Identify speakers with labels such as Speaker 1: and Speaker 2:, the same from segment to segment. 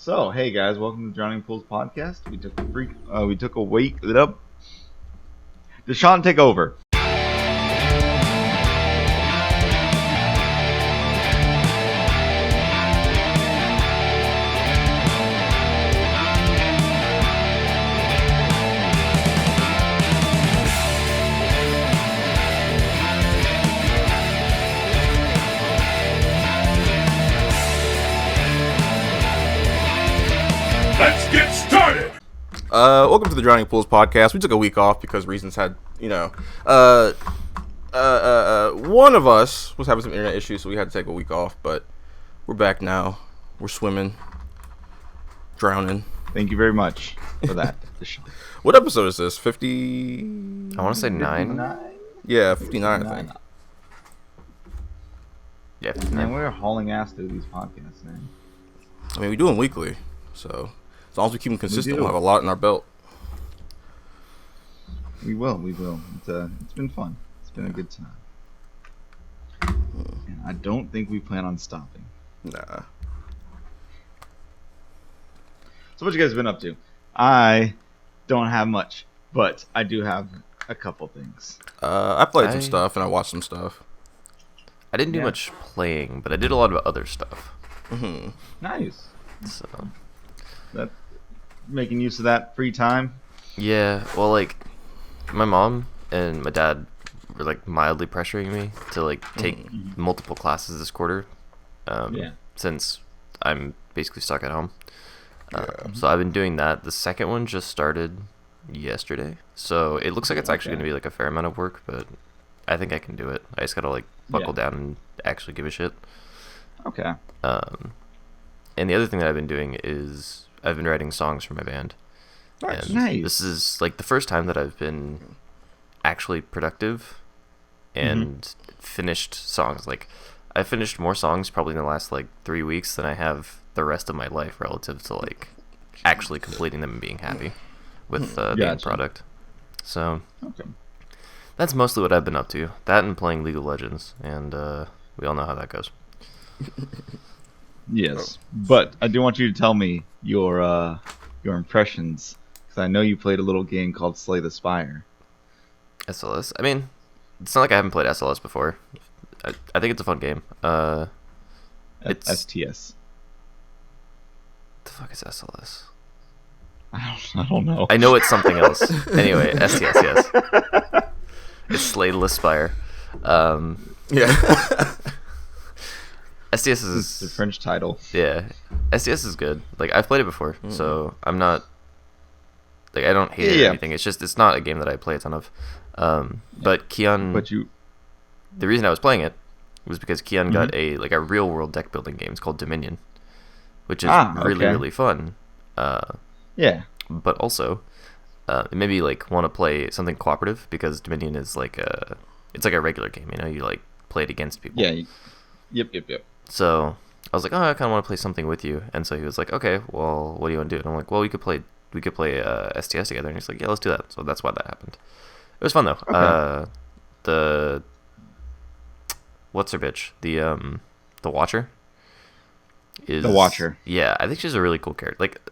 Speaker 1: So, hey guys, welcome to Drowning Pools podcast. We took a week. Up. Deshaun, take over.
Speaker 2: Let's get started!
Speaker 3: Welcome to the Drowning Pools podcast. We took a week off because reasons had, one of us was having some internet issues, so we had to take a week off, but we're back now. We're swimming, drowning.
Speaker 1: Thank you very much for that, Deshaun.
Speaker 3: What episode is this? 50?
Speaker 4: I want to say 9.
Speaker 3: Yeah, 59, I think.
Speaker 4: Yeah,
Speaker 1: Man, we're hauling ass through these podcasts, man.
Speaker 3: I mean, we do them weekly, so as long as we keep them consistent,
Speaker 1: do.
Speaker 3: we'll have a lot in our belt.
Speaker 1: We will. It's been fun. It's been a good time. And I don't think we plan on stopping.
Speaker 3: Nah.
Speaker 1: So what you guys been up to? I don't have much, but I do have a couple things.
Speaker 3: I played some stuff, and I watched some stuff.
Speaker 4: I didn't do much playing, but I did a lot of other stuff.
Speaker 3: Mm-hmm.
Speaker 1: Nice.
Speaker 4: So
Speaker 1: That making use of that free time.
Speaker 4: yeah, well, like my mom and my dad were like mildly pressuring me to like take multiple classes this quarter. Since I'm basically stuck at home. So I've been doing that. The second one just started yesterday, so it looks like it's actually going to be like a fair amount of work, but I think I can do it. I just gotta like buckle down and actually give a shit.
Speaker 1: Okay.
Speaker 4: And the other thing that I've been doing is I've been writing songs for my band. And
Speaker 1: Nice.
Speaker 4: this is like the first time that I've been actually productive and finished songs. Like I finished more songs probably in the last like 3 weeks than I have the rest of my life relative to like actually completing them and being happy with the end product. So that's mostly what I've been up to. That and playing League of Legends, and we all know how that goes.
Speaker 1: Yes, but I do want you to tell me your impressions, because I know you played a little game called Slay the Spire.
Speaker 4: SLS. I mean, it's not like I haven't played SLS before. I think it's a fun game. It's
Speaker 1: STS.
Speaker 4: The fuck is SLS?
Speaker 1: I don't know.
Speaker 4: I know it's something else. Anyway, STS, yes. It's Slay the Spire.
Speaker 3: Yeah.
Speaker 4: STS is
Speaker 1: It's the French title.
Speaker 4: Yeah, STS is good. Like I've played it before, so I'm not like I don't hate it or anything. It's just it's not a game that I play a ton of. But Keon.
Speaker 1: But you.
Speaker 4: The reason I was playing it was because Keon got a real world deck building game. It's called Dominion, which is really fun.
Speaker 1: Yeah.
Speaker 4: But also, it made me like want to play something cooperative because Dominion is like it's like a regular game. You know, you like play it against people.
Speaker 1: Yeah. Yep.
Speaker 4: So I was like, oh, I kind of want to play something with you. And so he was like, okay, well, what do you want to do? And I'm like, well, we could play STS together. And he's like, yeah, let's do that. So that's why that happened. It was fun though. Okay. What's her bitch? The Watcher.
Speaker 1: The Watcher.
Speaker 4: Yeah, I think she's a really cool character. Like,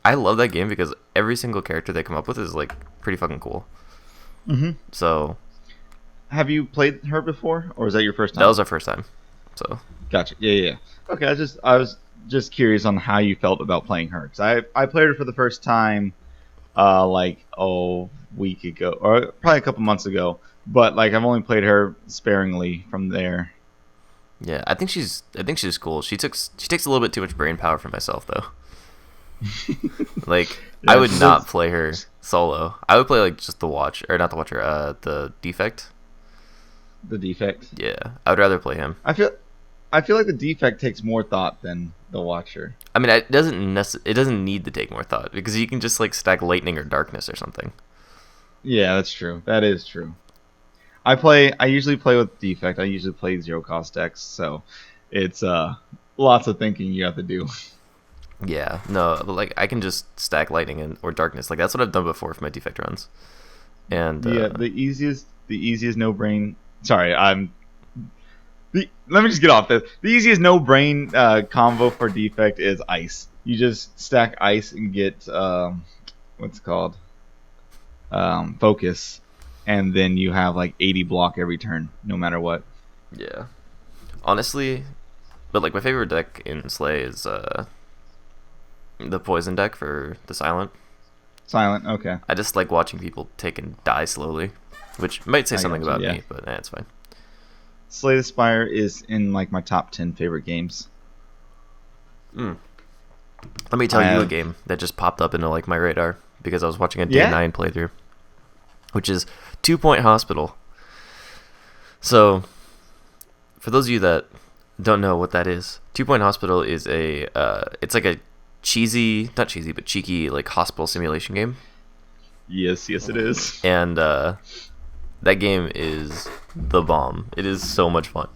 Speaker 4: I love that game because every single character they come up with is like pretty fucking cool.
Speaker 1: Mm-hmm.
Speaker 4: So,
Speaker 1: have you played her before, or is that your first time?
Speaker 4: That was our first time. So.
Speaker 1: Gotcha. Yeah. Okay, I was just curious on how you felt about playing her, because I played her for the first time, like a week ago, or probably a couple months ago. But like I've only played her sparingly from there.
Speaker 4: Yeah, I think she's cool. She takes a little bit too much brain power for myself though. Like I would not play her solo. I would play like just the Watch, or not the Watcher, the Defect.
Speaker 1: The Defect.
Speaker 4: Yeah, I would rather play him.
Speaker 1: I feel like the Defect takes more thought than the Watcher.
Speaker 4: I mean, it doesn't need to take more thought because you can just like stack Lightning or Darkness or something.
Speaker 1: Yeah, that's true. That is true. I usually play with Defect. I usually play zero cost decks, so it's lots of thinking you have to do.
Speaker 4: Yeah, no, but like I can just stack Lightning or Darkness. Like that's what I've done before for my Defect runs. And
Speaker 1: the easiest no brain. Sorry, let me just get off this. The easiest no brain combo for Defect is Ice. you just stack ice and get what's it called focus, and then you have like 80 block every turn, no matter what.
Speaker 4: Yeah. Honestly, but like my favorite deck in Slay is the poison deck for the silent.
Speaker 1: Silent, okay.
Speaker 4: I just like watching people take and die slowly, which might say
Speaker 1: I
Speaker 4: something
Speaker 1: gotcha,
Speaker 4: about
Speaker 1: yeah.
Speaker 4: me, but it's fine.
Speaker 1: Slay the Spire is in like my top 10 favorite games.
Speaker 4: Let me tell you a game that just popped up into like my radar because I was watching a Day 9 playthrough, which is 2 Point Hospital. So, for those of you that don't know what that is, 2 Point Hospital is it's like a not cheesy, but cheeky like hospital simulation game.
Speaker 1: Yes, it is.
Speaker 4: And that game is the bomb. It is so much fun.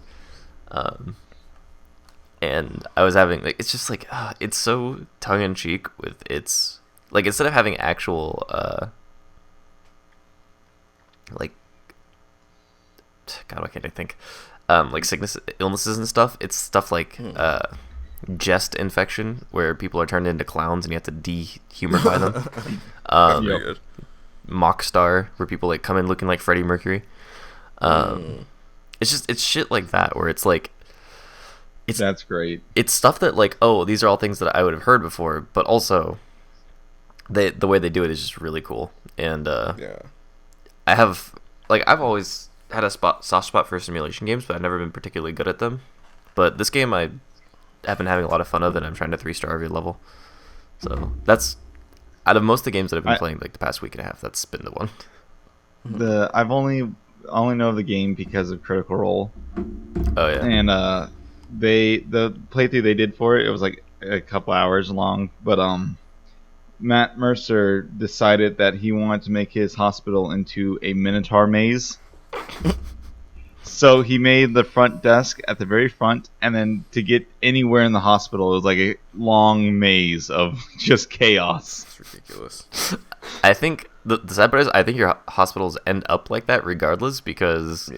Speaker 4: And I was having like, it's just like it's so tongue in cheek with its like, instead of having actual like, God, why can't I think? Like sickness, illnesses and stuff. It's stuff like jest infection, where people are turned into clowns and you have to dehumidify them.
Speaker 3: Yep.
Speaker 4: Mock star, where people like come in looking like Freddie Mercury. It's shit like that, where it's like,
Speaker 1: That's great.
Speaker 4: it's stuff that like, oh, these are all things that I would have heard before, but also the way they do it is just really cool. And I've always had a soft spot for simulation games, but I've never been particularly good at them. But this game I have been having a lot of fun of, and I'm trying to 3-star every level. So that's, out of most of the games that I've been playing like the past week and a half, that's been the one.
Speaker 1: I've only know of the game because of Critical Role.
Speaker 4: Oh yeah.
Speaker 1: And the playthrough they did for it was like a couple hours long, but Matt Mercer decided that he wanted to make his hospital into a Minotaur maze. So he made the front desk at the very front, and then to get anywhere in the hospital, it was like a long maze of just chaos.
Speaker 3: It's ridiculous.
Speaker 4: I think the sad part is, I think your hospitals end up like that regardless, because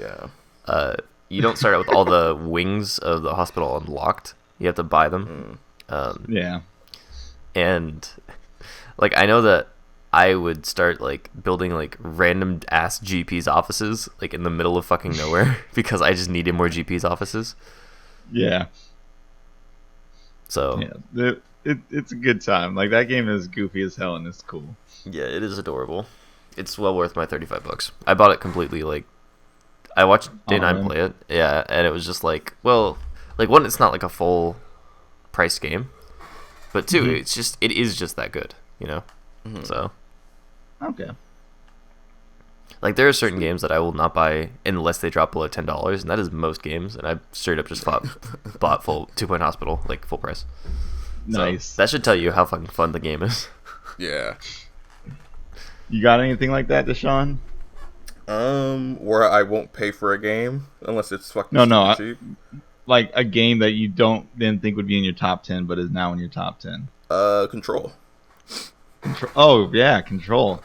Speaker 4: you don't start out with all the wings of the hospital unlocked. You have to buy them.
Speaker 1: Yeah.
Speaker 4: And like, I know that I would start like building like random ass GP's offices like in the middle of fucking nowhere because I just needed more GP's offices.
Speaker 1: Yeah.
Speaker 4: So
Speaker 1: yeah, it's a good time. Like, that game is goofy as hell and it's cool.
Speaker 4: yeah, it is adorable. It's well worth my $35. I bought it completely. Like, I watched Day 9 play it. Yeah, and it was just like, well, like, one, it's not like a full price game, but two, it is just that good, you know. So
Speaker 1: okay.
Speaker 4: Like, there are certain games that I will not buy unless they drop below $10, and that is most games. And I straight up just bought full 2 Point Hospital, like full price.
Speaker 1: Nice.
Speaker 4: So that should tell you how fucking fun the game is.
Speaker 3: Yeah.
Speaker 1: You got anything like that, Deshaun?
Speaker 3: Where I won't pay for a game unless it's fucking
Speaker 1: No,
Speaker 3: cheap.
Speaker 1: Like a game that you didn't think would be in your top 10, but is now in your top 10.
Speaker 3: Control.
Speaker 1: Oh yeah, Control.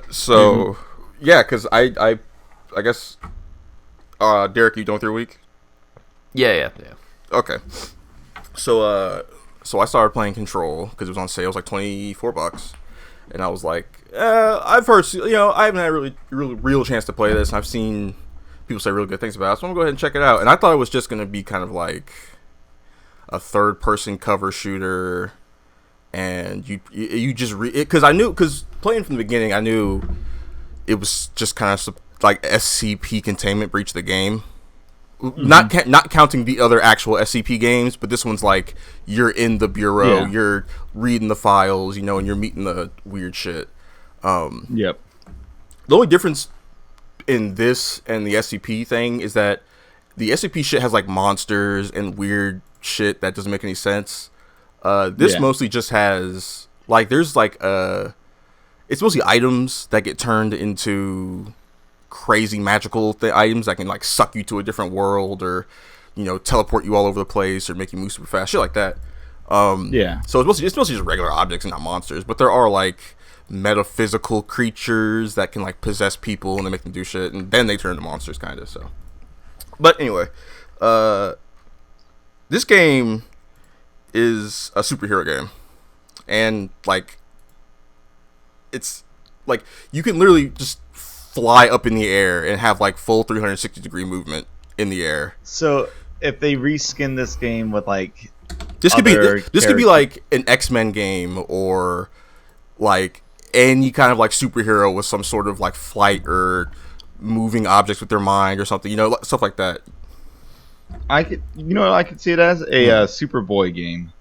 Speaker 3: So yeah, because I guess Derek, you done with your week?
Speaker 4: Yeah.
Speaker 3: Okay. So I started playing Control because it was on sale. It was like $24, and I was like, I've heard, I haven't had a real chance to play this, and I've seen people say really good things about it, so I'm gonna go ahead and check it out. And I thought it was just gonna be kind of like a third-person cover shooter, and you just because playing from the beginning, I knew it was just kind of like SCP containment breach the game. Not counting the other actual SCP games, but this one's like you're in the bureau, you're reading the files, and you're meeting the weird shit.
Speaker 1: Yep.
Speaker 3: The only difference in this and the SCP thing is that the SCP shit has like monsters and weird shit that doesn't make any sense. This mostly just has like there's like it's mostly items that get turned into crazy magical items that can like suck you to a different world, or teleport you all over the place, or make you move super fast, shit like that. So it's mostly just regular objects and not monsters, but there are like metaphysical creatures that can like possess people and they make them do shit, and then they turn into monsters, kind of. So, but anyway, this game is a superhero game. and like it's like you can literally just fly up in the air and have like full 360-degree movement in the air.
Speaker 1: So if they reskin this game with like
Speaker 3: This could be
Speaker 1: other
Speaker 3: this could be
Speaker 1: characters-
Speaker 3: like an X-Men game, or like any kind of like superhero with some sort of like flight or moving objects with their mind or something, stuff like that.
Speaker 1: I could see it as a Superboy game.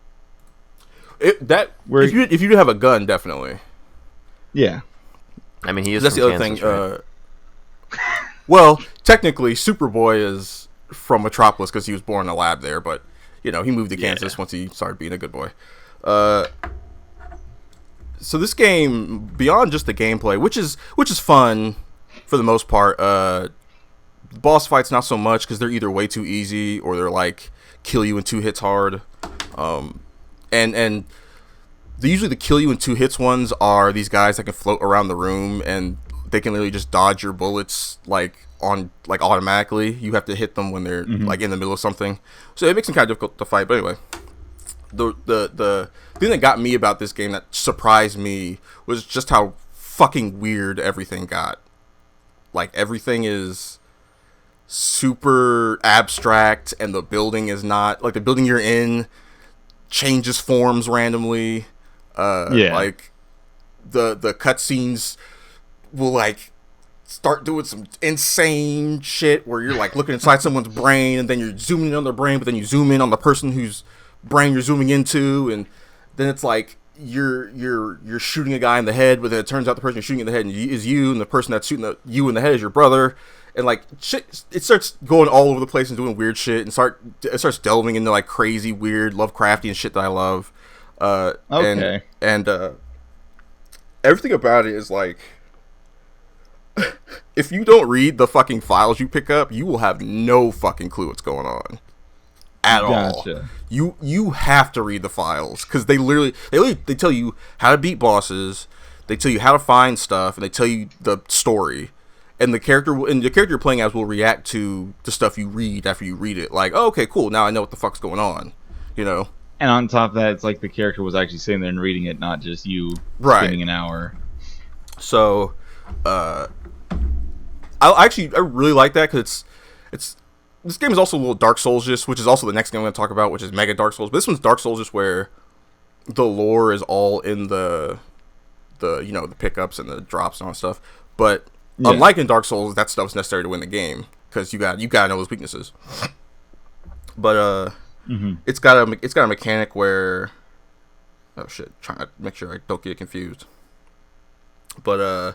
Speaker 1: Where-
Speaker 3: If you do have a gun, definitely.
Speaker 1: Yeah.
Speaker 4: I mean, he is
Speaker 3: That's
Speaker 4: from
Speaker 3: the other
Speaker 4: Kansas,
Speaker 3: thing.
Speaker 4: right?
Speaker 3: Well, technically, Superboy is from Metropolis because he was born in a lab there, but he moved to Kansas once he started being a good boy. So this game, beyond just the gameplay, which is fun for the most part, boss fights not so much because they're either way too easy or they're like kill you in 2 hits hard. And usually the kill you in 2 hits ones are these guys that can float around the room and they can literally just dodge your bullets automatically. You have to hit them when they're like in the middle of something, so it makes them kind of difficult to fight. But anyway, the thing that got me about this game that surprised me was just how fucking weird everything got. Like everything is super abstract, and the building is not like the building you're in changes forms randomly. Like the cutscenes will like start doing some insane shit where you're like looking inside someone's brain and then you're zooming in on their brain, but then you zoom in on the person whose brain you're zooming into, and then it's like you're shooting a guy in the head, but then it turns out the person you're shooting in the head is you, and the person that's shooting you in the head is your brother, and like shit, it starts going all over the place and doing weird shit, and it starts delving into like crazy weird Lovecraftian shit that I love.
Speaker 1: Okay.
Speaker 3: And everything about it is like, if you don't read the fucking files you pick up, you will have no fucking clue what's going on at all. You have to read the files because they tell you how to beat bosses, they tell you how to find stuff, and they tell you the story. And the character you're playing as will react to the stuff you read after you read it. Like, oh, okay, cool, now I know what the fuck's going on, And
Speaker 1: on top of that, it's like the character was actually sitting there and reading it, not just you spending an hour.
Speaker 3: So, I really like that because it's this game is also a little Dark Souls-ish, which is also the next game I'm going to talk about, which is Mega Dark Souls. But this one's Dark Souls-ish where the lore is all in the pickups and the drops and all that stuff. But unlike in Dark Souls, that stuff's necessary to win the game because you got to know those weaknesses. But it's got a mechanic where, oh shit, trying to make sure I don't get confused. But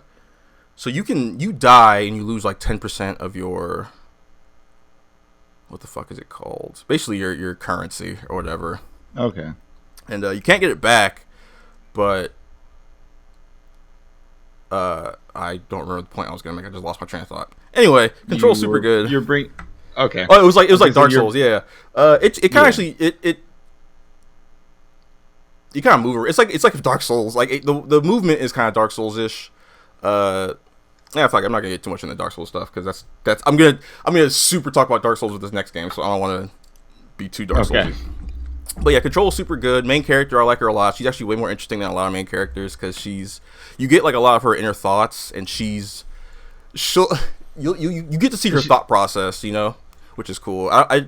Speaker 3: so you die and you lose like 10% of your, what the fuck is it called? Basically your currency or whatever.
Speaker 1: Okay.
Speaker 3: And you can't get it back, but I don't remember the point I was gonna make. I just lost my train of thought. Anyway, control's super good.
Speaker 1: Okay.
Speaker 3: Oh, it was like Dark Souls, yeah. It kind of actually you kind of move. It's like Dark Souls. Like the movement is kind of Dark Souls-ish. Yeah, I'm not gonna get too much into Dark Souls stuff because that's I'm gonna super talk about Dark Souls with this next game, so I don't want to be too Dark Souls-y. But yeah, control is super good. Main character, I like her a lot. She's actually way more interesting than a lot of main characters because you get like a lot of her inner thoughts, and you get to see her thought process, which is cool. I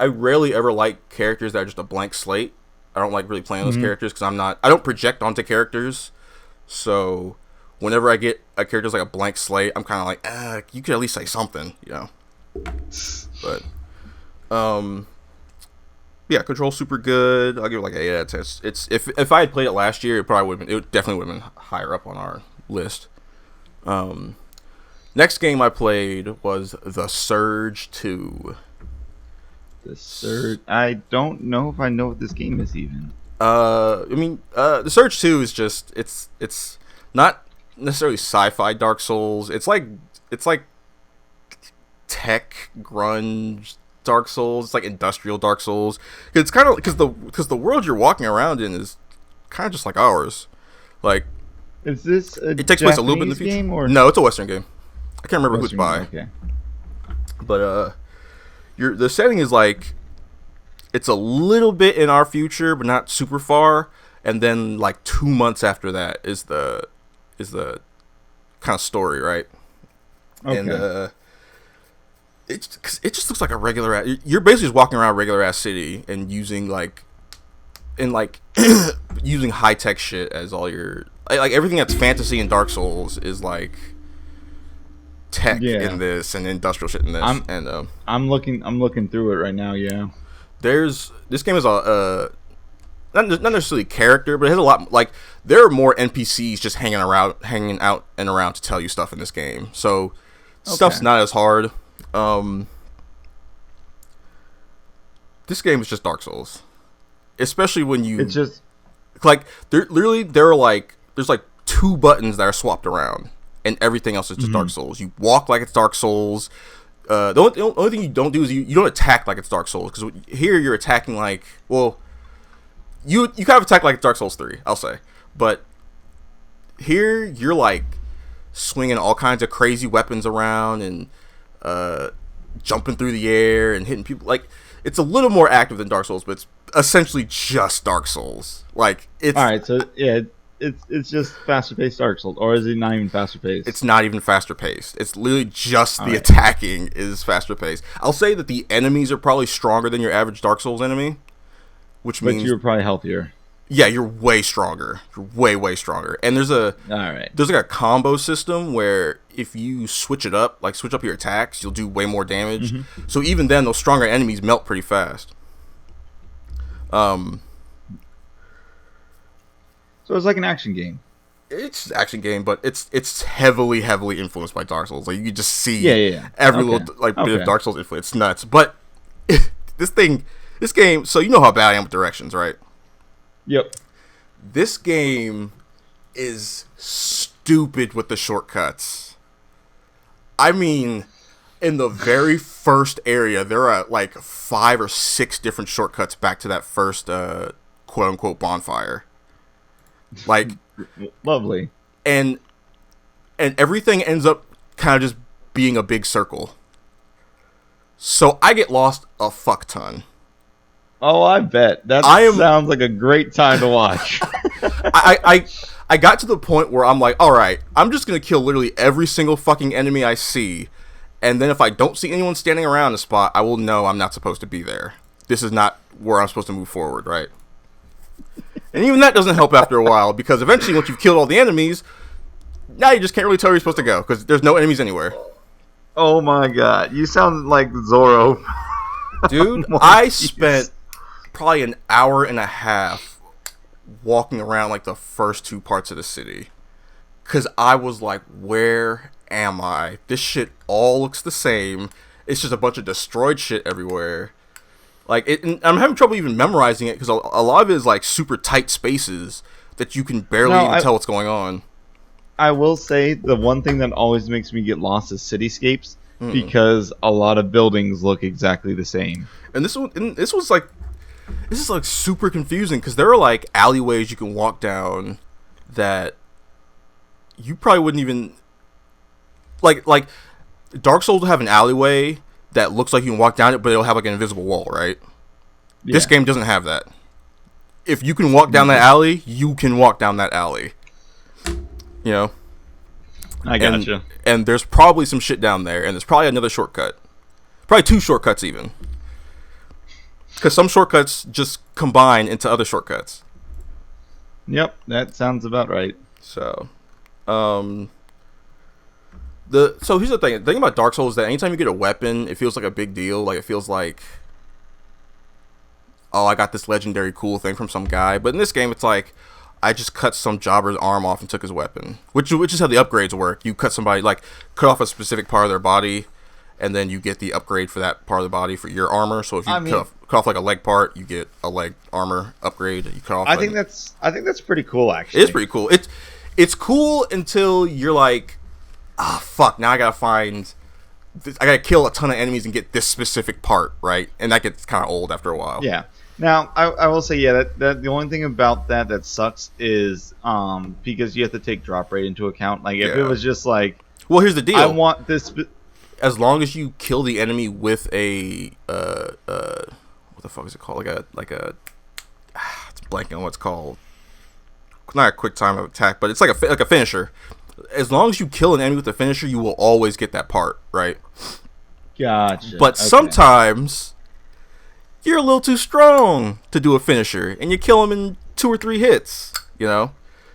Speaker 3: rarely ever like characters that are just a blank slate. I don't like really playing those characters because I don't project onto characters. So whenever I get a character's like a blank slate, I'm kind of like, you could at least say something, But yeah, control's super good. I'll give it like an 8 out of 10. It's if I had played it last year, it definitely would have been higher up on our list. Next game I played was The Surge 2.
Speaker 1: The Surge. I don't know if I know what this game is even.
Speaker 3: The Surge 2 is just it's not necessarily sci-fi Dark Souls. It's like tech grunge Dark Souls. It's like industrial Dark Souls. It's kind of because the world you're walking around in is kind of just like ours. Like,
Speaker 1: is this
Speaker 3: it takes place a little bit in the future?
Speaker 1: Game or?
Speaker 3: No, it's a Western game. I can't remember who it's by.
Speaker 1: Okay.
Speaker 3: But the setting is like it's a little bit in our future, but not super far. and then like 2 months after that is the kind of story, right?
Speaker 1: Okay.
Speaker 3: And it just looks like a regular ass. You're basically just walking around a regular ass city and using using high tech shit as all your like everything that's fantasy and Dark Souls is like tech in this and industrial shit in this.
Speaker 1: I'm looking through it right now. Yeah.
Speaker 3: This game is a not necessarily character, but it has a lot. Like there are more NPCs just hanging out and around to tell you stuff in this game. So stuff's not as hard. This game is just Dark Souls, especially when you. It's just like there are like there's like 2 buttons that are swapped around, and everything else is just Dark Souls. You walk like it's Dark Souls. The only thing you don't do is you don't attack like it's Dark Souls, because here you're attacking like, well, you kind of attack like Dark Souls 3, I'll say, but here you're like swinging all kinds of crazy weapons around and jumping through the air and hitting people. Like it's a little more active than Dark Souls, but it's essentially just Dark Souls. Like it's
Speaker 1: all right. So yeah. It's just faster paced Dark Souls, or is it not even faster paced?
Speaker 3: It's not even faster paced. It's literally just the attacking is faster paced. I'll say that the enemies are probably stronger than your average Dark Souls enemy, which means
Speaker 1: you're probably healthier.
Speaker 3: Yeah, you're way stronger. You're way stronger. And there's like a combo system where if you switch up your attacks, you'll do way more damage. Mm-hmm. So even then, those stronger enemies melt pretty fast.
Speaker 1: So it's like an action game.
Speaker 3: It's an action game, but it's heavily influenced by Dark Souls. Like you can just see every little bit of Dark Souls influence. It's nuts. But this game. So you know how bad I am with directions, right?
Speaker 1: Yep.
Speaker 3: This game is stupid with the shortcuts. I mean, in the very first area, there are like 5 or 6 different shortcuts back to that first quote unquote bonfire. Like
Speaker 1: lovely.
Speaker 3: And everything ends up kind of just being a big circle. So I get lost a fuck ton.
Speaker 1: Oh, I bet. That sounds like a great time to watch.
Speaker 3: I got to the point where I'm like, all right, I'm just going to kill literally every single fucking enemy I see. And then if I don't see anyone standing around the spot, I will know I'm not supposed to be there. This is not where I'm supposed to move forward, right? And even that doesn't help after a while, because eventually once you've killed all the enemies, now you just can't really tell where you're supposed to go, because there's no enemies anywhere.
Speaker 1: Oh my god. You sound like Zorro.
Speaker 3: Dude, I spent probably an hour and a half walking around like the first 2 parts of the city, because I was like, where am I? This shit all looks the same. It's just a bunch of destroyed shit everywhere. Like I'm having trouble even memorizing it, because a lot of it is like super tight spaces that you can barely tell what's going on.
Speaker 1: I will say the one thing that always makes me get lost is cityscapes, because a lot of buildings look exactly the same.
Speaker 3: And this is like super confusing, because there are like alleyways you can walk down that you probably wouldn't even like Dark Souls will have an alleyway that looks like you can walk down it, but it'll have like an invisible wall, right? Yeah. This game doesn't have that. If you can walk down that alley, you can walk down that alley. You know?
Speaker 1: I gotcha.
Speaker 3: And there's probably some shit down there, and there's probably another shortcut. Probably 2 shortcuts even. Because some shortcuts just combine into other shortcuts.
Speaker 1: Yep, that sounds about right.
Speaker 3: So, so here's the thing. The thing about Dark Souls is that anytime you get a weapon, it feels like a big deal. Like it feels like, oh, I got this legendary cool thing from some guy. But in this game, it's like I just cut some jobber's arm off and took his weapon, which is how the upgrades work. You cut off a specific part of their body, and then you get the upgrade for that part of the body for your armor. So if you cut off like a leg part, you get a leg armor upgrade. You cut off.
Speaker 1: I think that's pretty cool. Actually,
Speaker 3: it is pretty cool. It's cool until you're like, fuck, now I gotta kill a ton of enemies and get this specific part, right? And that gets kind of old after a while.
Speaker 1: Yeah. Now, I will say, that the only thing about that sucks is because you have to take drop rate into account. Like, if it was just like...
Speaker 3: Well, here's the deal.
Speaker 1: I want this...
Speaker 3: As long as you kill the enemy with a... what the fuck is it called? It's blanking on what it's called. not a quick time of attack, but it's like a finisher. As long as you kill an enemy with a finisher, you will always get that part, right?
Speaker 1: Gotcha.
Speaker 3: But sometimes you're a little too strong to do a finisher, and you kill them in 2 or 3 hits. You know,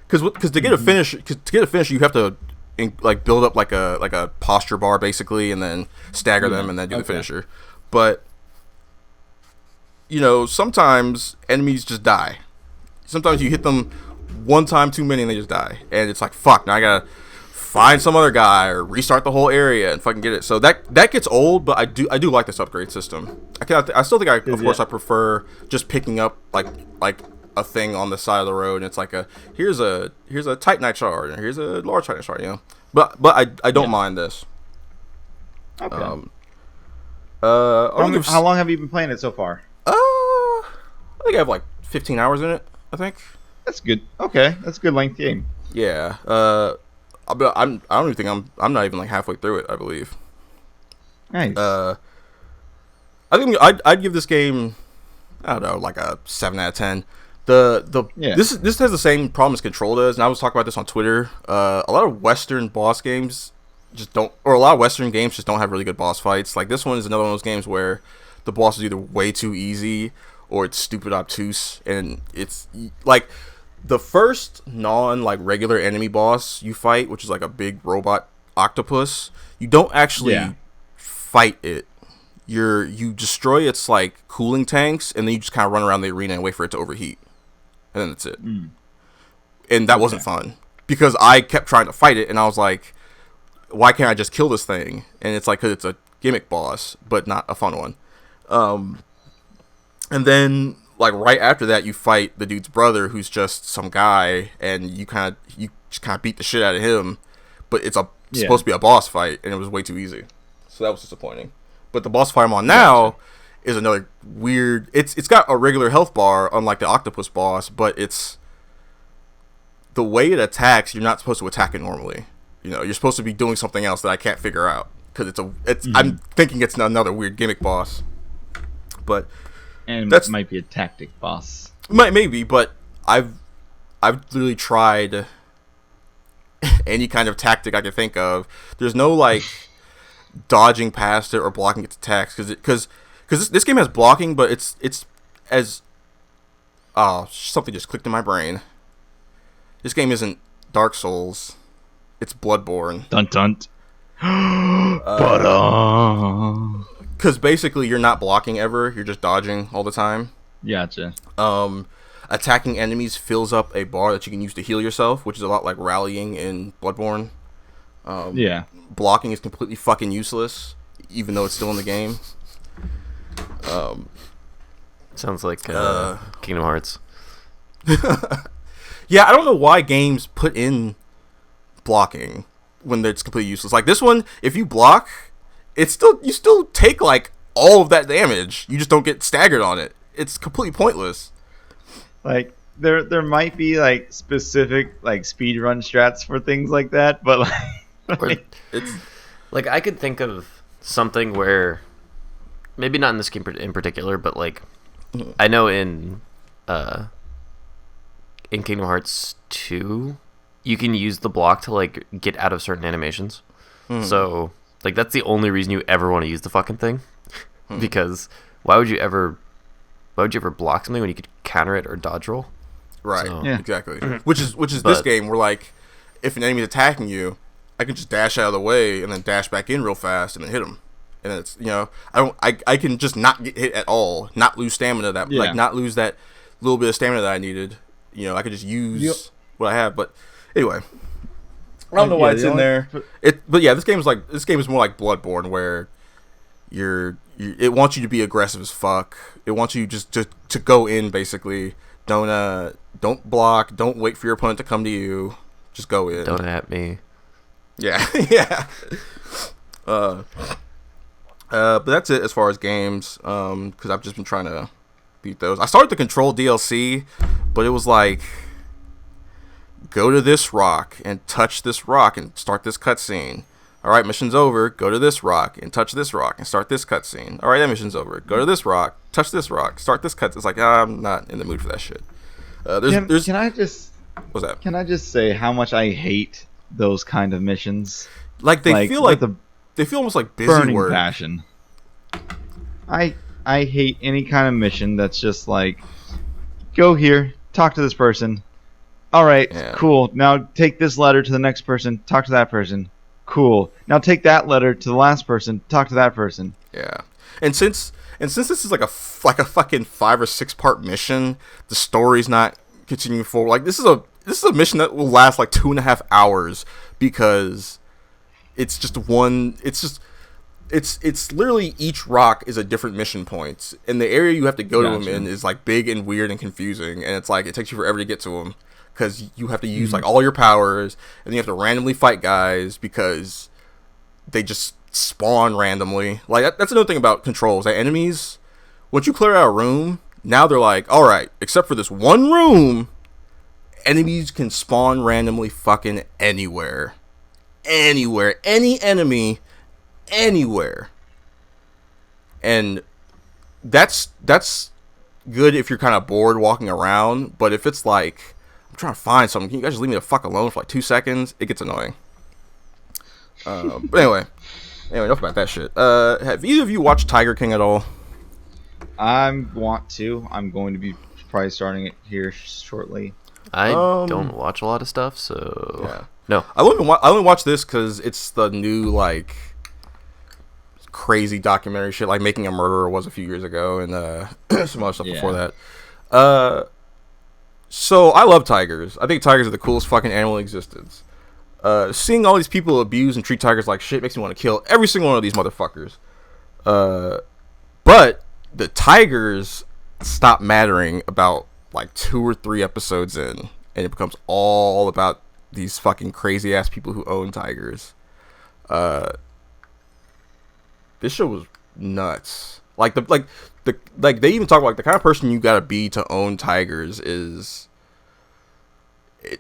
Speaker 3: because to get a finisher, you have to like build up like a posture bar basically, and then stagger them, and then do the finisher. But you know, sometimes enemies just die. Sometimes you hit them one time too many and they just die, and it's like, fuck, now I gotta find some other guy or restart the whole area and fucking get it. So that gets old, but I do like this upgrade system. I still think I prefer just picking up like a thing on the side of the road, and it's like here's a titanite shard and here's a large titanite shard, you know. But I don't mind this.
Speaker 1: Okay.
Speaker 3: How
Speaker 1: long have you been playing it so far?
Speaker 3: I think I have like 15 hours in it, I think.
Speaker 1: That's good. Okay, that's a good length game.
Speaker 3: Yeah. I don't even think I'm not even like halfway through it, I believe.
Speaker 1: Nice.
Speaker 3: I think I'd give this game, I don't know, like a 7 out of 10. This has the same problem as Control does, and I was talking about this on Twitter. A lot of Western boss games a lot of Western games just don't have really good boss fights. Like this one is another one of those games where the boss is either way too easy or it's stupid obtuse, and it's like the first regular enemy boss you fight, which is like a big robot octopus. You don't actually fight it. You destroy its like cooling tanks, and then you just kind of run around the arena and wait for it to overheat, and then that's it. And that wasn't fun because I kept trying to fight it, and I was like, why can't I just kill this thing? And it's like, because it's a gimmick boss, but not a fun one. And then like right after that, you fight the dude's brother, who's just some guy, and you just kind of beat the shit out of him. But it's supposed to be a boss fight, and it was way too easy, so that was disappointing. But the boss fight I'm on now is another weird. It's got a regular health bar, unlike the octopus boss, but it's the way it attacks. You're not supposed to attack it normally. You know, you're supposed to be doing something else that I can't figure out because I'm thinking it's another weird gimmick boss, but.
Speaker 1: And that might be a tactic boss.
Speaker 3: Maybe, but I've literally tried any kind of tactic I can think of. There's no like dodging past it or blocking its attacks because this game has blocking, but it's as something just clicked in my brain. This game isn't Dark Souls. It's Bloodborne.
Speaker 1: Dun dun.
Speaker 3: Because basically you're not blocking ever, you're just dodging all the time.
Speaker 1: Gotcha.
Speaker 3: Attacking enemies fills up a bar that you can use to heal yourself, which is a lot like rallying in Bloodborne. Blocking is completely fucking useless, even though it's still in the game.
Speaker 4: Sounds like Kingdom Hearts.
Speaker 3: Yeah, I don't know why games put in blocking when it's completely useless. Like this one, if you block, you still take like all of that damage. You just don't get staggered on it. It's completely pointless.
Speaker 1: Like there might be like specific like speedrun strats for things like that, but
Speaker 4: it's like I could think of something where maybe not in this game in particular, but like I know in Kingdom Hearts 2 you can use the block to like get out of certain animations. So like that's the only reason you ever want to use the fucking thing. Because why would you ever block something when you could counter it or dodge roll?
Speaker 3: Right. So, exactly. Which is this game where like if an enemy's attacking you, I can just dash out of the way and then dash back in real fast and then hit him. And it's, you know, I can just not get hit at all, not lose stamina like not lose that little bit of stamina that I needed. You know, I could just use what I have. But anyway, I don't know why it's in there. But yeah, this game is more like Bloodborne, where it wants you to be aggressive as fuck. It wants you just to go in basically. Don't block. Don't wait for your opponent to come to you. Just go in.
Speaker 4: Don't at me.
Speaker 3: Yeah, yeah. But that's it as far as games. Because I've just been trying to beat those. I started the Control DLC, but it was like, go to this rock and touch this rock and start this cutscene. All right, mission's over. Go to this rock and touch this rock and start this cutscene. All right, that mission's over. Go to this rock, touch this rock, start this cutscene. It's like, I'm not in the mood for that shit.
Speaker 1: Can I just
Speaker 3: What's that?
Speaker 1: Can I just say how much I hate those kind of missions?
Speaker 3: Like they feel like
Speaker 1: with a
Speaker 3: they feel almost like busy
Speaker 1: burning
Speaker 3: work.
Speaker 1: passion. I hate any kind of mission that's just like, go here, talk to this person. All right,
Speaker 3: Yeah.
Speaker 1: cool. Now take this letter to the next person, talk to that person. Cool. Now take that letter to the last person, talk to that person.
Speaker 3: Yeah. And since this is like a fucking 5 or 6 part mission, the story's not continuing forward. Like this is a mission that will last like 2.5 hours because it's just one. It's literally each rock is a different mission point, and the area you have to go to them in is like big and weird and confusing, and it's like it takes you forever to get to them because you have to use like all your powers, and then you have to randomly fight guys because they just spawn randomly. Like that's another thing about controls. Like enemies, once you clear out a room, now they're like, all right, except for this one room, enemies can spawn randomly fucking anywhere, any enemy. Anywhere, and that's good if you're kind of bored walking around. But if it's like I'm trying to find something, can you guys just leave me the fuck alone for like 2 seconds? It gets annoying. But anyway, enough about that shit. Have either of you watched Tiger King at all?
Speaker 1: I want to. I'm going to be probably starting it here shortly.
Speaker 4: I don't watch a lot of stuff, so
Speaker 3: Yeah.
Speaker 4: No.
Speaker 3: I only watch this because it's the new like crazy documentary shit, like Making a Murderer was a few years ago, and some other stuff before that. So I love tigers. I think tigers are the coolest fucking animal in existence. Seeing all these people abuse and treat tigers like shit makes me want to kill every single one of these motherfuckers. But the tigers stop mattering about like 2 or 3 episodes in, and it becomes all about these fucking crazy ass people who own tigers. This show was nuts. Like they even talk about like the kind of person you gotta be to own tigers is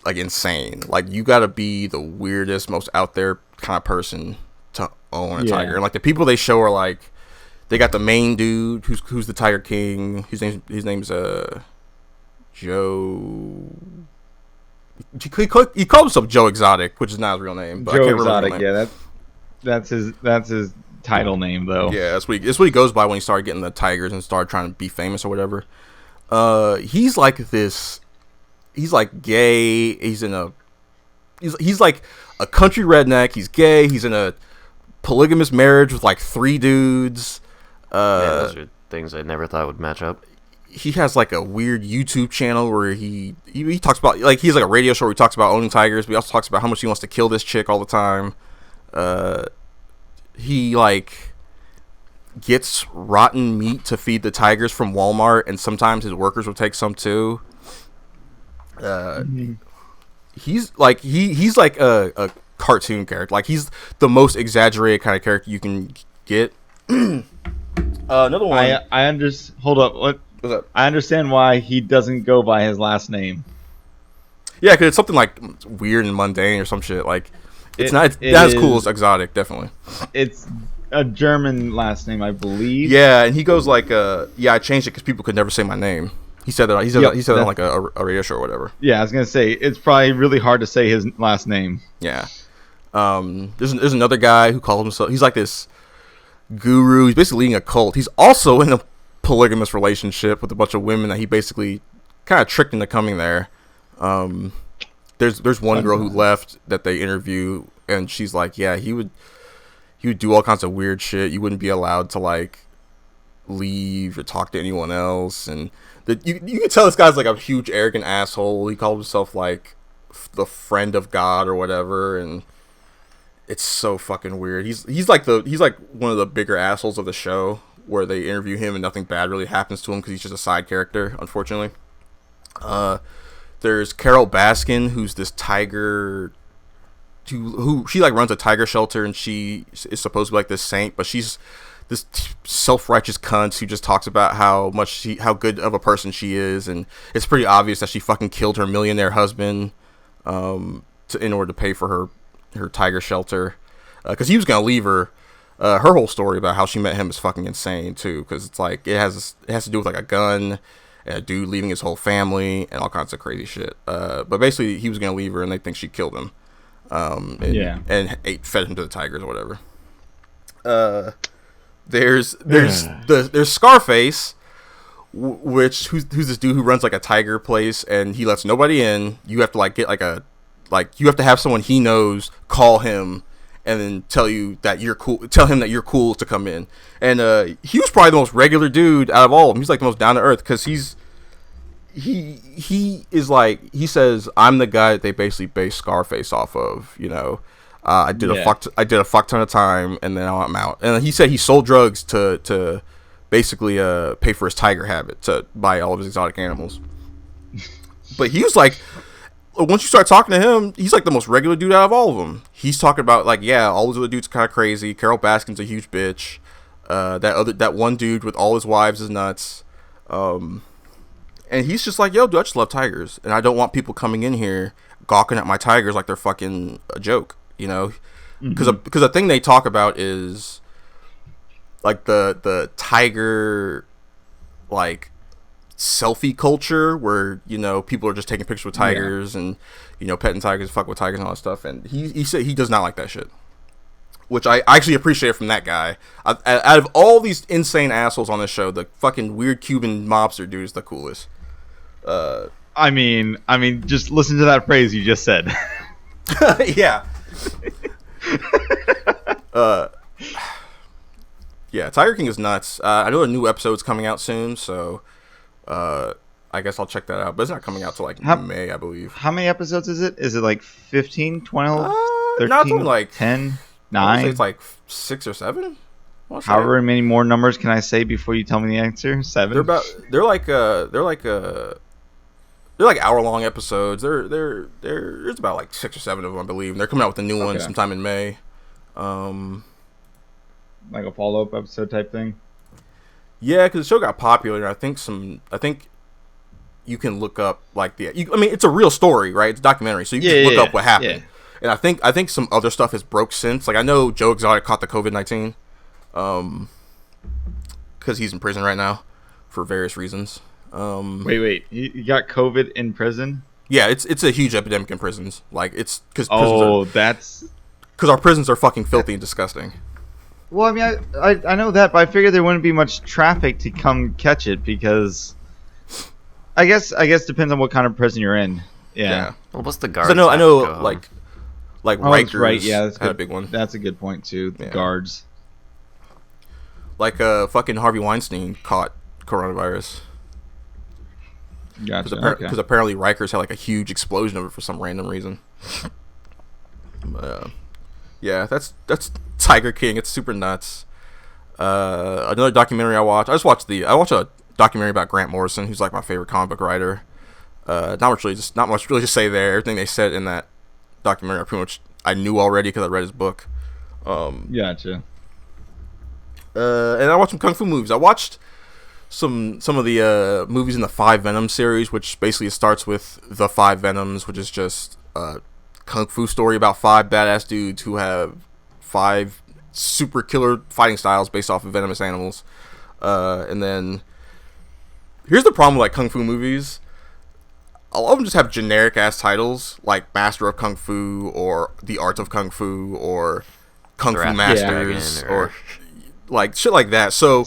Speaker 3: like insane. Like you gotta be the weirdest, most out there kind of person to own a tiger. And like the people they show are like, they got the main dude who's the Tiger King. His name's Joe. He called himself Joe Exotic, which is not his real name. But
Speaker 1: Joe
Speaker 3: I can't remember
Speaker 1: Exotic,
Speaker 3: his name.
Speaker 1: yeah, that's his title name though.
Speaker 3: Yeah, that's what he goes by when he started getting the tigers and started trying to be famous or whatever. He's like this. He's like gay. He's like a country redneck. He's gay. He's in a polygamous marriage with like 3 dudes.
Speaker 4: Those are things I never thought would match up.
Speaker 3: He has like a weird YouTube channel where he talks about, like, he's like a radio show where he talks about owning tigers, but he also talks about how much he wants to kill this chick all the time. He like gets rotten meat to feed the tigers from Walmart, and sometimes his workers will take some too. He's like he's like a cartoon character. Like he's the most exaggerated kind of character you can get. Another one.
Speaker 1: Hold up. What?
Speaker 3: What's up?
Speaker 1: I understand why he doesn't go by his last name.
Speaker 3: Yeah, because it's something like weird and mundane or some shit. Like it's not as cool as Exotic, definitely.
Speaker 1: It's a German last name, I believe.
Speaker 3: Yeah, and he goes like, I changed it because people could never say my name. He said that. He said that on like a radio show or whatever.
Speaker 1: Yeah, I was gonna say it's probably really hard to say his last name.
Speaker 3: Yeah. There's another guy who calls himself. He's like this guru. He's basically leading a cult. He's also in a polygamous relationship with a bunch of women that he basically kind of tricked into coming there. There's one girl who left that they interview, and she's like, yeah, he would do all kinds of weird shit. You wouldn't be allowed to like leave or talk to anyone else, and you can tell this guy's like a huge arrogant asshole. He calls himself like the friend of God or whatever, and it's so fucking weird. He's like one of the bigger assholes of the show, where they interview him and nothing bad really happens to him because he's just a side character, unfortunately. There's Carol Baskin, who's this tiger who she like runs a tiger shelter, and she is supposed to be like this saint, but she's this self-righteous cunt who just talks about how good of a person she is, and it's pretty obvious that she fucking killed her millionaire husband in order to pay for her tiger shelter, because he was gonna leave her. Her whole story about how she met him is fucking insane too, because it's like it has to do with like a gun, and a dude leaving his whole family and all kinds of crazy shit. But basically, he was gonna leave her, and they think she killed him. And fed him to the tigers or whatever. There's Scarface, who's this dude who runs like a tiger place, and he lets nobody in. You have to like get you have to have someone he knows call him and then tell him that you're cool to come in. And he was probably the most regular dude out of all of them. He's like the most down to earth because he is like, he says, I'm the guy that they basically base Scarface off of, you know. I did a fuck ton of time, and then I'm out. And he said he sold drugs to basically pay for his tiger habit, to buy all of his exotic animals. But he was like, once you start talking to him, he's like the most regular dude out of all of them. He's talking about like, yeah, all those other dudes are kind of crazy. Carol Baskin's a huge bitch. That one dude with all his wives is nuts. And he's just like, yo, dude, I just love tigers, and I don't want people coming in here gawking at my tigers like they're fucking a joke, you know? Because the thing they talk about is like the tiger like selfie culture, where, you know, people are just taking pictures with tigers and, you know, petting tigers, fuck with tigers and all that stuff. And he said he does not like that shit, which I actually appreciate from that guy. Out of all these insane assholes on this show, the fucking weird Cuban mobster dude is the coolest.
Speaker 1: I mean, just listen to that phrase you just said.
Speaker 3: Yeah. Yeah, Tiger King is nuts. I know a new episode's coming out soon, so I guess I'll check that out. But it's not coming out till like May, I believe.
Speaker 1: How many episodes is it? Is it like 15, 12, 13,
Speaker 3: not like
Speaker 1: 10, 9?
Speaker 3: It's like 6 or 7.
Speaker 1: However many more numbers can I say before you tell me the answer? 7.
Speaker 3: They're like hour-long episodes. There's about like 6 or 7 of them, I believe. And they're coming out with a new one sometime in May.
Speaker 1: Like a follow-up episode type thing.
Speaker 3: Yeah, because the show got popular, and I think you can look up like it's a real story, right? It's a documentary, so you can look up what happened. Yeah. And I think some other stuff has broke since. Like I know Joe Exotic caught the COVID-19, because he's in prison right now for various reasons.
Speaker 1: Wait, you got COVID in prison?
Speaker 3: Yeah, it's a huge epidemic in prisons. Like it's because our prisons are fucking filthy and disgusting.
Speaker 1: Well, I mean, I know that, but I figured there wouldn't be much traffic to come catch it because I guess depends on what kind of prison you're in. Yeah.
Speaker 4: Well, what's the guards?
Speaker 3: I know, like Rikers,
Speaker 1: right? Yeah, that's
Speaker 3: had a big one.
Speaker 1: That's a good point too. The guards.
Speaker 3: Like fucking Harvey Weinstein caught coronavirus.
Speaker 1: Gotcha.
Speaker 3: Because apparently Rikers had like a huge explosion of it for some random reason. Yeah, that's Tiger King. It's super nuts. Another documentary I watched a documentary about Grant Morrison, who's like my favorite comic book writer. Not much really to say there. Everything they said in that documentary I knew already because I read his book.
Speaker 1: Gotcha.
Speaker 3: And I watched some kung fu movies. I watched some of the movies in the 5 Venom series, which basically starts with the 5 Venoms, which is just a kung fu story about 5 badass dudes who have 5 super killer fighting styles based off of venomous animals. And then here's the problem with like kung fu movies. A lot of them just have generic ass titles like Master of Kung Fu or The Art of Kung Fu or Kung Fu Masters or like shit like that. So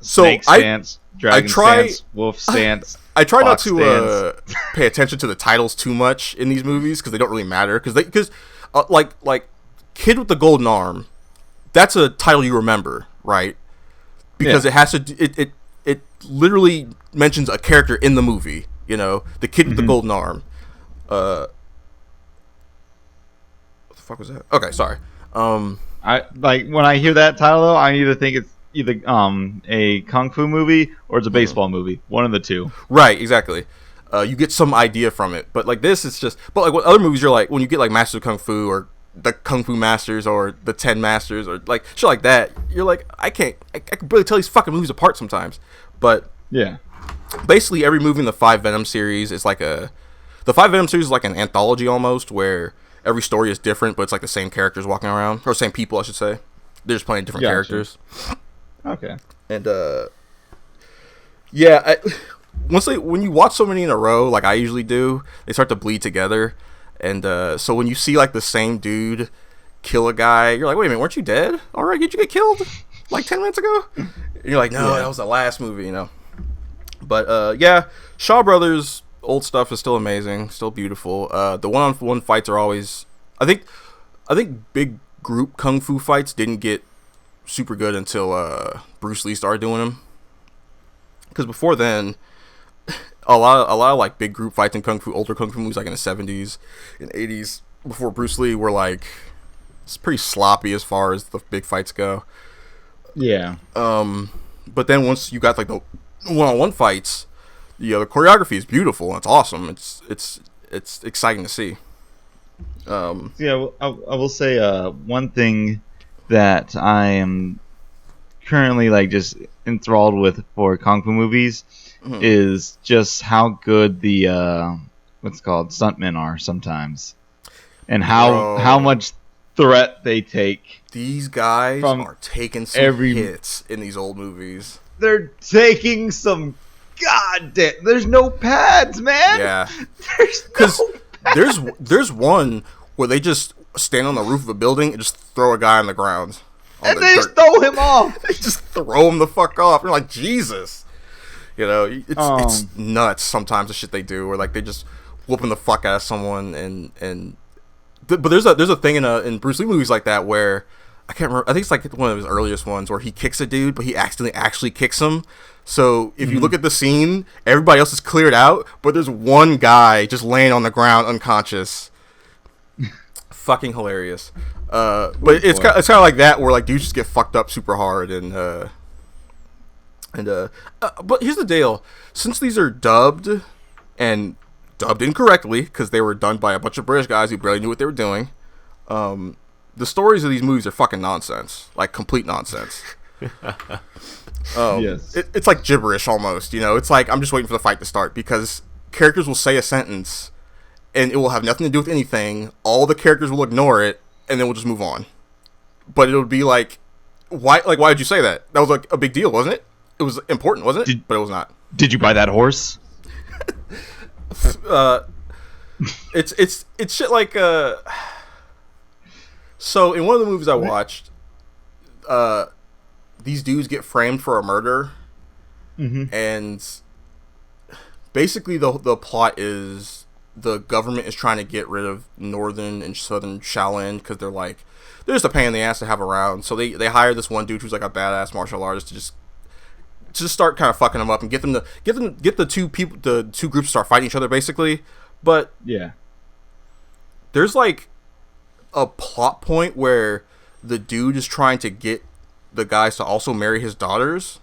Speaker 1: Snake stance, dragon stance, wolf stance.
Speaker 3: I try not to pay attention to the titles too much in these movies because they don't really matter. Because like Kid with the Golden Arm, that's a title you remember, right? Because it has to it literally mentions a character in the movie. You know, the Kid with the Golden Arm. What the fuck was that? Okay, sorry.
Speaker 1: I like when I hear that title though, I either think it's either a kung fu movie or it's a baseball movie. One of the two.
Speaker 3: Right, exactly. You get some idea from it, but like this, it's just. But like with other movies, you're like when you get like Masters of Kung Fu or the Kung Fu Masters or the 10 Masters or like shit like that, you're like I can barely tell these fucking movies apart sometimes. But
Speaker 1: yeah,
Speaker 3: basically every movie in the 5 Venom series is like the 5 Venom series is like an anthology almost, where every story is different, but it's like the same characters walking around, or same people, I should say. They're just playing different characters.
Speaker 1: Okay.
Speaker 3: And yeah, when you watch so many in a row, like I usually do, they start to bleed together. And so when you see like the same dude kill a guy, you're like, wait a minute, weren't you dead? All right, did you get killed like 10 minutes ago? And you're like, no, that was the last movie, you know. But yeah, Shaw Brothers old stuff is still amazing, still beautiful. The one-on-one fights are always, I think big group kung fu fights didn't get super good until Bruce Lee started doing them. Because before then, a lot of like big group fights in kung fu, older kung fu movies like in the 70s and 80s before Bruce Lee were like, it's pretty sloppy as far as the big fights go.
Speaker 1: Yeah.
Speaker 3: But then once you got like the one-on-one fights, the choreography is beautiful and it's awesome. It's exciting to see.
Speaker 1: Yeah, I will say one thing that I am currently like just enthralled with for kung fu movies is just how good the what's called stuntmen are sometimes, and how much threat they take.
Speaker 3: These guys are taking some hits in these old movies.
Speaker 1: They're taking some goddamn. There's no pads, man.
Speaker 3: Yeah,
Speaker 1: because
Speaker 3: there's one where they just stand on the roof of a building and just throw a guy on the ground.
Speaker 1: And they just throw him off.
Speaker 3: They just throw him the fuck off. You're like, Jesus. You know, it's nuts sometimes the shit they do, where like they just whooping the fuck out of someone but there's a thing in Bruce Lee movies like that where I can't remember. I think it's like one of his earliest ones where he kicks a dude, but he accidentally actually kicks him. So if you look at the scene, everybody else is cleared out, but there's one guy just laying on the ground unconscious. Fucking hilarious. But it's kind of like that where like dudes just get fucked up super hard but here's the deal: since these are dubbed incorrectly because they were done by a bunch of British guys who barely knew what they were doing, the stories of these movies are fucking nonsense, like complete nonsense.
Speaker 1: Yes,
Speaker 3: it's like gibberish almost. You know, it's like I'm just waiting for the fight to start because characters will say a sentence and it will have nothing to do with anything. All the characters will ignore it and then we'll just move on. But it'll be like, why did you say that? That was like a big deal, wasn't it? It was important, wasn't it? But it was not.
Speaker 1: Did you buy that horse?
Speaker 3: It's shit like so in one of the movies I watched, these dudes get framed for a murder, and basically the plot is the government is trying to get rid of northern and southern Shaolin because they're just a pain in the ass to have around. So they hire this one dude who's like a badass martial artist to just start kind of fucking them up and get the two groups to start fighting each other basically. But
Speaker 1: yeah,
Speaker 3: there's like a plot point where the dude is trying to get the guys to also marry his daughters.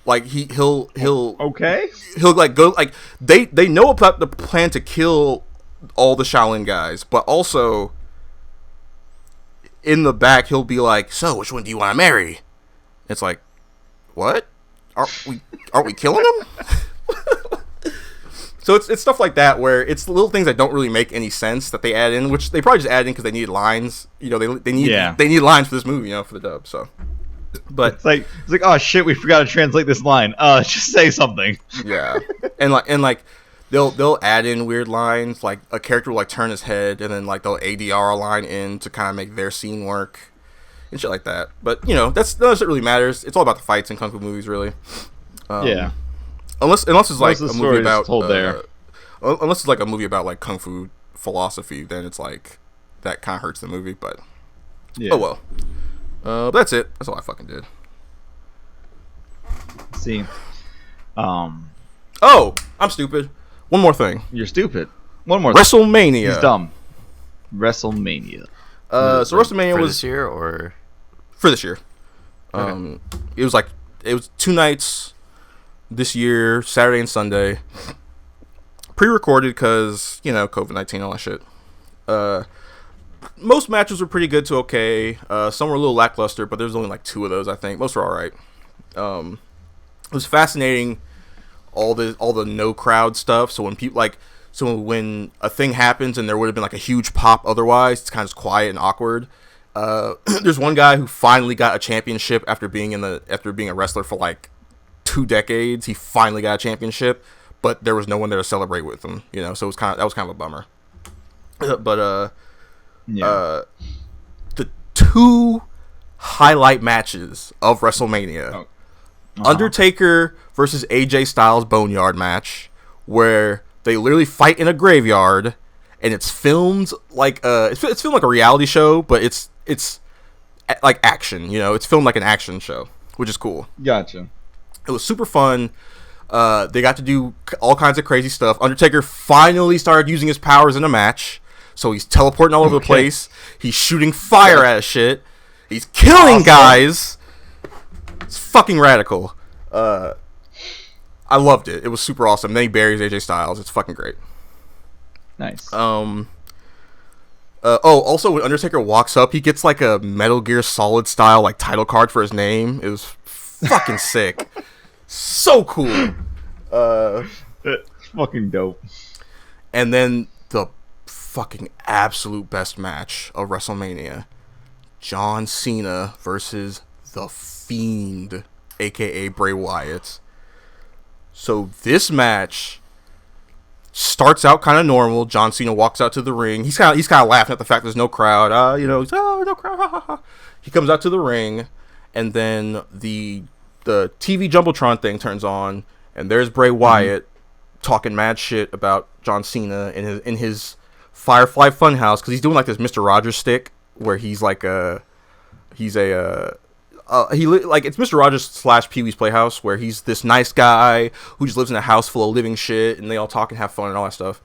Speaker 3: Like he'll like go like they know about the plan to kill all the Shaolin guys, but also in the back he'll be like, so which one do you want to marry? It's like, what? Aren't we killing them? So it's stuff like that where it's little things that don't really make any sense that they add in, which they probably just add in because they needed lines. You know, they need lines for this movie, you know, for the dub. So, but
Speaker 1: it's like oh shit, we forgot to translate this line. Just say something.
Speaker 3: Yeah, and like they'll add in weird lines, like a character will like turn his head, and then like they'll ADR a line in to kind of make their scene work and shit like that. But you know, none of it really matters. It's all about the fights in kung fu movies, really.
Speaker 1: Yeah.
Speaker 3: Unless it's like a movie about
Speaker 1: told there.
Speaker 3: Unless it's like a movie about like kung fu philosophy, then it's like that kind of hurts the movie. But oh well. That's it. That's all I fucking did.
Speaker 1: See.
Speaker 3: Oh, I'm stupid. One more thing.
Speaker 1: You're stupid. One more.
Speaker 3: WrestleMania.
Speaker 1: He's dumb. WrestleMania.
Speaker 3: So WrestleMania was
Speaker 4: this year or
Speaker 3: for this year.
Speaker 4: Okay.
Speaker 3: It was 2 nights this year, Saturday and Sunday. Pre-recorded because, you know, COVID-19 and all that shit. Most matches were pretty good to okay. Some were a little lackluster, but there's only like 2 of those, I think. Most were alright. It was fascinating, all the no crowd stuff. So when a thing happens and there would have been like a huge pop otherwise, it's kind of just quiet and awkward. There's one guy who finally got a championship after being a wrestler for like 2 decades, he finally got a championship, but there was no one there to celebrate with him. You know, so that was kind of a bummer. But the 2 highlight matches of WrestleMania: Undertaker versus AJ Styles Boneyard match, where they literally fight in a graveyard, and it's filmed like it's filmed like a reality show, but it's like action. You know, it's filmed like an action show, which is cool.
Speaker 1: Gotcha.
Speaker 3: It was super fun. They got to do all kinds of crazy stuff. Undertaker finally started using his powers in a match, so he's teleporting all over the place. He's shooting fire at shit. He's killing guys. It's fucking radical. I loved it. It was super awesome. Then he buries AJ Styles. It's fucking great.
Speaker 1: Nice.
Speaker 3: Also, when Undertaker walks up, he gets like a Metal Gear Solid style like title card for his name. It was fucking sick. So cool.
Speaker 1: It's fucking dope.
Speaker 3: And then the fucking absolute best match of WrestleMania: John Cena versus The Fiend, aka Bray Wyatt. So this match starts out kind of normal. John Cena walks out to the ring. He's kind of laughing at the fact there's no crowd. No crowd. He comes out to the ring, and then the TV jumbotron thing turns on, and there's Bray Wyatt talking mad shit about John Cena in his Firefly Funhouse, because he's doing like this Mr. Rogers stick where he's like it's Mr. Rogers / Pee-wee's Playhouse, where he's this nice guy who just lives in a house full of living shit, and they all talk and have fun and all that stuff.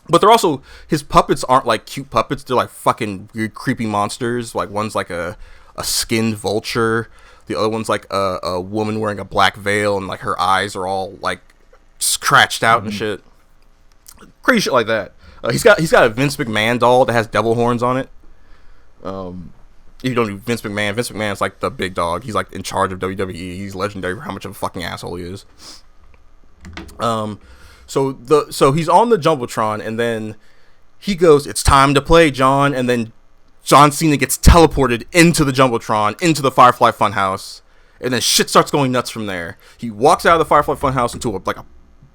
Speaker 3: But they're also, his puppets aren't like cute puppets. They're like fucking weird, creepy monsters. Like one's like a skinned vulture. The other one's like a woman wearing a black veil, and like her eyes are all like scratched out and shit. Crazy shit like that. He's got a Vince McMahon doll that has devil horns on it. If you don't know Vince McMahon's like the big dog. He's like in charge of WWE. He's legendary for how much of a fucking asshole he is. So he's on the jumbotron, and then he goes, "It's time to play, John." And then John Cena gets teleported into the jumbotron, into the Firefly Funhouse, and then shit starts going nuts from there. He walks out of the Firefly Funhouse into a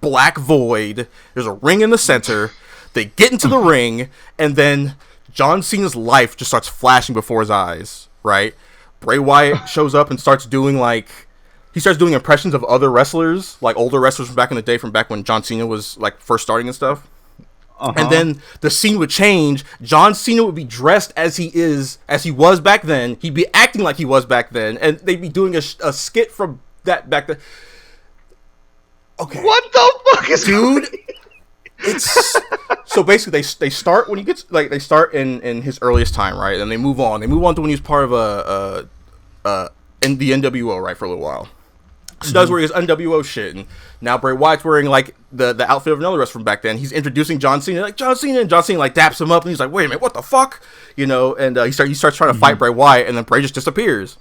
Speaker 3: black void. There's a ring in the center. They get into the ring, and then John Cena's life just starts flashing before his eyes, right? Bray Wyatt shows up and starts doing impressions of other wrestlers, like older wrestlers from back in the day, from back when John Cena was like first starting and stuff. And then the scene would change. John Cena would be dressed as he was back then. He'd be acting like he was back then, and they'd be doing a skit from that back then. Okay.
Speaker 1: What the fuck is
Speaker 3: dude? It's so basically they start when he gets they start in his earliest time, right? And they move on to when he was part of in the NWO, right, for a little while. So he does wear his NWO shit, and now Bray Wyatt's wearing like the outfit of another wrestler from back then. He's introducing John Cena, like John Cena, and John Cena like daps him up, and he's like, "Wait a minute, what the fuck?" You know, and he starts trying to fight Bray Wyatt, and then Bray just disappears.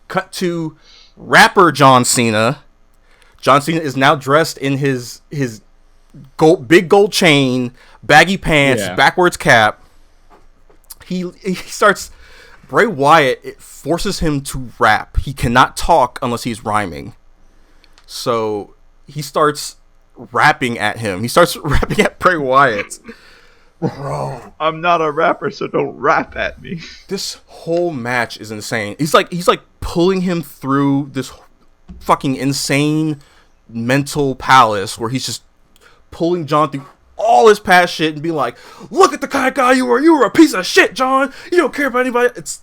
Speaker 3: Cut to rapper John Cena. John Cena is now dressed in his big gold chain, baggy pants, backwards cap. He starts. Bray Wyatt, it forces him to rap. He cannot talk unless he's rhyming. So he starts rapping at him. He starts rapping at Bray Wyatt. Bro,
Speaker 1: I'm not a rapper, so don't rap at me.
Speaker 3: This whole match is insane. He's like pulling him through this fucking insane mental palace where he's just pulling John through all his past shit and be like, "Look at the kind of guy you were. You were a piece of shit, John. You don't care about anybody." It's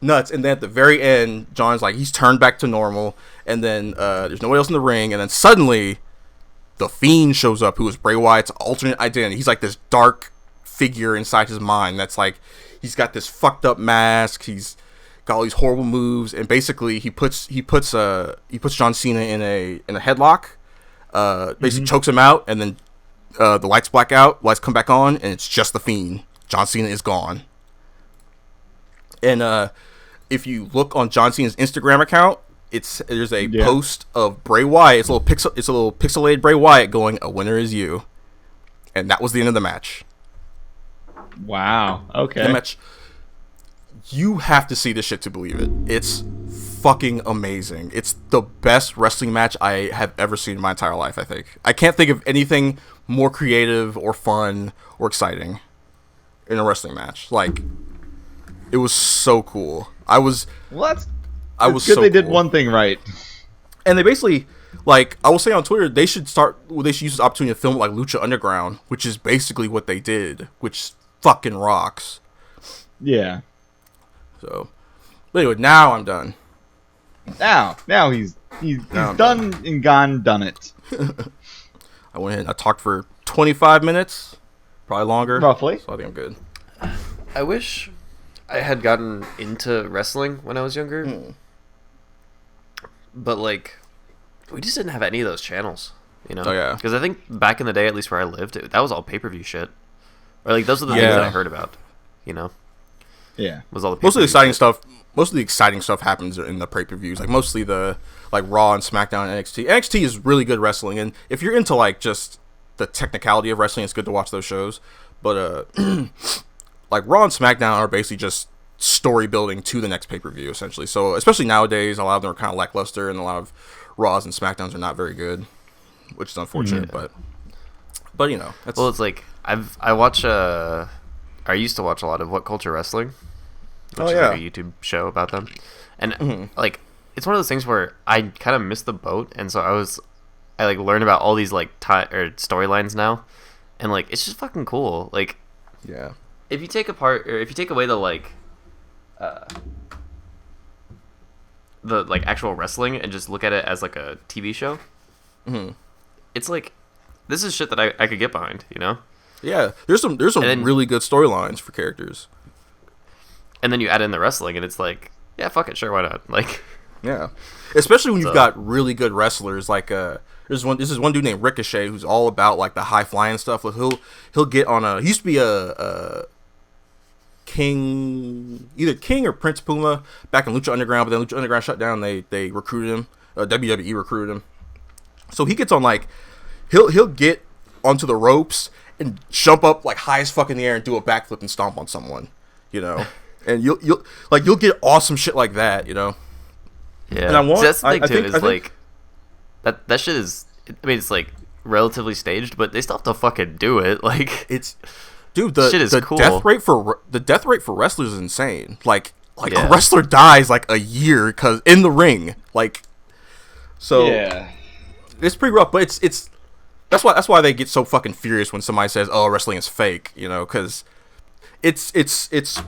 Speaker 3: nuts. And then at the very end, John's like, he's turned back to normal, and then there's nobody else in the ring, and then suddenly the Fiend shows up, who is Bray Wyatt's alternate identity. He's like this dark figure inside his mind that's like, he's got this fucked up mask, he's got all these horrible moves, and basically he puts John Cena in a headlock, basically chokes him out, and then the lights black out, lights come back on, and it's just the Fiend. John Cena is gone. And if you look on John Cena's Instagram account, there's a post of Bray Wyatt. It's a little pixelated Bray Wyatt going, "A winner is you," and that was the end of the match.
Speaker 1: Wow. Okay.
Speaker 3: The match. You have to see this shit to believe it. It's fucking amazing. It's the best wrestling match I have ever seen in my entire life, I think. I can't think of anything more creative or fun or exciting in a wrestling match. Like, it was so cool. I was
Speaker 1: Well,
Speaker 3: good
Speaker 1: so they did
Speaker 3: cool.
Speaker 1: one thing right.
Speaker 3: And they basically, like, I will say on Twitter, they should use this opportunity to film like Lucha Underground, which is basically what they did, which fucking rocks.
Speaker 1: Yeah.
Speaker 3: So, but anyway, now I'm done.
Speaker 1: Now he's done and done it.
Speaker 3: I went ahead and I talked for 25 minutes, probably longer.
Speaker 1: Roughly.
Speaker 3: So I think I'm good.
Speaker 4: I wish I had gotten into wrestling when I was younger. But, like, we just didn't have any of those channels, you know?
Speaker 3: Oh, yeah.
Speaker 4: Because I think back in the day, at least where I lived, that was all pay-per-view shit. Or, like, those are the things that I heard about, you know?
Speaker 1: Yeah.
Speaker 4: Was all the
Speaker 3: Most of the
Speaker 4: pay-per-view
Speaker 3: exciting stuff. Most of the exciting stuff happens in the pay-per-views. Like mostly the Raw and SmackDown and NXT. NXT is really good wrestling, and if you're into like just the technicality of wrestling, it's good to watch those shows. But like Raw and SmackDown are basically just story building to the next pay-per-view essentially. So especially nowadays, a lot of them are kind of lackluster, and a lot of Raws and SmackDowns are not very good, which is unfortunate. But you know, that's...
Speaker 4: Well, it's like I used to watch a lot of What Culture Wrestling, which is like a YouTube show about them, and like it's one of those things where I kind of missed the boat, and so I like learn about all these like storylines now, and like it's just fucking cool. Like,
Speaker 3: yeah,
Speaker 4: if you take away the like the like actual wrestling and just look at it as like a TV show, it's like this is shit that I could get behind, you know?
Speaker 3: Yeah, there's some really good storylines for characters.
Speaker 4: And then you add in the wrestling, and it's like, yeah, fuck it, sure, why not? Like,
Speaker 3: yeah, especially when you've got really good wrestlers. Like, this is one dude named Ricochet who's all about like the high flying stuff. Like, he'll get on he used to be a king, either king or Prince Puma back in Lucha Underground, but then Lucha Underground shut down. They recruited him. WWE recruited him, so he gets on like he'll get onto the ropes and jump up like high as fuck in the air and do a backflip and stomp on someone, you know. And you'll get awesome shit like that, you know.
Speaker 4: Yeah,
Speaker 3: and
Speaker 4: that's the thing too.
Speaker 3: I think,
Speaker 4: like that shit is. I mean, it's like relatively staged, but they still have to fucking do it. Like,
Speaker 3: it's, dude, the
Speaker 4: shit is cool.
Speaker 3: death rate for wrestlers is insane. Like a wrestler dies like a year because in the ring, like, so
Speaker 1: yeah,
Speaker 3: it's pretty rough. But it's that's why they get so fucking furious when somebody says, "Oh, wrestling is fake," you know, because it's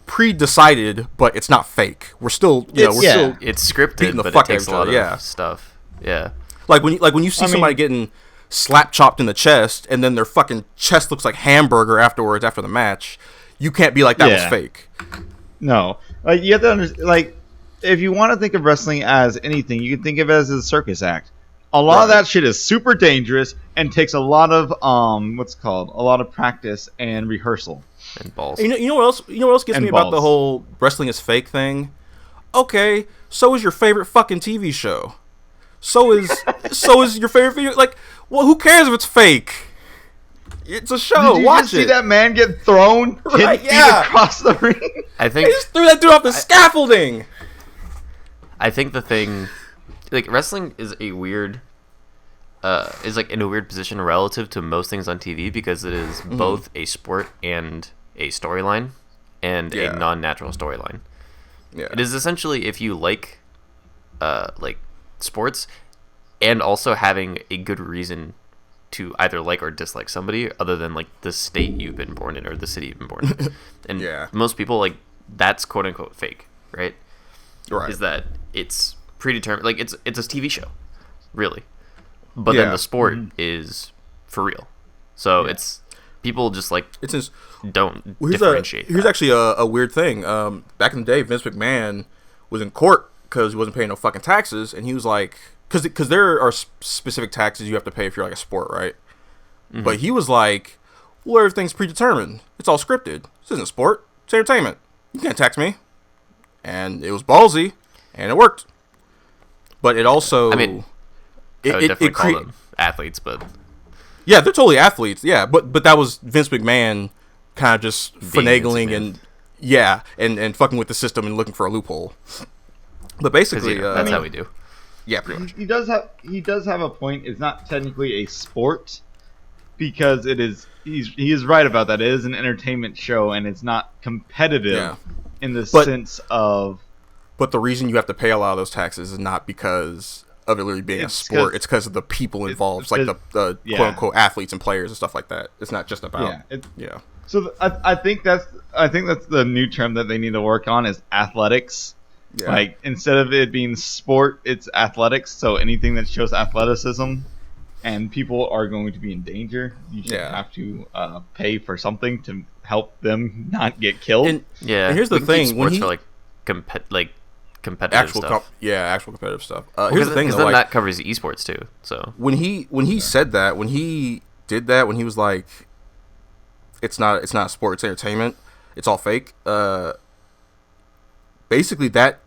Speaker 3: pre-decided, but it's not fake. We're still, still
Speaker 4: it's scripted,
Speaker 3: beating the
Speaker 4: but
Speaker 3: fuck
Speaker 4: it takes a
Speaker 3: out
Speaker 4: lot
Speaker 3: of
Speaker 4: of stuff. Yeah,
Speaker 3: like when you see somebody getting slap chopped in the chest, and then their fucking chest looks like hamburger afterwards after the match, you can't be like that was fake.
Speaker 1: No, like you have to understand. Like, if you want to think of wrestling as anything, you can think of it as a circus act. A lot of that shit is super dangerous and takes a lot of a lot of practice and rehearsal.
Speaker 4: And balls.
Speaker 3: You know what else? You know what else gets me about the whole wrestling is fake thing? Okay, so is your favorite fucking TV show. So is your favorite video. Like, well, who cares if it's fake? It's a show.
Speaker 1: Did you
Speaker 3: Watch
Speaker 1: just
Speaker 3: it.
Speaker 1: see that man get thrown 10 feet across the ring?
Speaker 4: I think
Speaker 3: they just threw that dude off the scaffolding.
Speaker 4: I think the thing, like, wrestling is a weird. Is like in a weird position relative to most things on TV because it is both a sport and a storyline and a non-natural storyline. Yeah. It is essentially if you like sports and also having a good reason to either like or dislike somebody other than like the state you've been born in or the city you've been born in. And most people like that's quote unquote fake, right?
Speaker 3: Right.
Speaker 4: Is that it's predetermined, like it's a TV show, really. But then the sport is for real. So it's people just like don't differentiate.
Speaker 3: Here's actually a weird thing. Back in the day, Vince McMahon was in court because he wasn't paying no fucking taxes, and he was like, because there are specific taxes you have to pay if you're like a sport, right? Mm-hmm. But he was like, well, everything's predetermined. It's all scripted. This isn't a sport. It's entertainment. You can't tax me. And it was ballsy, and it worked. But it also,
Speaker 4: I mean, I would definitely call them athletes, but
Speaker 3: yeah, they're totally athletes. Yeah, but that was Vince McMahon kind of just finagling and fucking with the system and looking for a loophole. But
Speaker 4: 'Cause,
Speaker 3: basically,
Speaker 4: that's how we do.
Speaker 3: yeah, pretty much.
Speaker 1: He does have a point. It's not technically a sport because he is right about that. It is an entertainment show and it's not competitive
Speaker 3: Yeah.
Speaker 1: in the
Speaker 3: But-
Speaker 1: sense of.
Speaker 3: But the reason you have to pay a lot of those taxes is not because of it literally being a
Speaker 1: It's
Speaker 3: sport.
Speaker 1: 'cause-
Speaker 3: It's because of the people involved,
Speaker 1: it's
Speaker 3: like
Speaker 1: 'cause-
Speaker 3: the
Speaker 1: yeah.
Speaker 3: quote unquote athletes and players and stuff like that. It's not just about
Speaker 1: Yeah. So I think that's the new term that they need to work on is athletics.
Speaker 3: Yeah.
Speaker 1: Like instead of it being sport, it's athletics. So anything that shows athleticism, and people are going to be in danger, you should
Speaker 3: Yeah.
Speaker 1: have to pay for something to help them not get killed.
Speaker 3: And
Speaker 4: Yeah.
Speaker 3: And here's the
Speaker 4: we can keep
Speaker 3: thing, when
Speaker 4: sports
Speaker 3: he-
Speaker 4: for competitive
Speaker 3: actual
Speaker 4: stuff.
Speaker 3: actual competitive stuff.
Speaker 4: Well,
Speaker 3: Here's the thing,
Speaker 4: because
Speaker 3: though,
Speaker 4: then
Speaker 3: like
Speaker 4: that covers esports too. So
Speaker 3: when he said that, when he did that, when he was like, it's not a sport, it's entertainment, it's all fake. Basically that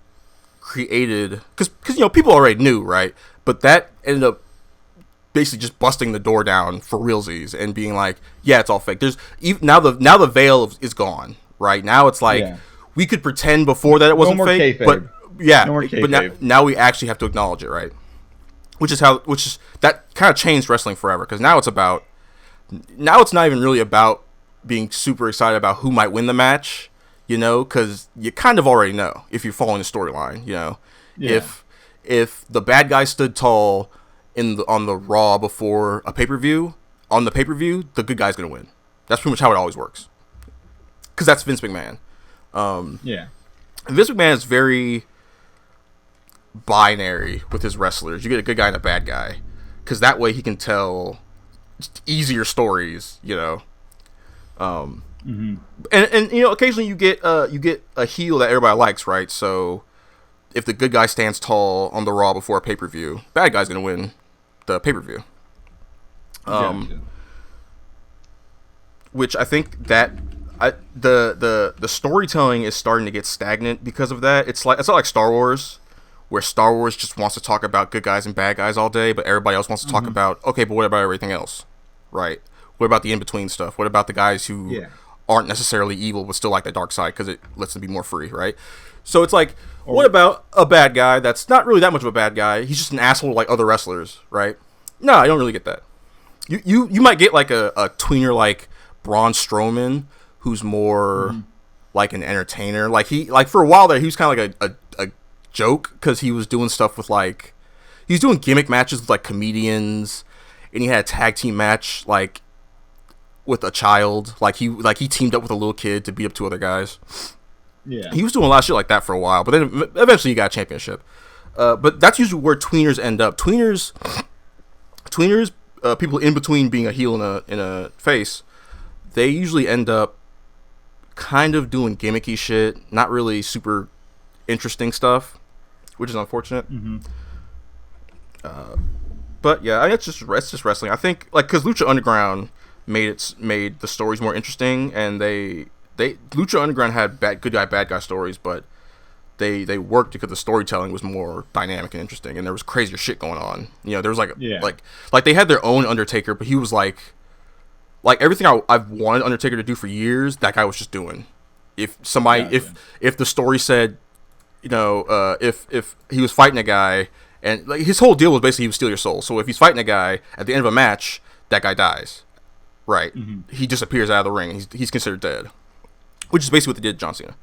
Speaker 3: created because people already knew, right? But that ended up basically just busting the door down for realsies and being like, yeah, it's all fake. There's now the veil is gone, right? Now it's like we could pretend before that it wasn't
Speaker 1: more
Speaker 3: fake,
Speaker 1: kayfabe.
Speaker 3: but yeah,
Speaker 1: No more
Speaker 3: but
Speaker 1: kayfabe.
Speaker 3: now we actually have to acknowledge it, right? Which is that kind of changed wrestling forever because now it's not even really about being super excited about who might win the match, because you kind of already know if you're following the storyline,
Speaker 1: Yeah.
Speaker 3: If the bad guy stood tall on the Raw before a pay-per-view, the good guy's gonna win. That's pretty much how it always works. Because that's Vince McMahon.
Speaker 1: Yeah.
Speaker 3: Vince McMahon is very binary with his wrestlers. You get a good guy and a bad guy, because that way he can tell easier stories. And occasionally you get a heel that everybody likes, right? So if the good guy stands tall on the Raw before a pay-per-view, bad guy's gonna win the pay-per-view.
Speaker 1: Gotcha.
Speaker 3: Which I think that the storytelling is starting to get stagnant because of that. It's not like Star Wars, where Star Wars just wants to talk about good guys and bad guys all day, but everybody else wants to talk about, okay, but what about everything else, right? What about the in-between stuff? What about the guys who aren't necessarily evil but still like the dark side because it lets them be more free, right? So it's like, what about a bad guy that's not really that much of a bad guy? He's just an asshole like other wrestlers, right? No, I don't really get that. You might get like a tweener like Braun Strowman who's more like an entertainer. Like for a while there, he was kind of like a joke because he was doing stuff with he was doing gimmick matches with like comedians, and he had a tag team match like with a child. Like he teamed up with a little kid to beat up two other guys.
Speaker 1: Yeah.
Speaker 3: He was doing a lot of shit like that for a while, but then eventually he got a championship. But that's usually where tweeners end up. Tweeners, people in between being a heel and a face, they usually end up kind of doing gimmicky shit, not really super interesting stuff, which is unfortunate. But yeah, it's just wrestling. I think because Lucha Underground made the stories more interesting, and they Lucha Underground had good guy bad guy stories, but they worked because the storytelling was more dynamic and interesting, and there was crazier shit going on. There was like they had their own Undertaker, but he was like everything I've wanted Undertaker to do for years, that guy was just doing. If somebody if the story said, if he was fighting a guy and like his whole deal was basically he would steal your soul. So if he's fighting a guy at the end of a match, that guy dies. Right. He disappears out of the ring and he's considered dead. Which is basically what they did to John Cena.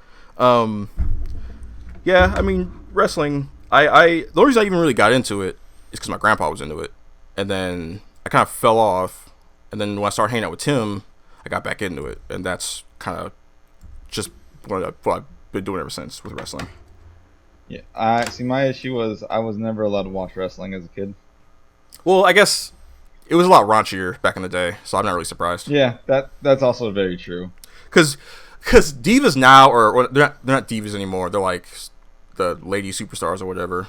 Speaker 3: Yeah, I mean, wrestling, the only reason I even really got into it is because my grandpa was into it. And then I kind of fell off. And then when I started hanging out with Tim, I got back into it. And that's kind of just what I've been doing ever since with wrestling.
Speaker 1: Yeah. See, my issue was I was never allowed to watch wrestling as a kid.
Speaker 3: Well, I guess it was a lot raunchier back in the day, so I'm not really surprised.
Speaker 1: Yeah, that's also very true.
Speaker 3: Because divas now, or they're not divas anymore. They're like the lady superstars or whatever.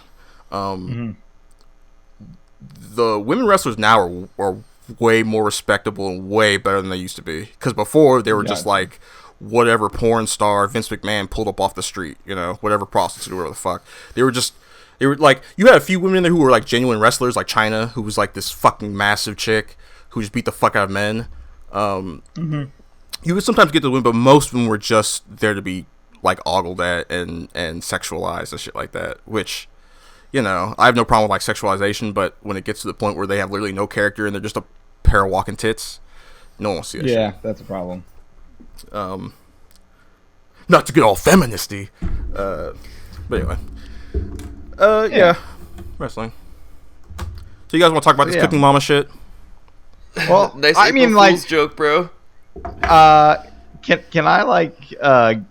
Speaker 3: The women wrestlers now are way more respectable and way better than they used to be. Because before they were just like whatever porn star Vince McMahon pulled up off the street, whatever prostitute or whatever the fuck. They were like, you had a few women in there who were like genuine wrestlers, like China, who was like this fucking massive chick who just beat the fuck out of men. You would sometimes get the win, but most of them were just there to be like ogled at and sexualized and shit like that. Which, you know, I have no problem with like sexualization, but when it gets to the point where they have literally no character and they're just a pair of walking tits, no one wants to see that shit.
Speaker 1: Yeah, that's a problem.
Speaker 3: Not to get all feministy, but anyway, yeah, wrestling. So you guys want to talk about this cooking mama shit?
Speaker 1: Well,
Speaker 4: Nice
Speaker 1: I
Speaker 4: April
Speaker 1: mean, like,
Speaker 4: Fool's joke, bro.
Speaker 1: can I like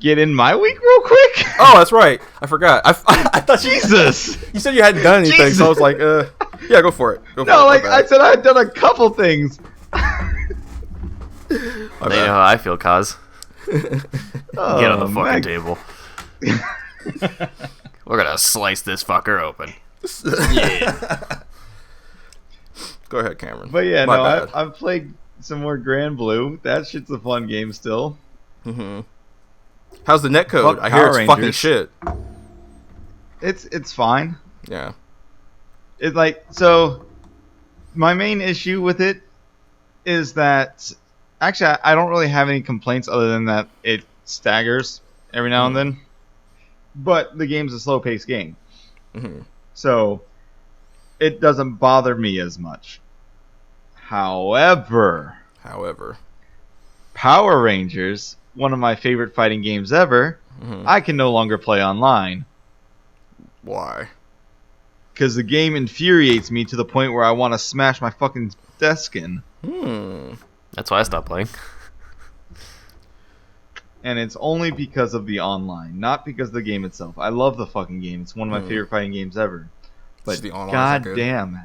Speaker 1: get in my week real quick?
Speaker 3: Oh, that's right. I forgot. I thought
Speaker 1: Jesus.
Speaker 3: you said you hadn't done anything,
Speaker 1: Jesus.
Speaker 3: so I was like, yeah, go for it. Go for it.
Speaker 1: No, like I said, I had done a couple things.
Speaker 4: Now you know how I feel, Kaz.
Speaker 1: Oh,
Speaker 4: Get on the fucking
Speaker 1: Meg.
Speaker 4: table. We're gonna slice this fucker open.
Speaker 3: Yeah. Go ahead, Cameron.
Speaker 1: But yeah,
Speaker 3: My
Speaker 1: no,
Speaker 3: bad.
Speaker 1: I've played some more Grand Blue. That shit's a fun game still.
Speaker 3: How's the netcode?
Speaker 1: Fuck
Speaker 3: I hear
Speaker 1: Power
Speaker 3: it's fucking
Speaker 1: Rangers.
Speaker 3: shit.
Speaker 1: It's fine.
Speaker 3: Yeah.
Speaker 1: It's like, so my main issue with it is that actually I don't really have any complaints other than that it staggers every now and then. But the game's a slow-paced game. So it doesn't bother me as much. However, Power Rangers, one of my favorite fighting games ever, I can no longer play online.
Speaker 3: Why?
Speaker 1: Because the game infuriates me to the point where I want to smash my fucking desk in.
Speaker 4: That's why I stopped playing.
Speaker 1: And it's only because of the online, not because of the game itself. I love the fucking game. It's one of my favorite fighting games ever. But
Speaker 3: the online's not good.
Speaker 1: goddamn.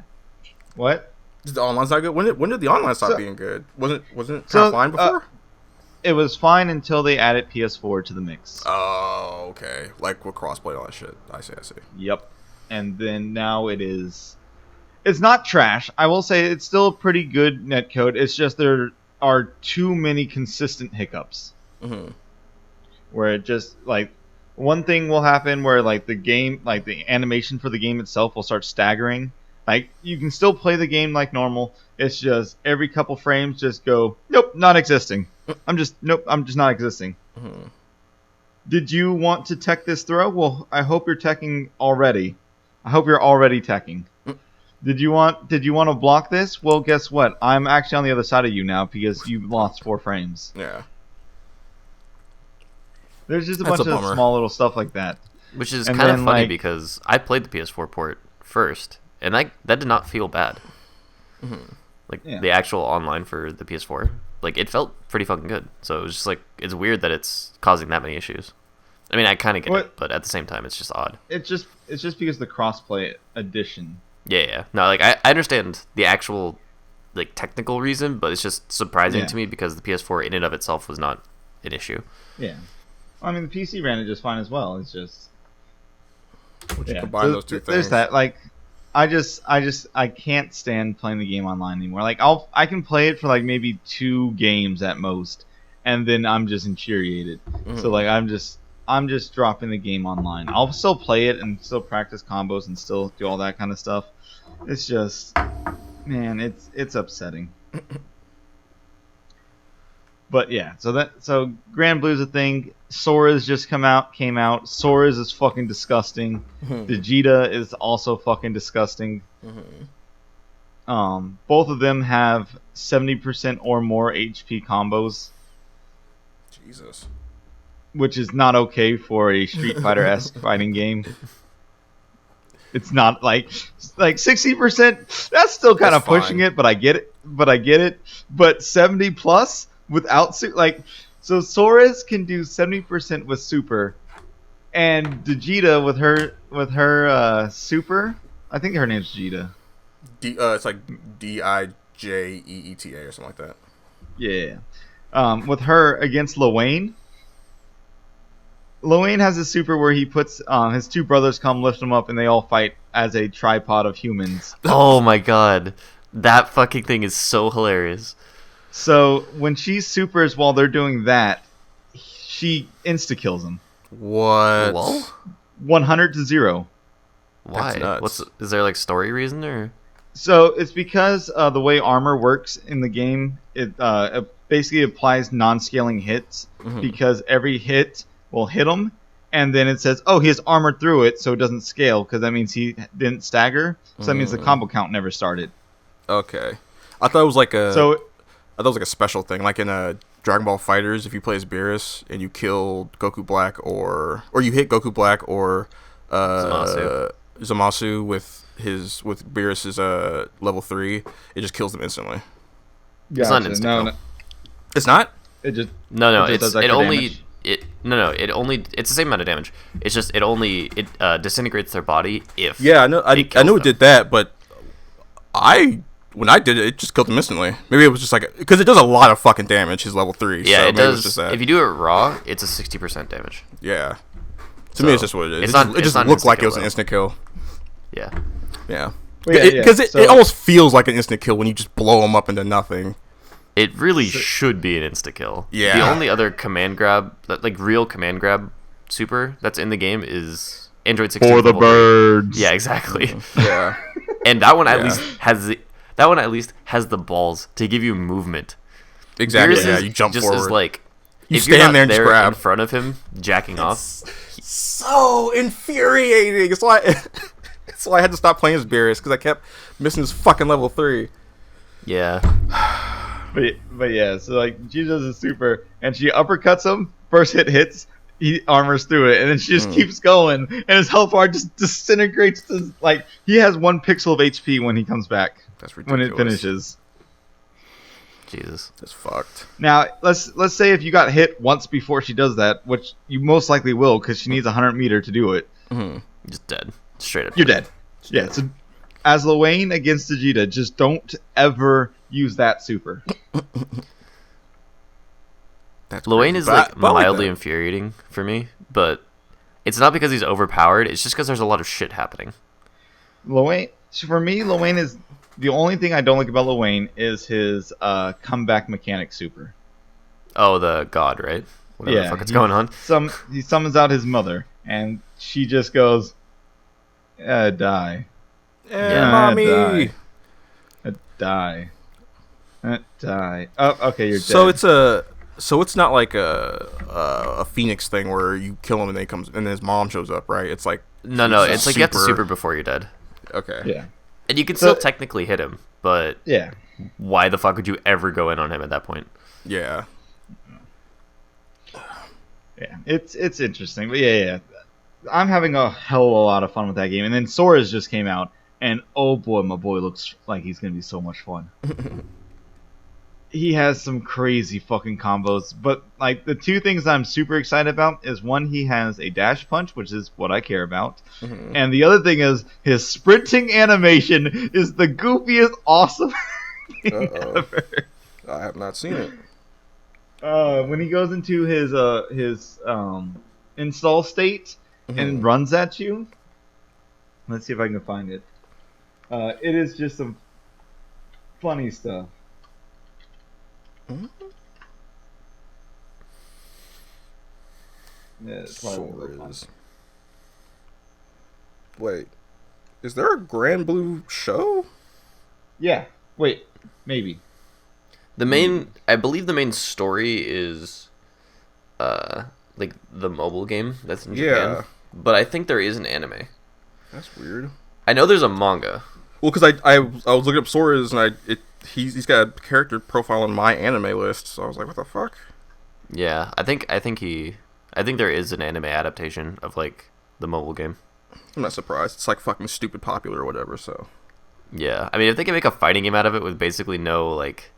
Speaker 1: What?
Speaker 3: The online's not good? When did the online stop being good? Wasn't it kind of fine before?
Speaker 1: It was fine until they added PS4 to the mix.
Speaker 3: Oh, okay. Like with crossplay and all that shit. I see.
Speaker 1: Yep. And then now it's not trash. I will say it's still a pretty good netcode. It's just there are too many consistent hiccups. Where it just, like, one thing will happen where, like, the game, like, the animation for the game itself will start staggering. Like, you can still play the game like normal. It's just every couple frames just go, nope, not existing. I'm just not existing. Did you want to tech this throw? Well, I hope you're teching already. I hope you're already teching. Did you want to block this? Well, guess what? I'm actually on the other side of you now because you lost 4 frames.
Speaker 3: Yeah.
Speaker 1: There's just a
Speaker 3: That's
Speaker 1: bunch
Speaker 3: a
Speaker 1: of
Speaker 3: bummer.
Speaker 1: small little stuff like that.
Speaker 4: Which is
Speaker 1: And
Speaker 4: kind of
Speaker 1: then,
Speaker 4: funny
Speaker 1: like,
Speaker 4: because I played the PS4 port first, and that did not feel bad. The actual online for the PS4, like, it felt pretty fucking good. So it was just like, it's weird that it's causing that many issues. I mean, I kind of get it, but at the same time, it's just odd.
Speaker 1: It's just because the crossplay edition.
Speaker 4: Yeah. No, like, I understand the actual, like, technical reason, but it's just surprising to me because the PS4 in and of itself was not an issue.
Speaker 1: Yeah. I mean, the PC ran it just fine as well. It's just
Speaker 3: Combine those two things.
Speaker 1: There's that. Like, I can't stand playing the game online anymore. Like, I can play it for like maybe 2 games at most, and then I'm just infuriated. So like, I'm just dropping the game online. I'll still play it and still practice combos and still do all that kind of stuff. It's just, man, it's upsetting. But yeah, so Grand Blue's a thing. Sora's just came out. Sora's is fucking disgusting. Vegeta is also fucking disgusting. Both of them have 70% or more HP combos.
Speaker 3: Jesus.
Speaker 1: Which is not okay for a Street Fighter-esque fighting game. It's not like 60%. That's still kind of pushing it, but I get it. But 70 plus without so Sora's can do 70% with super, and Vegeta with her super. I think her name's Vegeta.
Speaker 3: It's like Dijeeta or something like that.
Speaker 1: Yeah. With her against Lil Wayne has a super where he puts his 2 brothers come lift him up and they all fight as a tripod of humans.
Speaker 4: Oh my god. That fucking thing is so hilarious.
Speaker 1: So when she supers while they're doing that, she insta-kills them.
Speaker 3: What?
Speaker 4: Lol?
Speaker 1: 100-0.
Speaker 4: Why?
Speaker 3: That's nuts.
Speaker 4: Is there like story reason or?
Speaker 1: So it's because the way armor works in the game, it basically applies non-scaling hits because every hit will hit them, and then it says, "Oh, he has armored through it, so it doesn't scale because that means he didn't stagger. So that means the combo count never started."
Speaker 3: Okay. I thought it was like a.
Speaker 1: So
Speaker 3: I thought it was like a special thing, like in Dragon Ball Fighters. If you play as Beerus and you kill Goku Black, or you hit Goku Black or Zamasu with Beerus's level 3, it just kills them instantly.
Speaker 4: It's not an insta kill.
Speaker 3: It's not.
Speaker 1: It just
Speaker 4: No.
Speaker 1: it just does
Speaker 4: It
Speaker 1: extra
Speaker 4: only
Speaker 1: damage.
Speaker 4: It only it's the same amount of damage. It's just it disintegrates their body if
Speaker 3: Yeah, I know. I know it did that, but when I did it, it just killed him instantly. Maybe it was just like because it does a lot of fucking damage. His level 3.
Speaker 4: Yeah,
Speaker 3: so
Speaker 4: it
Speaker 3: maybe
Speaker 4: does.
Speaker 3: It was just that.
Speaker 4: If you do it raw, it's a 60% damage.
Speaker 3: Yeah. To me, it's just what it is.
Speaker 4: It's
Speaker 3: It
Speaker 4: not-
Speaker 3: just
Speaker 4: not an
Speaker 3: looked like it
Speaker 4: insta-kill,
Speaker 3: was an
Speaker 4: though.
Speaker 3: instant kill.
Speaker 4: Yeah.
Speaker 3: Yeah.
Speaker 1: Well,
Speaker 3: It almost feels like an instant kill when you just blow him up into nothing.
Speaker 4: It really should be an insta kill.
Speaker 3: Yeah.
Speaker 4: The only other command grab, like real command grab super that's in the game is Android 16
Speaker 1: For the
Speaker 4: level 3.
Speaker 1: birds.
Speaker 4: Yeah, exactly.
Speaker 3: Yeah.
Speaker 4: And that one at
Speaker 3: Yeah.
Speaker 4: least has the balls to give you movement.
Speaker 3: Exactly.
Speaker 4: Beerus
Speaker 3: Yeah,
Speaker 4: is
Speaker 3: you jump
Speaker 4: just
Speaker 3: forward.
Speaker 4: Is like
Speaker 3: You
Speaker 4: if you're
Speaker 3: stand
Speaker 4: not
Speaker 3: there and just grab.
Speaker 4: in front of him, jacking off.
Speaker 3: So infuriating. It's why I had to stop playing as Beerus because I kept missing his fucking level 3.
Speaker 4: Yeah.
Speaker 1: But yeah, so like she does a super, and she uppercuts him. First hit hits, he armors through it, and then she just keeps going, and his health bar just disintegrates. Like he has 1 pixel of HP when he comes back.
Speaker 3: That's ridiculous.
Speaker 1: When it finishes.
Speaker 4: Jesus.
Speaker 3: That's fucked.
Speaker 1: Now let's say if you got hit once before she does that, which you most likely will, because she needs 100 meter to do it.
Speaker 4: Just dead. Straight up.
Speaker 1: You're dead. Yeah. So as Luane against Vegeta, just don't ever use that super.
Speaker 3: That's
Speaker 4: Luane
Speaker 3: crazy.
Speaker 4: is
Speaker 3: But
Speaker 4: like
Speaker 3: I like
Speaker 4: mildly
Speaker 3: that.
Speaker 4: infuriating for me, but it's not because he's overpowered. It's just because there's a lot of shit happening.
Speaker 1: Luane, for me, Luane is the only thing I don't like about Luane is his comeback mechanic super.
Speaker 4: Oh, the god, right? Whatever the fuck is going on.
Speaker 1: He summons out his mother, and she just goes, die.
Speaker 3: Yeah, mommy.
Speaker 1: Die. Die. Oh, okay, you're dead.
Speaker 3: So it's not like a Phoenix thing where you kill him and then his mom shows up, right? It's like
Speaker 4: No, it's like you have to super before you're dead.
Speaker 3: Okay.
Speaker 1: Yeah.
Speaker 4: And you can still technically hit him, but
Speaker 1: Yeah.
Speaker 4: why the fuck would you ever go in on him at that point?
Speaker 3: Yeah.
Speaker 1: Yeah. It's interesting, but yeah. I'm having a hell of a lot of fun with that game. And then Sora's just came out, and oh boy, my boy looks like he's gonna be so much fun. He has some crazy fucking combos, but like the 2 things I'm super excited about is one, he has a dash punch, which is what I care about, and the other thing is his sprinting animation is the goofiest, awesome thing ever.
Speaker 3: I have not seen it.
Speaker 1: When he goes into his install state and runs at you, let's see if I can find it. It is just some funny stuff. Yeah, it's probably
Speaker 3: Wait, is there a Grand Blue show?
Speaker 1: Yeah. Wait. Maybe.
Speaker 4: I believe the main story is, like the mobile game that's in Japan.
Speaker 3: Yeah.
Speaker 4: But I think there is an anime.
Speaker 3: That's weird.
Speaker 4: I know there's a manga.
Speaker 3: Well, because I was looking up Sora's and he's got a character profile on my anime list, so I was like, what the fuck?
Speaker 4: Yeah, I think there is an anime adaptation of like the mobile game.
Speaker 3: I'm not surprised. It's like fucking stupid popular or whatever, so.
Speaker 4: Yeah, I mean, if they can make a fighting game out of it with basically no like,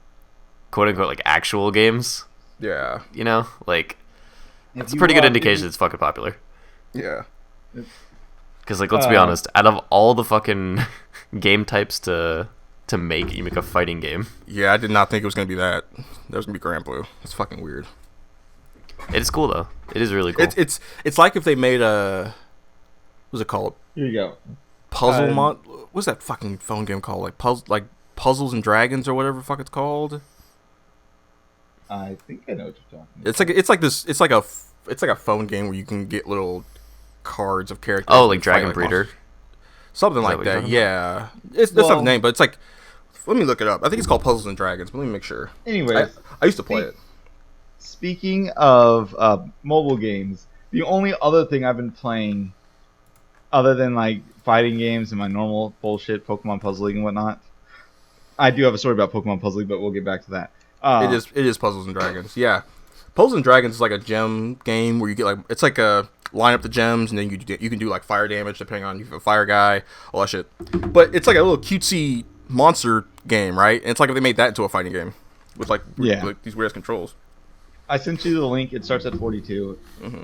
Speaker 4: quote unquote, like actual games,
Speaker 3: Yeah.
Speaker 4: you know, like that's a pretty good indication it's fucking popular.
Speaker 3: Yeah.
Speaker 4: Because like, let's be honest, out of all the fucking game types to make, you make a fighting game.
Speaker 3: Yeah, I did not think it was gonna be that. That was gonna be Grand Blue. It's fucking weird.
Speaker 4: It is cool though. It is really cool.
Speaker 3: It's like if they made a what's it called?
Speaker 1: Here you go.
Speaker 3: What's that fucking phone game called? Like Puzzles and Dragons or whatever the fuck it's called.
Speaker 1: I think I know what you're talking about.
Speaker 3: It's like a phone game where you can get little cards of characters.
Speaker 4: Oh, like
Speaker 3: and fight,
Speaker 4: Dragon Breeder.
Speaker 3: monsters. Something
Speaker 4: Is that
Speaker 3: like
Speaker 4: what you're
Speaker 3: that.
Speaker 4: talking
Speaker 3: Yeah. That's not the name, but it's like. Let me look it up. I think it's called Puzzles and Dragons, but let me make sure.
Speaker 1: Anyways,
Speaker 3: I used to play it.
Speaker 1: Speaking of mobile games, The only other thing I've been playing, other than like fighting games and my normal bullshit Pokemon Puzzle League and whatnot, I do have a story about Pokemon Puzzle League, but we'll get back to that.
Speaker 3: It is Puzzles and Dragons. Yeah, Puzzles and Dragons is like a gem game where you get like it's like a line up the gems and then you can do like fire damage depending on if you're a fire guy, all that shit. But it's like a little cutesy monster game, right? And it's like if they made that into a fighting game with like these weird controls.
Speaker 1: I sent you the link. It starts at 42.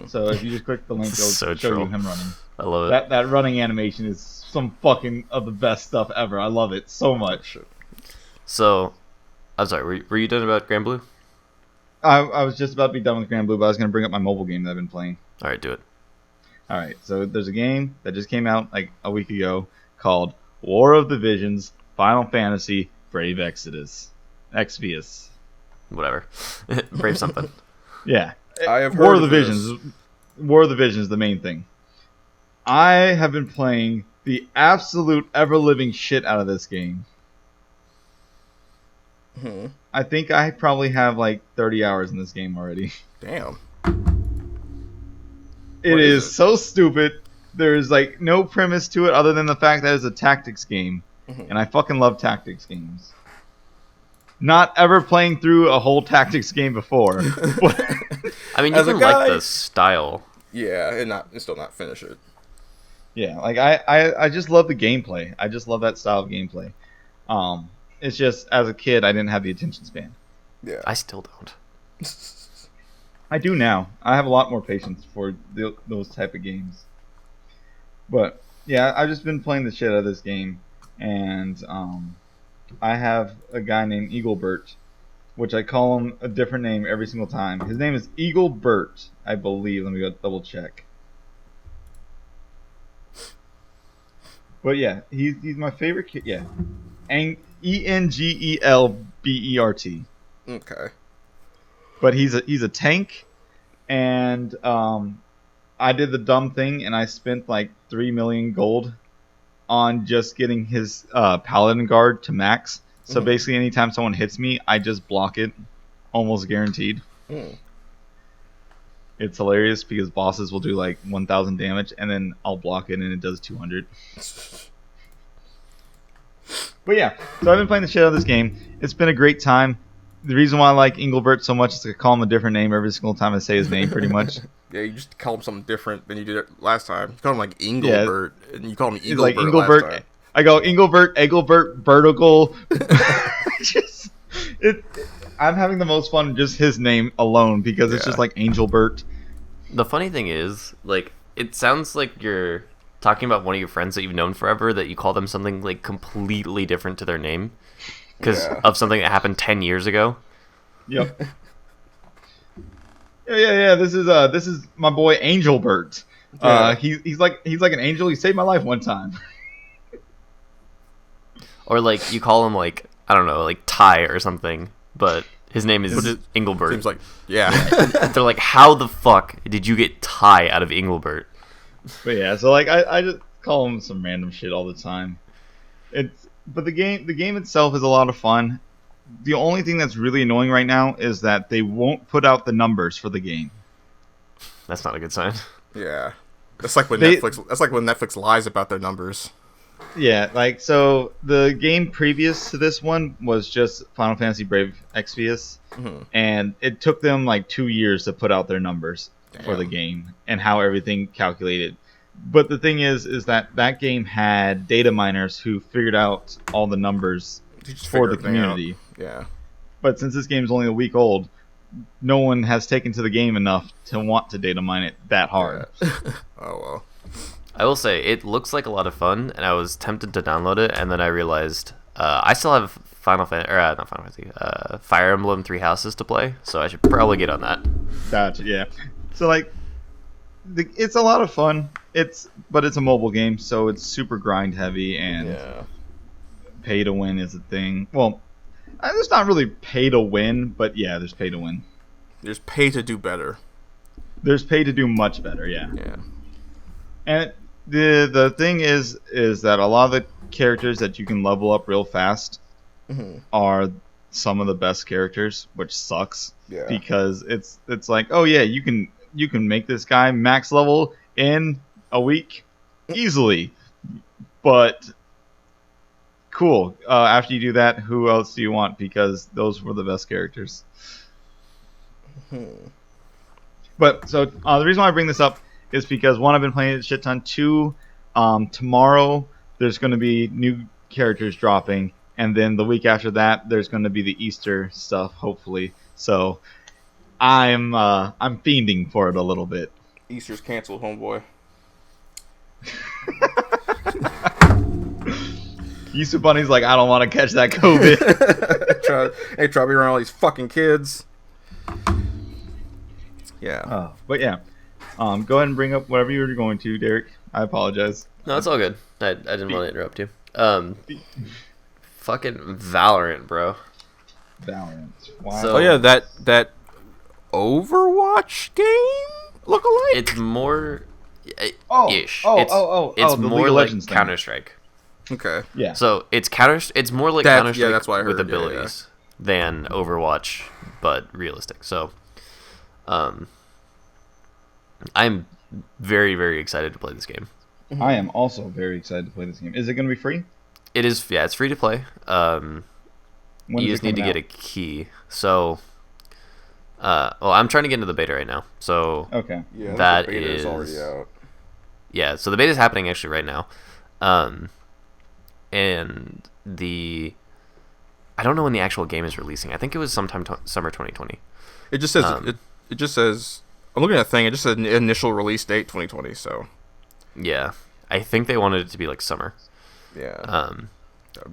Speaker 1: So if you just click the link, it'll
Speaker 4: So
Speaker 1: show
Speaker 4: troll.
Speaker 1: you him running.
Speaker 4: I love it.
Speaker 1: That running animation is some fucking of the best stuff ever. I love it so much.
Speaker 4: So, I'm sorry. Were you done about Grand Blue?
Speaker 1: I was just about to be done with Grand Blue, but I was going to bring up my mobile game that I've been playing.
Speaker 4: All right, do it.
Speaker 1: All right, so there's a game that just came out like a week ago called War of the Visions: Final Fantasy Brave Exodus. Exvius.
Speaker 4: Whatever. Brave something.
Speaker 1: Yeah.
Speaker 3: I have
Speaker 1: War
Speaker 3: heard
Speaker 1: of the
Speaker 3: of this.
Speaker 1: Visions. War of the Visions is the main thing. I have been playing the absolute ever-living shit out of this game. I think I probably have like 30 hours in this game already.
Speaker 3: Damn.
Speaker 1: It
Speaker 3: What
Speaker 1: is
Speaker 3: is it?
Speaker 1: so stupid. There's like no premise to it other than the fact that it's a tactics game. And I fucking love tactics games. Not ever playing through a whole tactics game before.
Speaker 4: I mean, you
Speaker 3: As a
Speaker 4: can
Speaker 3: guy-
Speaker 4: like the style.
Speaker 3: Yeah, and still not finish it.
Speaker 1: Yeah, like I just love the gameplay. I just love that style of gameplay. It's just as a kid I didn't have the attention span.
Speaker 3: Yeah.
Speaker 4: I still don't.
Speaker 1: I do now. I have a lot more patience for those type of games. But yeah, I've just been playing the shit out of this game, and I have a guy named Eaglebert, which I call him a different name every single time. His name is Eaglebert, I believe. Let me go double check. But yeah, he's my favorite kid. Yeah, Engelbert.
Speaker 3: Okay.
Speaker 1: But he's a tank, and I did the dumb thing, and I spent like 3 million gold on just getting his paladin guard to max. So basically, anytime someone hits me, I just block it, almost guaranteed. It's hilarious because bosses will do like 1,000 damage, and then I'll block it, and it does 200. But yeah, so I've been playing the shit out of this game. It's been a great time. The reason why I like Engelbert so much is to call him a different name every single time I say his name, pretty much.
Speaker 3: Yeah, you just call him something different than you did it last time. You called him like Engelbert, and you called him
Speaker 1: He's
Speaker 3: Engelbert
Speaker 1: like Engelbert.
Speaker 3: last time.
Speaker 1: I go Engelbert, Egelbert, Vertical. I'm having the most fun just his name alone because it's
Speaker 3: Yeah.
Speaker 1: just like Angelbert.
Speaker 4: The funny thing is, like, it sounds like you're talking about one of your friends that you've known forever, that you call them something like completely different to their name because
Speaker 3: Yeah.
Speaker 4: of something that happened 10 years ago.
Speaker 1: Yep. Yeah. This is my boy Angelbert.
Speaker 3: Yeah.
Speaker 1: He's like an angel. He saved my life one time.
Speaker 4: Or like you call him like, I don't know, like Ty or something, but his name is
Speaker 3: But it
Speaker 4: Engelbert.
Speaker 3: Seems like, yeah.
Speaker 4: They're like, how the fuck did you get Ty out of Engelbert?
Speaker 1: But yeah, so like I just call him some random shit all the time. But the game itself is a lot of fun. The only thing that's really annoying right now is that they won't put out the numbers for the game.
Speaker 4: That's not a good sign.
Speaker 3: Yeah. That's like when
Speaker 1: They-
Speaker 3: Netflix lies about their numbers.
Speaker 1: Yeah, like so the game previous to this one was just Final Fantasy Brave Exvius, and it took them like 2 years to put out their numbers for the
Speaker 3: Damn.
Speaker 1: game and how everything calculated. But the thing is that game had data miners who figured out all the numbers
Speaker 3: You just
Speaker 1: for
Speaker 3: figure
Speaker 1: the
Speaker 3: everything out.
Speaker 1: community.
Speaker 3: Yeah.
Speaker 1: But since this game's only a week old, no one has taken to the game enough to want to data mine it that hard.
Speaker 3: Oh well.
Speaker 4: I will say it looks like a lot of fun, and I was tempted to download it, and then I realized I still have Fire Emblem Three Houses to play, so I should probably get on that.
Speaker 1: Gotcha, yeah. So like, it's a lot of fun. But it's a mobile game, so it's super grind heavy and
Speaker 3: Yeah.
Speaker 1: pay to win is a thing. Well, there's not really pay to win, but yeah, there's pay to win.
Speaker 3: There's pay to do better.
Speaker 1: There's pay to do much better, yeah.
Speaker 3: Yeah.
Speaker 1: And the thing is that a lot of the characters that you can level up real fast are some of the best characters, which sucks
Speaker 3: Yeah.
Speaker 1: because it's like, oh yeah, you can you can make this guy max level in a week easily. But cool. After you do that, who else do you want? Because those were the best characters. But so the reason why I bring this up is because one, I've been playing it a shit ton. Two, tomorrow there's going to be new characters dropping, and then the week after that there's going to be the Easter stuff, hopefully. So I'm fiending for it a little bit.
Speaker 3: Easter's canceled, homeboy.
Speaker 1: Easter Bunny's like, I don't want to catch that COVID.
Speaker 3: Hey, try to be around all these fucking kids. Yeah.
Speaker 1: But yeah, go ahead and bring up whatever you were going to, Derek. I apologize.
Speaker 4: No, it's all good. I didn't want to interrupt you. Fucking Valorant, bro.
Speaker 1: Valorant. Wow.
Speaker 4: So-
Speaker 3: Oh yeah, that Overwatch game look-alike?
Speaker 4: It's more ish.
Speaker 1: Oh,
Speaker 4: it's
Speaker 1: the
Speaker 4: it's
Speaker 1: League
Speaker 4: more
Speaker 1: of
Speaker 4: like
Speaker 1: Legends thing.
Speaker 4: Counter-Strike.
Speaker 3: Okay.
Speaker 1: Yeah.
Speaker 4: So it's more like
Speaker 3: Yeah,
Speaker 4: Counter-Strike
Speaker 3: that's what I
Speaker 4: with
Speaker 3: heard, yeah,
Speaker 4: abilities than Overwatch, but realistic. So, I'm very, very excited to play this game.
Speaker 1: I am also very excited to play this game. Is it going to be free?
Speaker 4: It is, yeah, it's free to play.
Speaker 1: When
Speaker 4: You
Speaker 1: is
Speaker 4: just
Speaker 1: it
Speaker 4: need to
Speaker 1: coming
Speaker 4: get a
Speaker 1: out?
Speaker 4: key. So, well, I'm trying to get into the beta right now. So,
Speaker 1: Okay.
Speaker 3: Yeah,
Speaker 4: That
Speaker 3: the beta
Speaker 4: is-
Speaker 3: already out.
Speaker 4: yeah, so the beta is happening actually right now. And I don't know when the actual game is releasing. I think it was sometime summer 2020.
Speaker 3: It just says it just says I'm looking at the thing. It just said initial release date 2020. So
Speaker 4: Yeah, I think they wanted it to be like summer.
Speaker 3: yeah. That'd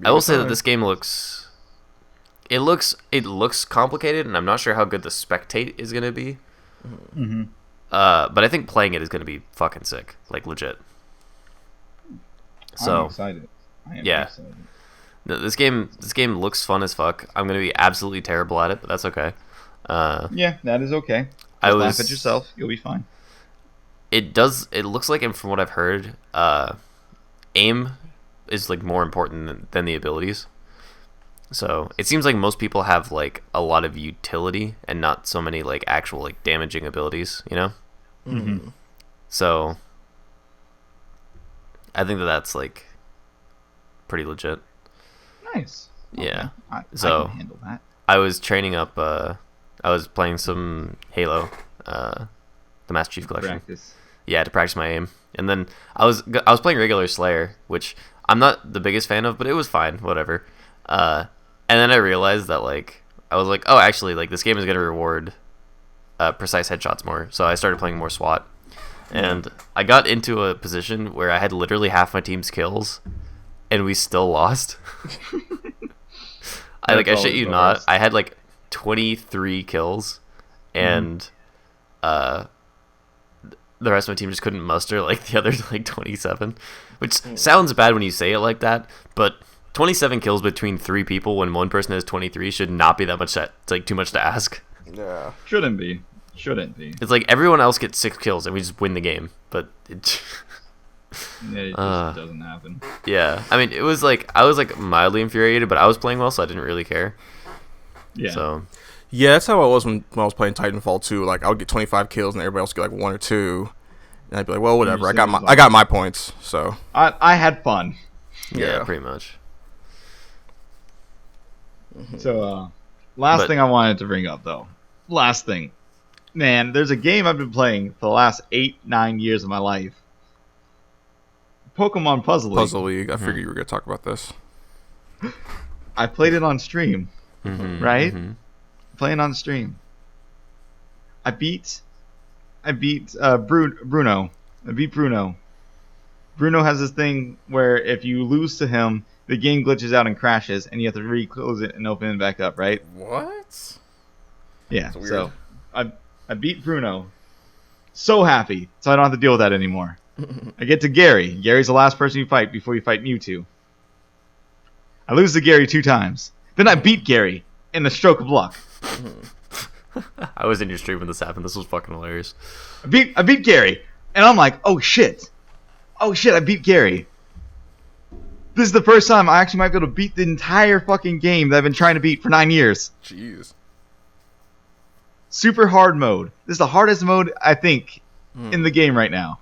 Speaker 3: be
Speaker 4: I will
Speaker 3: good
Speaker 4: say that
Speaker 3: time.
Speaker 4: this game looks complicated, and I'm not sure how good the spectate is gonna be.
Speaker 1: Mm-hmm.
Speaker 4: But I think playing it is gonna be fucking sick, like legit.
Speaker 1: I'm
Speaker 4: So
Speaker 1: excited. I am
Speaker 4: yeah.
Speaker 1: excited.
Speaker 4: no, this game looks fun as fuck. I'm gonna be absolutely terrible at it, but that's okay.
Speaker 1: Yeah, that is okay.
Speaker 4: I
Speaker 1: Just
Speaker 4: was
Speaker 1: laugh at yourself. You'll be fine.
Speaker 4: It looks like, and from what I've heard, aim is like more important than the abilities. So it seems like most people have like a lot of utility and not so many like actual like damaging abilities, you know?
Speaker 1: Mm-hmm.
Speaker 4: So I think that's like pretty legit.
Speaker 1: Nice.
Speaker 4: Yeah.
Speaker 1: I
Speaker 4: So-
Speaker 1: can handle that.
Speaker 4: I was training up I was playing some Halo, the Master Chief Collection.
Speaker 1: Practice.
Speaker 4: Yeah, to practice my aim. And then I was playing regular Slayer, which I'm not the biggest fan of, but it was fine, whatever. And then I realized that like I was like, oh, actually, like this game is gonna reward precise headshots more. So I started playing more SWAT, and I got into a position where I had literally half my team's kills, and we still lost. I
Speaker 1: That's
Speaker 4: shit
Speaker 1: always
Speaker 4: you
Speaker 1: the
Speaker 4: not,
Speaker 1: worst.
Speaker 4: I had like 23 kills, and the rest of my team just couldn't muster like the other like 27, which sounds bad when you say it like that, but 27 kills between 3 people when one person has 23 should not be that much. It's like too much to ask.
Speaker 3: Yeah.
Speaker 1: Shouldn't be.
Speaker 4: It's like everyone else gets 6 kills and we just win the game, but it,
Speaker 1: Yeah, it just
Speaker 4: Uh.
Speaker 1: doesn't happen.
Speaker 4: yeah, I mean, it was like I was like mildly infuriated, but I was playing well, so I didn't really care.
Speaker 1: Yeah.
Speaker 4: So
Speaker 3: Yeah, that's how I was when I was playing Titanfall 2. Like I would get 25 kills and everybody else would get like 1 or 2, and I'd be like, well, whatever.
Speaker 1: you
Speaker 3: I got
Speaker 1: say
Speaker 3: my
Speaker 1: it was
Speaker 3: I got my points. So
Speaker 1: I had fun.
Speaker 4: yeah,
Speaker 3: Yeah.
Speaker 4: pretty much.
Speaker 1: So, last
Speaker 4: But-
Speaker 1: thing I wanted to bring up, though. Last thing. Man, there's a game I've been playing for the last 8-9 years of my life. Pokemon Puzzle League.
Speaker 3: Puzzle League. I figured you were gonna talk about this.
Speaker 1: I played it on stream,
Speaker 4: Mhm,
Speaker 1: right?
Speaker 4: mhm.
Speaker 1: Playing on stream. I beat Bruno. I beat Bruno. Bruno has this thing where if you lose to him, the game glitches out and crashes, and you have to re-close it and open it back up, right?
Speaker 3: What?
Speaker 1: Yeah.
Speaker 3: That's weird.
Speaker 1: So I beat Bruno. So happy, so I don't have to deal with that anymore. I get to Gary. Gary's the last person you fight before you fight Mewtwo. I lose to Gary 2 times. Then I beat Gary in a stroke of luck.
Speaker 4: I was in your stream when this happened. This was fucking hilarious.
Speaker 1: I beat Gary, and I'm like, oh shit, I beat Gary. This is the first time I actually might be able to beat the entire fucking game that I've been trying to beat for 9 years.
Speaker 3: Jeez.
Speaker 1: super hard mode. This is the hardest mode I think in the game right now.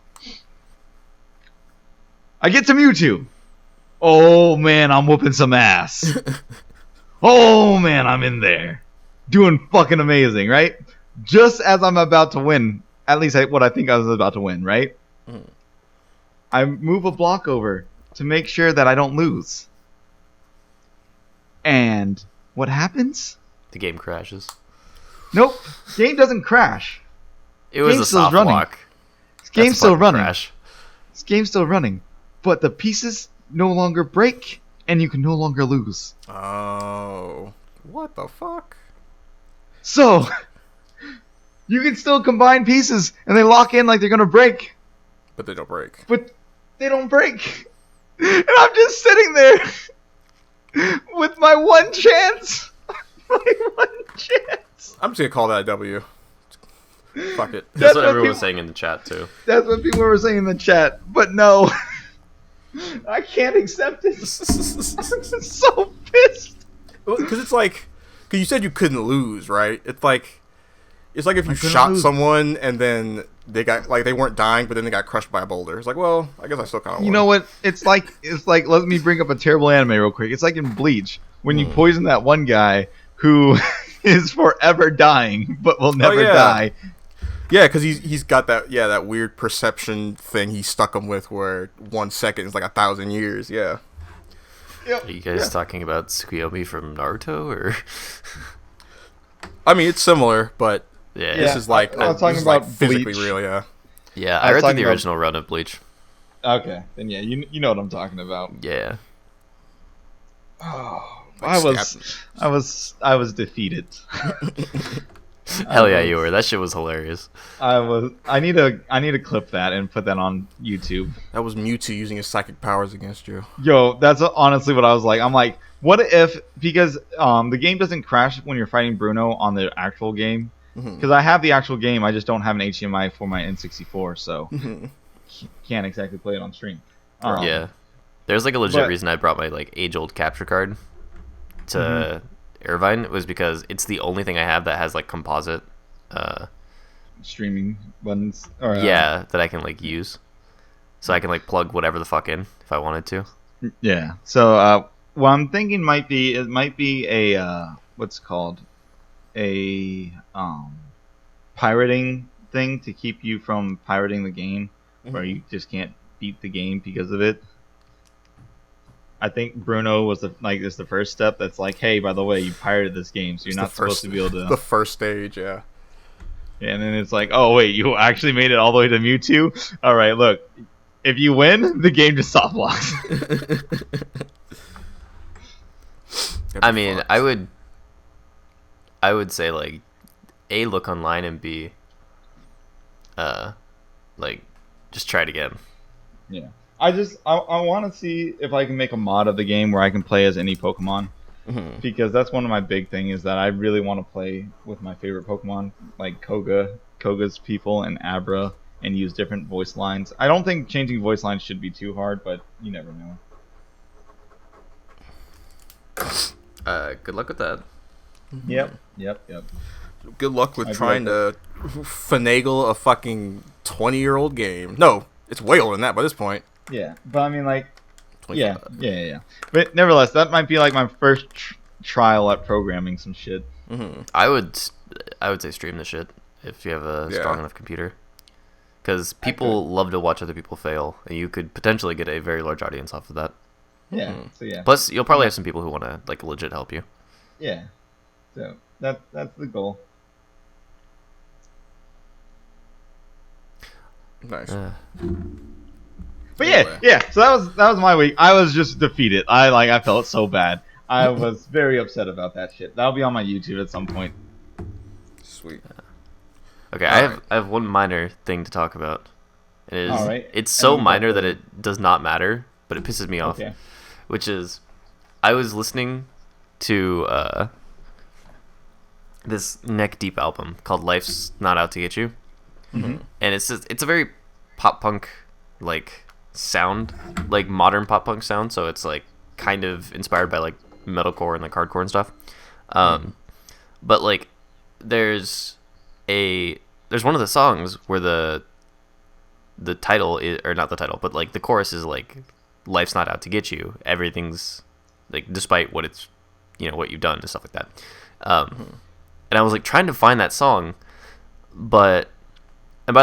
Speaker 1: I get to Mewtwo. Oh man, I'm whooping some ass. Oh man, I'm in there, doing fucking amazing, right? Just as I'm about to win, at least what I think I was about to win, right? I move a block over to make sure that I don't lose. And what happens?
Speaker 4: The game crashes.
Speaker 1: Nope, game doesn't crash.
Speaker 4: It was
Speaker 1: Game's
Speaker 4: a
Speaker 1: still
Speaker 4: soft
Speaker 1: running.
Speaker 4: lock.
Speaker 1: Game's still running.
Speaker 4: Crash.
Speaker 1: This game's still running, but the pieces no longer break, and you can no longer lose.
Speaker 3: Oh, what the fuck?
Speaker 1: So, you can still combine pieces, and they lock in like they're gonna break,
Speaker 3: But they don't break.
Speaker 1: but they don't break. And I'm just sitting there with my one chance. My one chance.
Speaker 3: I'm just gonna call that a W. Fuck it.
Speaker 4: That's what
Speaker 1: what
Speaker 4: everyone was
Speaker 1: people-
Speaker 4: saying in the chat too.
Speaker 1: That's what people were saying in the chat, but no. I can't accept it. I'm so pissed.
Speaker 3: Because it's like, because you said you couldn't lose, right? It's like if you
Speaker 1: couldn't
Speaker 3: shot
Speaker 1: lose.
Speaker 3: someone and then they got like they weren't dying, but then they got crushed by a boulder. It's like, well, I guess I still kind of.
Speaker 1: You know what? It's like let me bring up a terrible anime real quick. It's like in Bleach when you poison that one guy who is forever dying but will never
Speaker 3: yeah.
Speaker 1: die.
Speaker 3: Yeah, because he's got that weird perception thing he stuck him with, where 1 second is like 1,000 years. Yeah.
Speaker 4: Are you guys talking about Tsukuyomi from Naruto, or?
Speaker 3: I mean, it's similar, but
Speaker 4: Yeah.
Speaker 3: this is like
Speaker 1: I was talking
Speaker 3: this is like
Speaker 1: about
Speaker 3: physically
Speaker 1: Bleach.
Speaker 3: real. Yeah.
Speaker 4: Yeah,
Speaker 1: I
Speaker 4: I
Speaker 1: was
Speaker 4: read through
Speaker 1: talking
Speaker 4: the
Speaker 1: about-
Speaker 4: original run of Bleach.
Speaker 1: Okay, then yeah, you know what I'm talking about.
Speaker 4: Yeah.
Speaker 1: I was defeated.
Speaker 4: Hell yeah, you were. That shit was hilarious.
Speaker 1: I need to clip that and put that on YouTube.
Speaker 3: That was Mewtwo using his psychic powers against you.
Speaker 1: Yo, that's honestly what I was like. I'm like, what if, because the game doesn't crash when you're fighting Bruno on the actual game. Because I have the actual game, I just don't have an HDMI for my N64, so can't exactly play it on stream.
Speaker 4: Yeah. There's like a legit
Speaker 1: but-
Speaker 4: reason I brought my like age-old capture card to Irvine was because it's the only thing I have that has like composite
Speaker 1: Streaming buttons. Or,
Speaker 4: yeah, that I can like use. So I can like plug whatever the fuck in if I wanted to.
Speaker 1: Yeah. So what I'm thinking might be a what's it called, a pirating thing to keep you from pirating the game, where you just can't beat the game because of it. I think Bruno was the first step. That's like, hey, by the way, you pirated this game, so you're not supposed to be able to.
Speaker 3: The first stage, yeah.
Speaker 1: And then it's like, oh wait, you actually made it all the way to Mewtwo. All right, look, if you win, the game just soft locks.
Speaker 4: I mean, I would say like A, look online, and B, like just try it again.
Speaker 1: Yeah. I want to see if I can make a mod of the game where I can play as any Pokemon. Because that's one of my big things, is that I really want to play with my favorite Pokemon, like Koga's people, and Abra, and use different voice lines. I don't think changing voice lines should be too hard, but you never know.
Speaker 4: Good luck with that.
Speaker 1: Yep.
Speaker 3: Good luck with
Speaker 1: I'd
Speaker 3: trying
Speaker 1: like
Speaker 3: to finagle a fucking 20-year-old game. No, it's way older than that by this point.
Speaker 1: Yeah, but I mean, like,
Speaker 3: 25.
Speaker 1: yeah. But nevertheless, that might be like my first trial at programming some shit.
Speaker 4: I would say stream the shit if you have a
Speaker 3: Yeah.
Speaker 4: strong enough computer. Because people love to watch other people fail, and you could potentially get a very large audience off of that.
Speaker 1: Yeah. So yeah.
Speaker 4: Plus, you'll probably have some people who want to like legit help you.
Speaker 1: Yeah. So that's the goal.
Speaker 3: Nice.
Speaker 1: But
Speaker 3: Anyway.
Speaker 1: yeah. So that was my week. I was just defeated. I felt so bad. I was very upset about that shit. That'll be on my YouTube at some point.
Speaker 3: Sweet.
Speaker 4: Okay,
Speaker 3: Alright.
Speaker 4: I have one minor thing to talk about. It is
Speaker 1: Alright.
Speaker 4: it's so
Speaker 1: And we
Speaker 4: minor
Speaker 1: got
Speaker 4: that it does not matter, but it pisses me off.
Speaker 1: Okay.
Speaker 4: Which is, I was listening to this neck deep album called "Life's Not Out to Get You," and it's a very pop punk like sound, like modern pop punk sound. So it's like kind of inspired by like metalcore and like hardcore and stuff. But like there's there's one of the songs where the title is, or not the title, but like the chorus is like, life's not out to get you. Everything's like, despite what it's, what you've done and stuff like that. And I was like trying to find that song, and by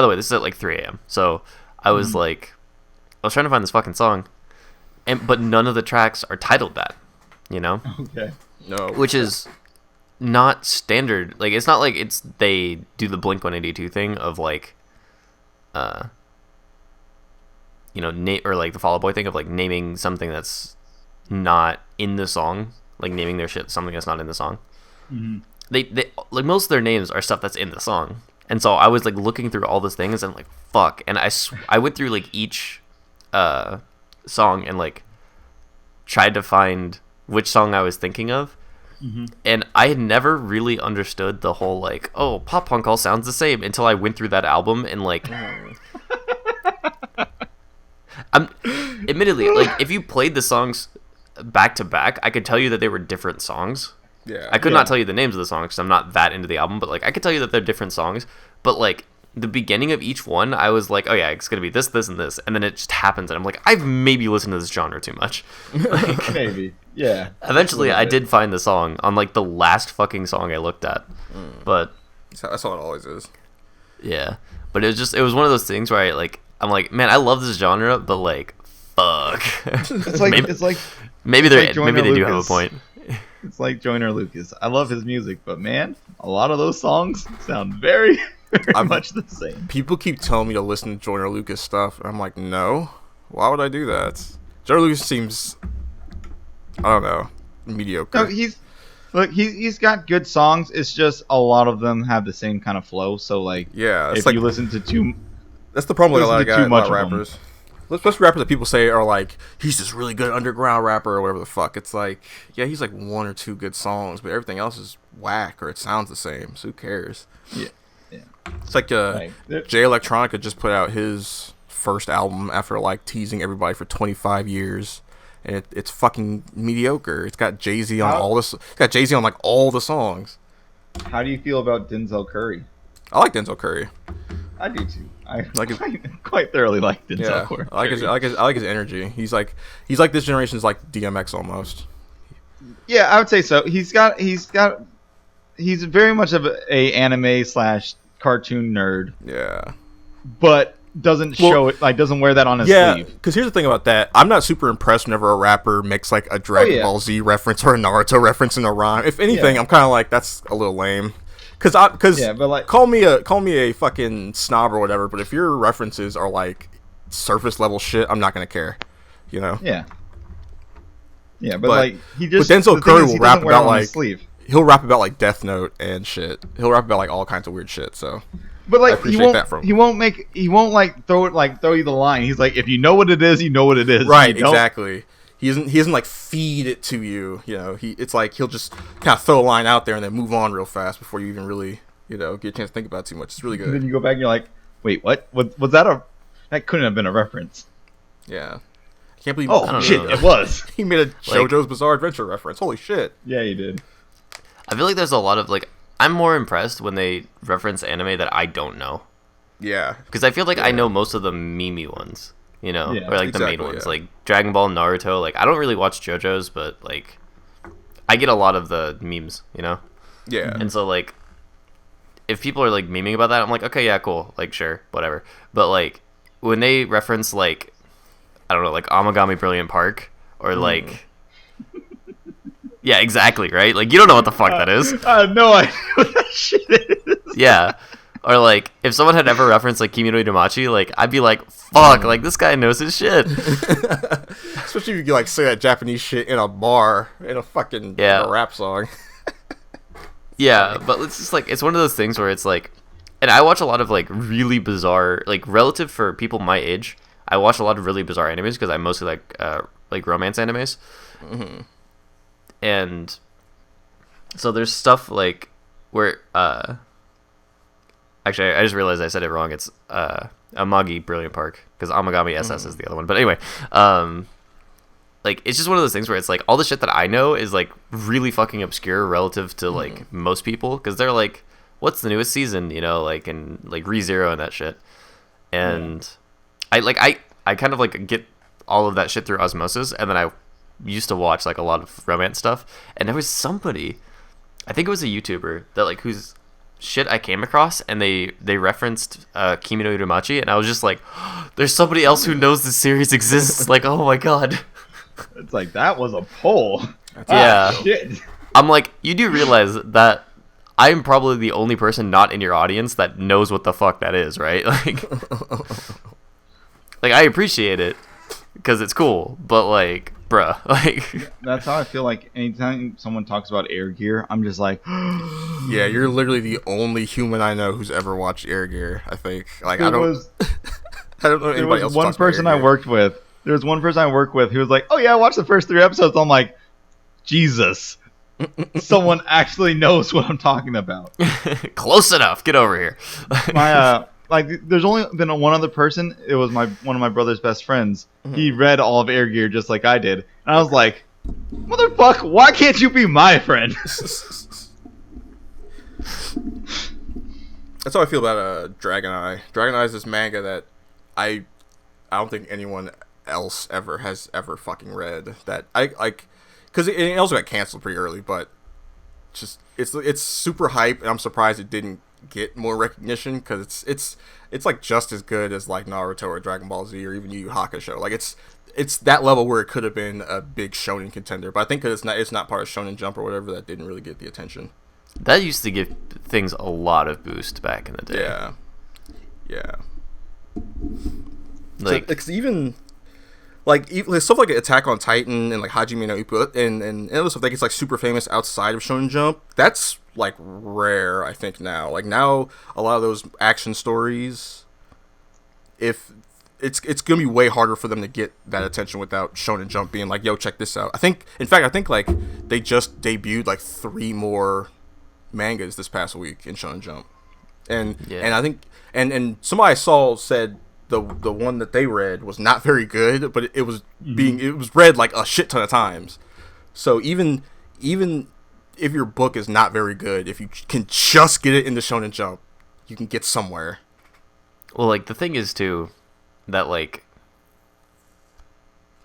Speaker 4: the way, this is at like 3 a.m. So I was like, I was trying to find this fucking song, but none of the tracks are titled that,
Speaker 1: Okay.
Speaker 3: No.
Speaker 4: which is not standard. Like, it's not like they do the Blink-182 thing of like, or like the Fall Out Boy thing of like naming something that's not in the song, like naming their shit something that's not in the song.
Speaker 1: Mm-hmm.
Speaker 4: They like, most of their names are stuff that's in the song, and so I was like looking through all these things and I'm like, fuck, and I went through like each song and like tried to find which song I was thinking of.
Speaker 1: Mm-hmm.
Speaker 4: And I had never really understood the whole like, oh, pop punk all sounds the same, until I went through that album and like, I'm admittedly, like, if you played the songs back to back, I could tell you that they were different songs.
Speaker 3: Yeah.
Speaker 4: I could not tell you the names of the songs because I'm not that into the album, but like I could tell you that they're different songs. But like the beginning of each one, I was like, oh yeah, it's gonna be this, this, and this, and then it just happens, and I'm like, I've maybe listened to this genre too much. Like,
Speaker 1: Maybe. Yeah.
Speaker 4: eventually, I did find the song on like the last fucking song I looked at, but
Speaker 3: That's how it always is.
Speaker 4: yeah, but it was one of those things where I'm like, man, I love this genre, but like, fuck.
Speaker 1: It's like
Speaker 4: maybe they
Speaker 1: Joyner
Speaker 4: do have a
Speaker 1: Lucas.
Speaker 4: point.
Speaker 1: It's like Joyner Lucas. I love his music, but man, a lot of those songs sound very, very much the same.
Speaker 3: People keep telling me to listen to Joyner Lucas stuff, and I'm like, no. Why would I do that? Joyner Lucas seems, I don't know, mediocre.
Speaker 1: No, he's got good songs. It's just a lot of them have the same kind of flow. So like,
Speaker 3: Yeah, it's
Speaker 1: if
Speaker 3: like,
Speaker 1: you listen to too,
Speaker 3: that's the problem with a lot of
Speaker 1: listen to
Speaker 3: guys,
Speaker 1: too
Speaker 3: a lot
Speaker 1: much
Speaker 3: of
Speaker 1: of them.
Speaker 3: rappers. Especially rappers that people say are like, he's this really good underground rapper or whatever the fuck. It's like, yeah, he's like one or two good songs, but everything else is whack or it sounds the same. So who cares?
Speaker 1: yeah.
Speaker 3: It's like Jay Electronica just put out his first album after like teasing everybody for 25 years, and it's fucking mediocre. It's got Jay-Z on all this. It's got Jay-Z on like all the songs.
Speaker 1: How do you feel about Denzel Curry?
Speaker 3: I like Denzel Curry.
Speaker 1: I do too. I
Speaker 3: Like his-
Speaker 1: quite thoroughly like Denzel
Speaker 3: Yeah,
Speaker 1: Curry.
Speaker 3: I like his energy. He's like this generation's like DMX almost.
Speaker 1: Yeah, I would say so. He's very much of a anime / cartoon nerd,
Speaker 3: Yeah.
Speaker 1: but doesn't show it, like doesn't wear that on his sleeve.
Speaker 3: Because here's the thing about that. I'm not super impressed whenever a rapper makes like a Dragon Ball Z reference or a Naruto reference in a rhyme. If anything, I'm kind of like, that's a little lame. Because
Speaker 1: but like,
Speaker 3: call me a fucking snob or whatever, but if your references are like surface level shit, I'm not gonna care.
Speaker 1: yeah, but
Speaker 3: But-
Speaker 1: like he just.
Speaker 3: but Denzel
Speaker 1: the thing
Speaker 3: Curry
Speaker 1: is,
Speaker 3: will
Speaker 1: he
Speaker 3: rap
Speaker 1: doesn't wear it
Speaker 3: about,
Speaker 1: on
Speaker 3: like-
Speaker 1: his sleeve.
Speaker 3: He'll rap about like Death Note and shit. He'll rap about like all kinds of weird shit. So
Speaker 1: But
Speaker 3: I
Speaker 1: like
Speaker 3: appreciate that from him.
Speaker 1: he won't like throw you the line. He's like, if you know what it is, you know what it is.
Speaker 3: right,
Speaker 1: If you don't-
Speaker 3: exactly. He doesn't like feed it to you. It's like he'll just kind of throw a line out there and then move on real fast before you even really get a chance to think about it too much. It's really
Speaker 1: And then
Speaker 3: good.
Speaker 1: you go back and you're like, wait, what? Was that that couldn't have been a reference?
Speaker 3: Yeah. I can't believe
Speaker 1: Oh shit,
Speaker 4: know.
Speaker 1: it was.
Speaker 3: he made a JoJo's Bizarre Adventure reference. Holy shit.
Speaker 1: Yeah, he did.
Speaker 4: I feel like there's a lot of like, I'm more impressed when they reference anime that I don't know,
Speaker 3: Yeah.
Speaker 4: because I feel like I know most of the meme ones,
Speaker 1: Yeah,
Speaker 4: or like the main
Speaker 3: exactly,
Speaker 4: ones,
Speaker 3: yeah.
Speaker 4: like Dragon Ball, Naruto. Like, I don't really watch JoJo's, but like I get a lot of the memes,
Speaker 3: Yeah.
Speaker 4: and so like if people are like memeing about that, I'm like, okay, yeah, cool, like sure, whatever. But like when they reference like, I don't know, like Amagami Brilliant Park or like. Yeah, exactly, right? Like, you don't know what the fuck that is.
Speaker 1: No idea what that shit is.
Speaker 4: Yeah. Or, like, if someone had ever referenced, like, Kimi no Itamachi, like, I'd be like, fuck, like, this guy knows his shit.
Speaker 3: Especially if you like say that Japanese shit in a bar in a fucking in a rap song.
Speaker 4: Yeah, but it's just, like, it's one of those things where it's, like, and I watch a lot of, like, really bizarre, like, relative for people my age, I watch a lot of really bizarre animes because I mostly like romance animes.
Speaker 3: Mm-hmm.
Speaker 4: And so there's stuff like where actually I just realized I said it wrong. It's Amagi Brilliant Park, because Amagami SS is the other one. But anyway, like it's just one of those things where it's like all the shit that I know is like really fucking obscure relative to like most people, because they're like what's the newest season, like, and like ReZero and that shit. And I kind of like get all of that shit through osmosis, and then I used to watch like a lot of romance stuff, and there was somebody, I think it was a YouTuber that like whose shit I came across, and they referenced Kimi no Urumachi, and I was just like, there's somebody else who knows this series exists. Like, oh my god.
Speaker 1: It's like, that was a poll.
Speaker 4: Yeah.
Speaker 1: Shit.
Speaker 4: I'm like, you do realize that I'm probably the only person not in your audience that knows what the fuck that is, right? Like I appreciate it because it's cool, but like, bruh, like.
Speaker 1: That's how I feel like anytime someone talks about Air Gear, I'm just like,
Speaker 3: Yeah, you're literally the only human I know who's ever watched Air Gear. I think. Like I don't know
Speaker 1: There
Speaker 3: anybody
Speaker 1: was
Speaker 3: else.
Speaker 1: one person I worked with. There was one person I worked with who was like, "Oh yeah, I watched the first 3 episodes." I'm like, Jesus, someone actually knows what I'm talking about.
Speaker 4: Close enough. Get over here.
Speaker 1: My there's only been one other person. It was one of my brother's best friends. He read all of Air Gear just like I did, and I was like, "Motherfucker, why can't you be my friend?"
Speaker 3: That's how I feel about Dragon Eye. Dragon Eye is this manga that I don't think anyone else has ever fucking read. That I like, because it also got canceled pretty early, but just it's super hype, and I'm surprised it didn't get more recognition, because it's like just as good as like Naruto or Dragon Ball Z or even Yu Yu Hakusho. Like it's that level where it could have been a big shonen contender, but I think because it's not part of Shonen Jump or whatever, that didn't really get the attention.
Speaker 4: That used to give things a lot of boost back in the day.
Speaker 3: Yeah.
Speaker 4: Like,
Speaker 3: so, even stuff like Attack on Titan and like Hajime no Ippo and other stuff that gets like super famous outside of Shonen Jump, that's like rare, I think now. Like now, a lot of those action stories, if it's gonna be way harder for them to get that attention without Shonen Jump being like, yo, check this out. I think like they just debuted like 3 more mangas this past week in Shonen Jump, and I think and somebody I saw said the one that they read was not very good, but it was it was read like a shit ton of times. So even if your book is not very good, if you can just get it into Shonen Jump, you can get somewhere.
Speaker 4: well, like the thing is too that like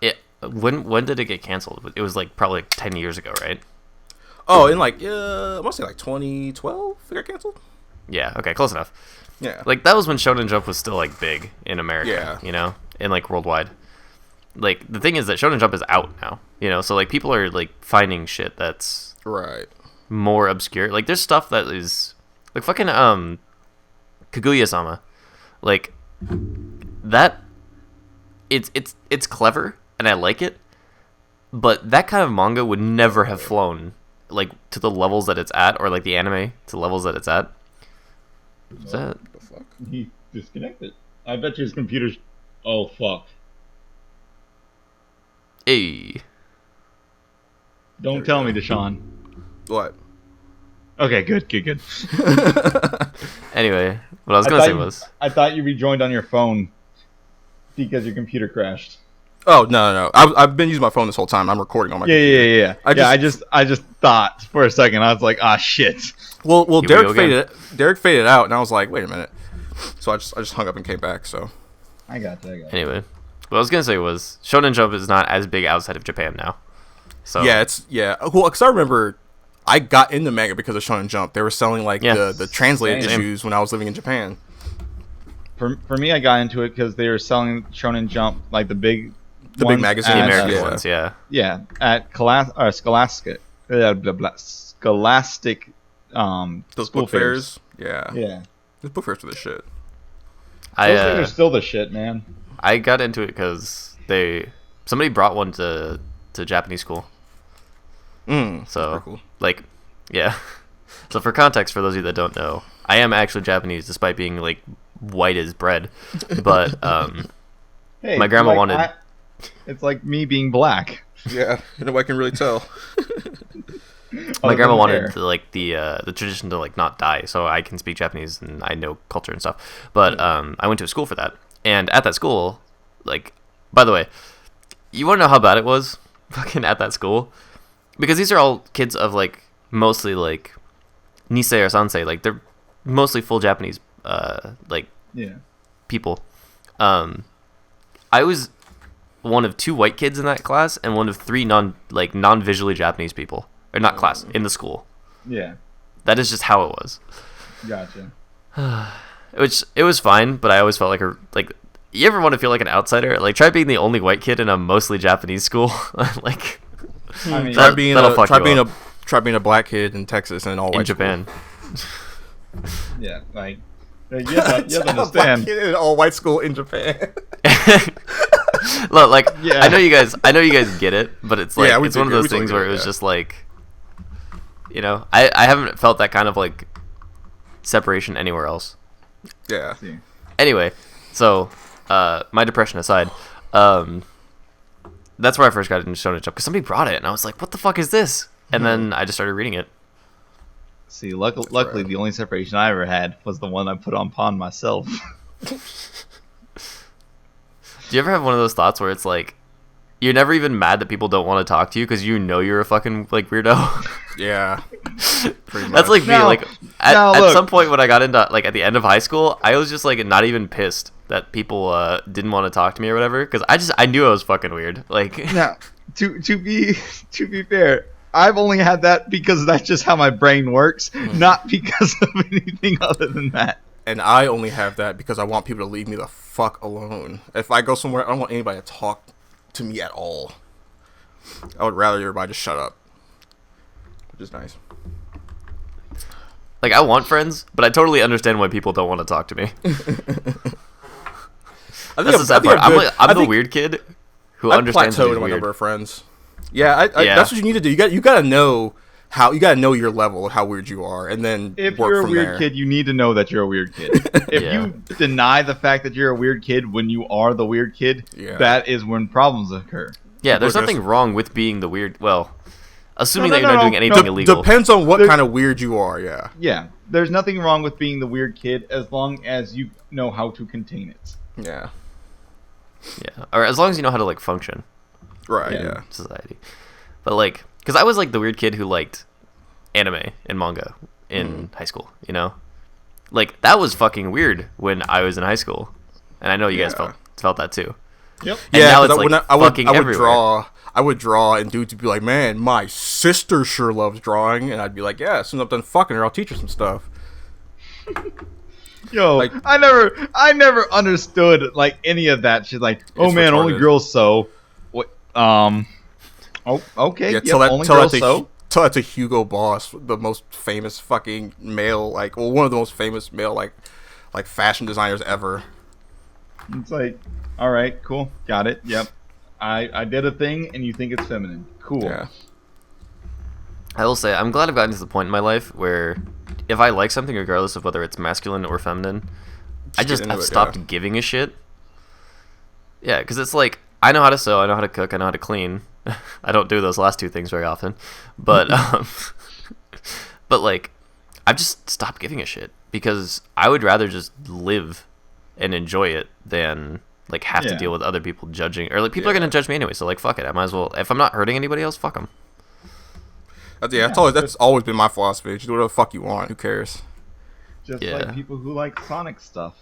Speaker 4: it when did it get canceled? It was like probably like 10 years ago, right?
Speaker 3: Oh, in like I must say like 2012 it got canceled.
Speaker 4: Yeah, okay, close enough.
Speaker 3: Yeah,
Speaker 4: Like that was when Shonen Jump was still like big in America,
Speaker 3: Yeah.
Speaker 4: and like worldwide. Like the thing is that Shonen Jump is out now, so like people are like finding shit that's
Speaker 3: right.
Speaker 4: more obscure. Like there's stuff that is like fucking Kaguya-sama. Like that it's clever and I like it, but that kind of manga would never have flown like to the levels that it's at, or like the anime to the levels that it's at. Is that
Speaker 3: What the fuck?
Speaker 1: He disconnected. I bet you his computer's. Oh fuck!
Speaker 4: hey?
Speaker 1: Don't tell me, Deshaun.
Speaker 3: What?
Speaker 1: Okay, good.
Speaker 4: Anyway, what I was gonna say was
Speaker 1: I thought you rejoined on your phone because your computer crashed.
Speaker 3: Oh no! I've been using my phone this whole time. I'm recording on my computer.
Speaker 1: Yeah. I just thought for a second. I was like, ah, shit.
Speaker 3: Well,
Speaker 4: Here we
Speaker 3: Derek
Speaker 4: go again.
Speaker 3: faded out, and I was like, wait a minute. So I just hung up and came back. So
Speaker 1: I got you.
Speaker 4: anyway. What I was gonna say was Shonen Jump is not as big outside of Japan now. So
Speaker 3: yeah. Well, because I remember I got into manga because of Shonen Jump. They were selling like the translated
Speaker 1: Same.
Speaker 3: issues when I was living in Japan.
Speaker 1: For me, I got into it because they were selling Shonen Jump, like the big
Speaker 3: big magazine,
Speaker 4: the
Speaker 1: at,
Speaker 4: American
Speaker 3: yeah.
Speaker 4: ones, yeah.
Speaker 1: Yeah, at Scholastic. Scholastic.
Speaker 3: Those
Speaker 1: school
Speaker 3: book fairs. Yeah.
Speaker 1: Yeah.
Speaker 3: Those book fairs were the shit.
Speaker 1: Those things are still the shit, man.
Speaker 4: I got into it because somebody brought one to Japanese school.
Speaker 3: So
Speaker 4: So
Speaker 3: cool.
Speaker 4: like, yeah. So for context, for those of you that don't know, I am actually Japanese, despite being like white as bread. But
Speaker 1: Hey,
Speaker 4: my grandma wanted.
Speaker 1: It's like me being black.
Speaker 3: Yeah, nobody can really tell.
Speaker 4: My grandma
Speaker 1: than
Speaker 4: wanted
Speaker 1: hair.
Speaker 4: to, like the tradition to like not die, so I can speak Japanese and I know culture and stuff. But I went to a school for that, and at that school, like, by the way, you want to know how bad it was, fucking at that school, because these are all kids of like mostly like Nisei or Sansei, like they're mostly full Japanese like
Speaker 1: Yeah.
Speaker 4: people. I was one of 2 white kids in that class and one of 3 non-visually Japanese people, or not class, in the school.
Speaker 1: Yeah.
Speaker 4: That is just how it was.
Speaker 1: Gotcha.
Speaker 4: Which it was fine, but I always felt like you ever want to feel like an outsider? Like try being the only white kid in a mostly Japanese school. Like
Speaker 1: I mean,
Speaker 3: Try being a black kid in Texas and all
Speaker 4: in
Speaker 3: white
Speaker 4: Japan.
Speaker 1: yeah, like you have to understand.
Speaker 3: Kid in an all white school in Japan.
Speaker 4: Look, like
Speaker 1: Yeah.
Speaker 4: I know you guys get it, but it's like
Speaker 3: Yeah, we
Speaker 4: it's one of
Speaker 3: do-
Speaker 4: those
Speaker 3: we totally
Speaker 4: things
Speaker 3: get
Speaker 4: where
Speaker 3: it,
Speaker 4: it was
Speaker 3: yeah.
Speaker 4: just like, I haven't felt that kind of like separation anywhere else.
Speaker 3: Yeah.
Speaker 1: See.
Speaker 4: Anyway, so my depression aside, that's where I first got into Shonen Jump because somebody brought it and I was like, what the fuck is this? And then I just started reading it.
Speaker 1: See, luckily, the only separation I ever had was the one I put on Pawn myself.
Speaker 4: Do you ever have one of those thoughts where it's like you're never even mad that people don't want to talk to you because you know you're a fucking like weirdo?
Speaker 3: Yeah. Pretty much.
Speaker 4: That's like me.
Speaker 1: No.
Speaker 4: Like
Speaker 1: No,
Speaker 4: at
Speaker 1: look.
Speaker 4: some point when I got into like at the end of high school, I was just like not even pissed that people didn't want to talk to me or whatever because I knew I was fucking weird. Like
Speaker 1: Now, to be fair, I've only had that because that's just how my brain works, not because of anything other than that.
Speaker 3: And I only have that because I want people to leave me the fuck alone. If I go somewhere, I don't want anybody to talk to me at all. I would rather everybody just shut up. Which is nice.
Speaker 4: like I want friends, but I totally understand why people don't want to talk to me. That's the sad part. I'm the weird kid who
Speaker 3: I've
Speaker 4: understands that
Speaker 3: plateaued
Speaker 4: he's
Speaker 3: in my
Speaker 4: weird.
Speaker 3: number of friends. Yeah,
Speaker 4: Yeah.
Speaker 3: that's what you need to do. You gotta know your level of how weird you are, and then
Speaker 1: If
Speaker 3: work
Speaker 1: you're a
Speaker 3: from
Speaker 1: weird
Speaker 3: there.
Speaker 1: kid, you need to know that you're a weird kid. If
Speaker 4: Yeah.
Speaker 1: you deny the fact that you're a weird kid when you are the weird kid,
Speaker 3: Yeah.
Speaker 1: that is when problems occur.
Speaker 4: Yeah, there's
Speaker 3: People are
Speaker 4: nothing
Speaker 3: just-
Speaker 4: wrong with being the weird. Well, assuming
Speaker 1: No,
Speaker 4: that you're
Speaker 1: no,
Speaker 4: not
Speaker 1: no,
Speaker 4: doing anything
Speaker 1: no.
Speaker 4: illegal.
Speaker 3: Depends on what
Speaker 1: There-
Speaker 3: kind of weird you are. Yeah.
Speaker 1: Yeah, there's nothing wrong with being the weird kid as long as you know how to contain it.
Speaker 3: Yeah.
Speaker 4: Yeah, or as long as you know how to like function
Speaker 3: Right.
Speaker 1: Yeah.
Speaker 3: Yeah.
Speaker 4: in society. But like, because I was like the weird kid who liked anime and manga in high school. You know, like that was fucking weird when I was in high school, and I know you guys
Speaker 3: Yeah.
Speaker 4: felt that too.
Speaker 1: Yep.
Speaker 4: And
Speaker 3: Yeah,
Speaker 4: now
Speaker 3: 'cause
Speaker 4: it's like
Speaker 3: I would
Speaker 4: fucking everywhere.
Speaker 3: I would draw, and dudes would be like, "Man, my sister sure loves drawing," and I'd be like, "Yeah, as soon as I'm done fucking her, I'll teach her some stuff."
Speaker 1: Yo,
Speaker 3: Like-
Speaker 1: I never understood like any of that shit. Like, oh
Speaker 3: It's
Speaker 1: man, only
Speaker 3: retarded.
Speaker 1: girls sew. What? Oh, okay.
Speaker 3: Yeah,
Speaker 1: Yep, only girls sew.
Speaker 3: tell that to Hugo Boss, the most famous fucking male, one of the most famous male like fashion designers ever.
Speaker 1: It's like, all right, cool, got it. Yep, I did a thing, and you think it's feminine. Cool.
Speaker 3: Yeah.
Speaker 4: I will say I'm glad I've gotten to the point in my life where if I like something, regardless of whether it's masculine or feminine,
Speaker 3: into
Speaker 4: I've
Speaker 3: it,
Speaker 4: stopped
Speaker 3: yeah.
Speaker 4: giving a shit. Yeah, because it's like I know how to sew, I know how to cook, I know how to clean. I don't do those last 2 things very often, but but like I've just stopped giving a shit because I would rather just live and enjoy it than like have to
Speaker 1: Yeah.
Speaker 4: deal with other people judging or like people are
Speaker 3: Yeah.
Speaker 4: gonna judge me anyway. So like fuck it, I might as well. If I'm not hurting anybody else, fuck them.
Speaker 3: That's always been my philosophy. Just do whatever the fuck you want. Who cares?
Speaker 1: Just
Speaker 4: Yeah.
Speaker 1: like people who like Sonic stuff.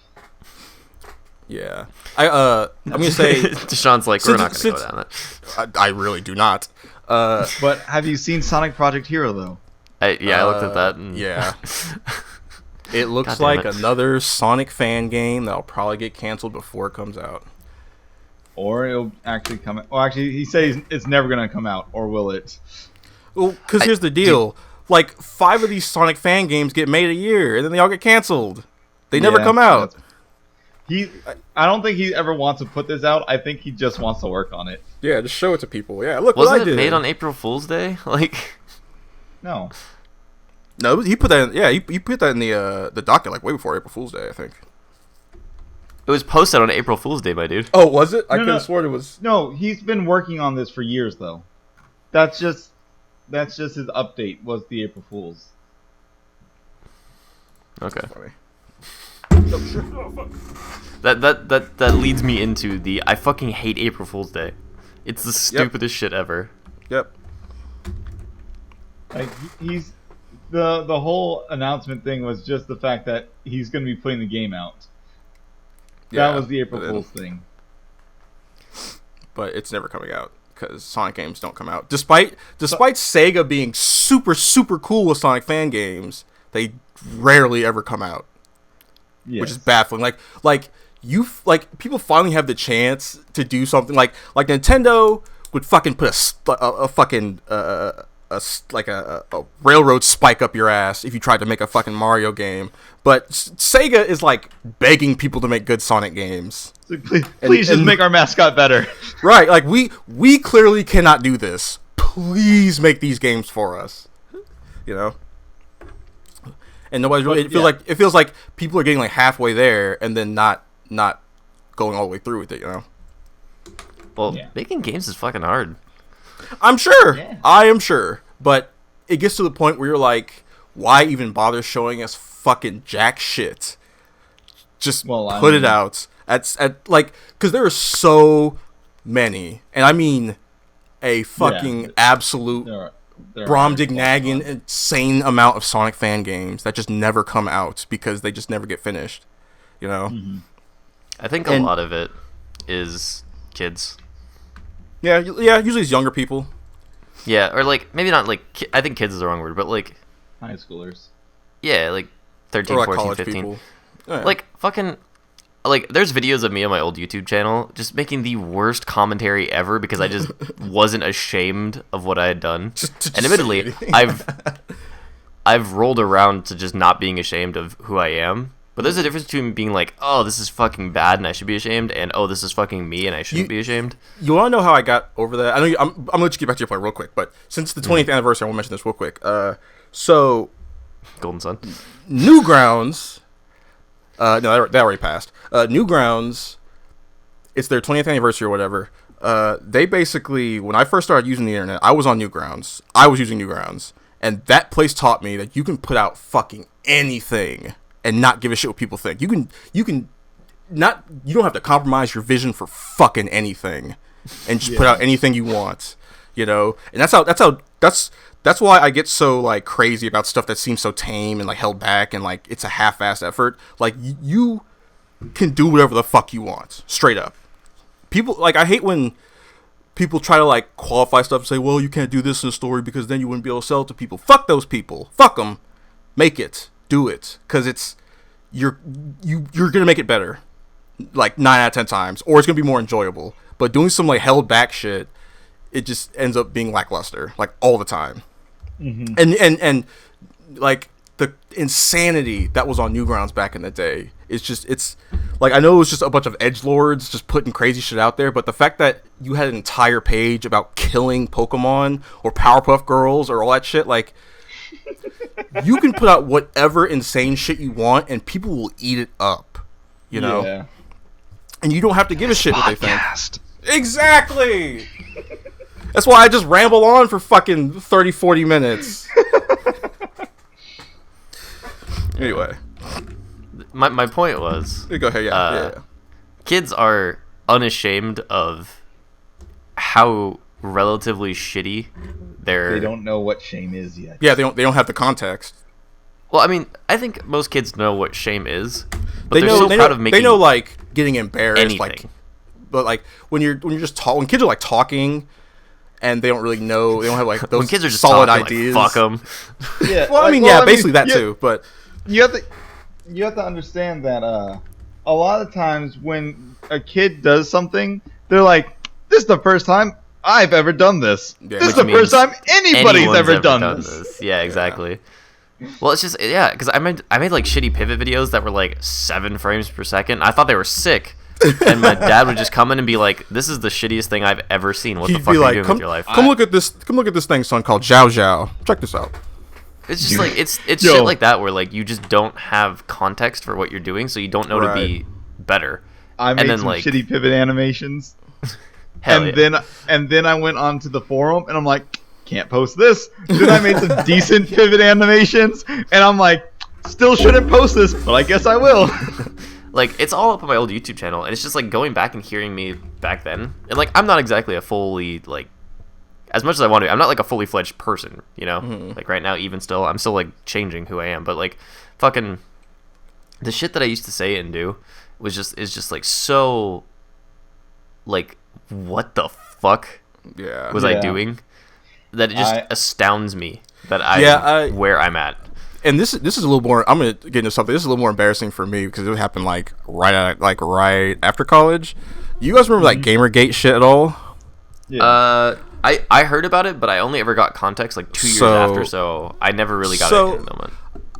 Speaker 3: Yeah. I'm gonna say
Speaker 4: Deshaun's like, we're not gonna
Speaker 3: since-
Speaker 4: go down that.
Speaker 3: I really do not.
Speaker 1: But have you seen Sonic Project Hero though?
Speaker 4: I looked at that. And
Speaker 3: Yeah. It looks
Speaker 4: God damn
Speaker 3: like
Speaker 4: it.
Speaker 3: another Sonic fan game that'll probably get canceled before it comes out.
Speaker 1: Or it'll actually come out. Well, actually, he says it's never gonna come out, or will it?
Speaker 3: Well, because here's the deal: like 5 of these Sonic fan games get made a year, and then they all get canceled. They never
Speaker 1: Yeah,
Speaker 3: come out.
Speaker 1: I don't think he ever wants to put this out. I think he just wants to work on it.
Speaker 3: Yeah, just show it to people. Yeah, look what I
Speaker 4: Wasn't it
Speaker 3: did.
Speaker 4: made on April Fool's Day? Like,
Speaker 1: No.
Speaker 3: No, he put that. In, yeah, he put that in the docket like way before April Fool's Day, I think.
Speaker 4: it was posted on April Fool's Day, my dude.
Speaker 3: Oh, was it? I
Speaker 1: No,
Speaker 3: could
Speaker 1: no.
Speaker 3: have sworn it was.
Speaker 1: No, he's been working on this for years, though. That's just his update. Was the April Fools?
Speaker 4: Okay.
Speaker 3: Funny.
Speaker 4: That leads me into the I fucking hate April Fool's Day. It's the stupidest shit ever.
Speaker 3: Yep.
Speaker 1: Like he's the whole announcement thing was just the fact that he's going to be putting the game out. That was the April Fool's thing.
Speaker 3: But it's never coming out because Sonic games don't come out. Despite Sega being super super cool with Sonic fan games, they rarely ever come out, which is baffling. Like people finally have the chance to do something like Nintendo would fucking put a fucking a railroad spike up your ass if you tried to make a fucking Mario game, but Sega is like begging people to make good Sonic games.
Speaker 1: So please just make our mascot better.
Speaker 3: Right, like we clearly cannot do this. Please make these games for us. You know? And nobody's really it feels like people are getting like halfway there and then not going all the way through with it, you know?
Speaker 4: Well, making games is fucking hard.
Speaker 3: I'm sure. Yeah. I am sure. But it gets to the point where you're like, why even bother showing us fucking jack shit? Just put it out. Because there are so many. And I mean a fucking absolute Bromdignagian insane amount of Sonic fan games that just never come out because they just never get finished. You know?
Speaker 4: Mm-hmm. I think a lot of it is kids.
Speaker 3: Yeah, usually it's younger people.
Speaker 4: Yeah, or like, maybe not like, I think kids is the wrong word, but like...
Speaker 1: high schoolers.
Speaker 4: Yeah, like 13,
Speaker 3: or like
Speaker 4: 14, 15.
Speaker 3: People. Yeah.
Speaker 4: Like, fucking... Like, there's videos of me on my old YouTube channel just making the worst commentary ever because I just wasn't ashamed of what I had done. And admittedly, I've rolled around to just not being ashamed of who I am. But there's a difference between being like, oh, this is fucking bad and I should be ashamed, and oh, this is fucking me and I shouldn't be ashamed.
Speaker 3: You want to know how I got over that? I know I'm going to let you get back to your point real quick, but since the 20th anniversary, I want to mention this real quick. So,
Speaker 4: Golden Sun.
Speaker 3: Newgrounds, no, that already passed. Newgrounds, it's their 20th anniversary or whatever. They basically, when I first started using the internet, I was on Newgrounds. I was using Newgrounds, and that place taught me that you can put out fucking anything and not give a shit what people think. You don't have to compromise your vision for fucking anything, and just put out anything you want, you know. And that's why I get so like crazy about stuff that seems so tame and like held back and like it's a half-assed effort. Like you can do whatever the fuck you want, straight up. People like I hate when people try to like qualify stuff and say, well, you can't do this in a story because then you wouldn't be able to sell it to people. Fuck those people. Fuck them. Make it. Do it, because you're gonna make it better, like 9 out of 10 times, or it's gonna be more enjoyable. But doing some like held back shit, it just ends up being lackluster, like all the time. Mm-hmm. And like the insanity that was on Newgrounds back in the day, it's like I know it was just a bunch of edgelords just putting crazy shit out there, but the fact that you had an entire page about killing Pokemon or Powerpuff Girls or all that shit, like. You can put out whatever insane shit you want, and people will eat it up, you know? Yeah. And you don't have to give a shit what they think. Exactly! That's why I just ramble on for fucking 30, 40 minutes. Anyway.
Speaker 4: My point was...
Speaker 3: Go ahead, yeah.
Speaker 4: Kids are unashamed of how relatively shitty
Speaker 1: they don't know what shame is yet.
Speaker 3: Yeah, they don't have the context.
Speaker 4: Well, I mean, I think most kids know what shame is, but they're so proud of making.
Speaker 3: They know like getting embarrassed,
Speaker 4: anything.
Speaker 3: Like, but like when just when kids are like talking, and they don't really know, they don't have like those
Speaker 4: when kids are just
Speaker 3: solid
Speaker 4: talking,
Speaker 3: ideas.
Speaker 4: Like, fuck them.
Speaker 1: Yeah.
Speaker 3: Well, I mean, basically that too. But
Speaker 1: you have to understand that a lot of times when a kid does something, they're like, "This is the first time I've ever done this. Yeah. This is the first time anybody's ever done this."
Speaker 4: Yeah, exactly. Yeah. Well, it's just because I made like shitty pivot videos that were like 7 frames per second. I thought they were sick, and my dad would just come in and be like, "This is the shittiest thing I've ever seen. What the fuck are you doing with your life?"
Speaker 3: Come look at this. Come look at this thing, son, called Zhao Zhao. Check this out.
Speaker 4: It's just like it's shit like that where like you just don't have context for what you're doing, so you don't know to be better.
Speaker 1: I made some shitty pivot animations.
Speaker 4: And
Speaker 1: then I went onto the forum and I'm like, can't post this. Then I made some decent pivot animations and I'm like, still shouldn't post this, but I guess I will.
Speaker 4: Like, it's all up on my old YouTube channel, and it's just like going back and hearing me back then. And like, I'm not exactly a fully like as much as I want to. I'm not like a fully fledged person, you know. Like right now, even still, I'm still like changing who I am. But like, fucking, the shit that I used to say and do is just like so, like, what the fuck was I doing? That it just astounds me that where I'm at.
Speaker 3: And this is a little more. I'm gonna get into something. This is a little more embarrassing for me because it happened like right after college. You guys remember like GamerGate shit at all?
Speaker 4: Yeah. I heard about it, but I only ever got context like 2 years after, so I never really got it in the moment.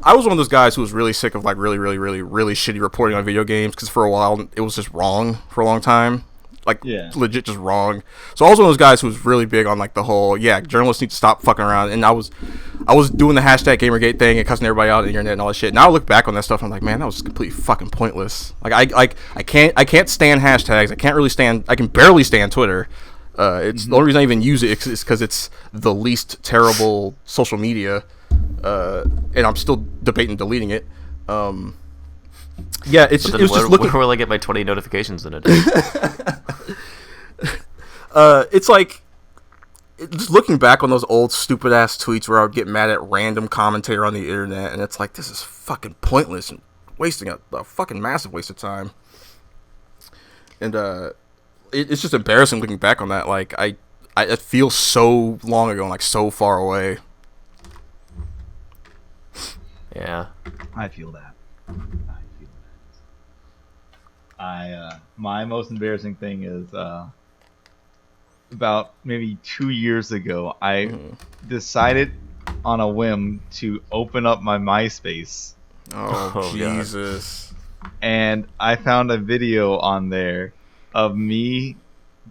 Speaker 3: I was one of those guys who was really sick of like really shitty reporting on video games because for a while it was just wrong for a long time. Like, legit just wrong. So I was one of those guys who was really big on, like, the whole, journalists need to stop fucking around. And I was doing the hashtag Gamergate thing and cussing everybody out on the internet and all that shit. Now I look back on that stuff and I'm like, man, that was completely fucking pointless. Like, I can't stand hashtags. I can barely stand Twitter. It's the only reason I even use it is because it's the least terrible social media. And I'm still debating deleting it. It's just looking.
Speaker 4: Where will I get my 20 notifications in a day?
Speaker 3: It's like just looking back on those old stupid ass tweets where I would get mad at random commentator on the internet, and it's like this is fucking pointless and wasting a fucking massive waste of time. And it's just embarrassing looking back on that. Like it feels so long ago and like so far away.
Speaker 4: Yeah,
Speaker 1: I feel that. My most embarrassing thing is about maybe 2 years ago, I decided on a whim to open up my MySpace.
Speaker 3: Oh Jesus.
Speaker 1: And I found a video on there of me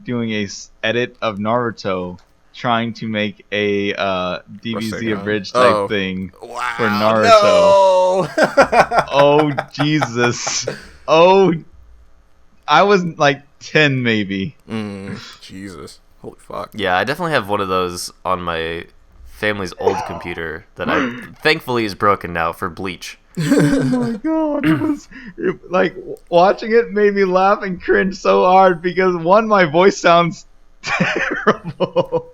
Speaker 1: doing a edit of Naruto trying to make a DBZ abridged type thing for Naruto. No! Oh Jesus. Oh, I was like 10 maybe.
Speaker 3: Jesus. Holy fuck.
Speaker 4: Yeah, I definitely have one of those on my family's old computer that thankfully is broken now for Bleach.
Speaker 1: Oh my god, like watching it made me laugh and cringe so hard because one, my voice sounds terrible.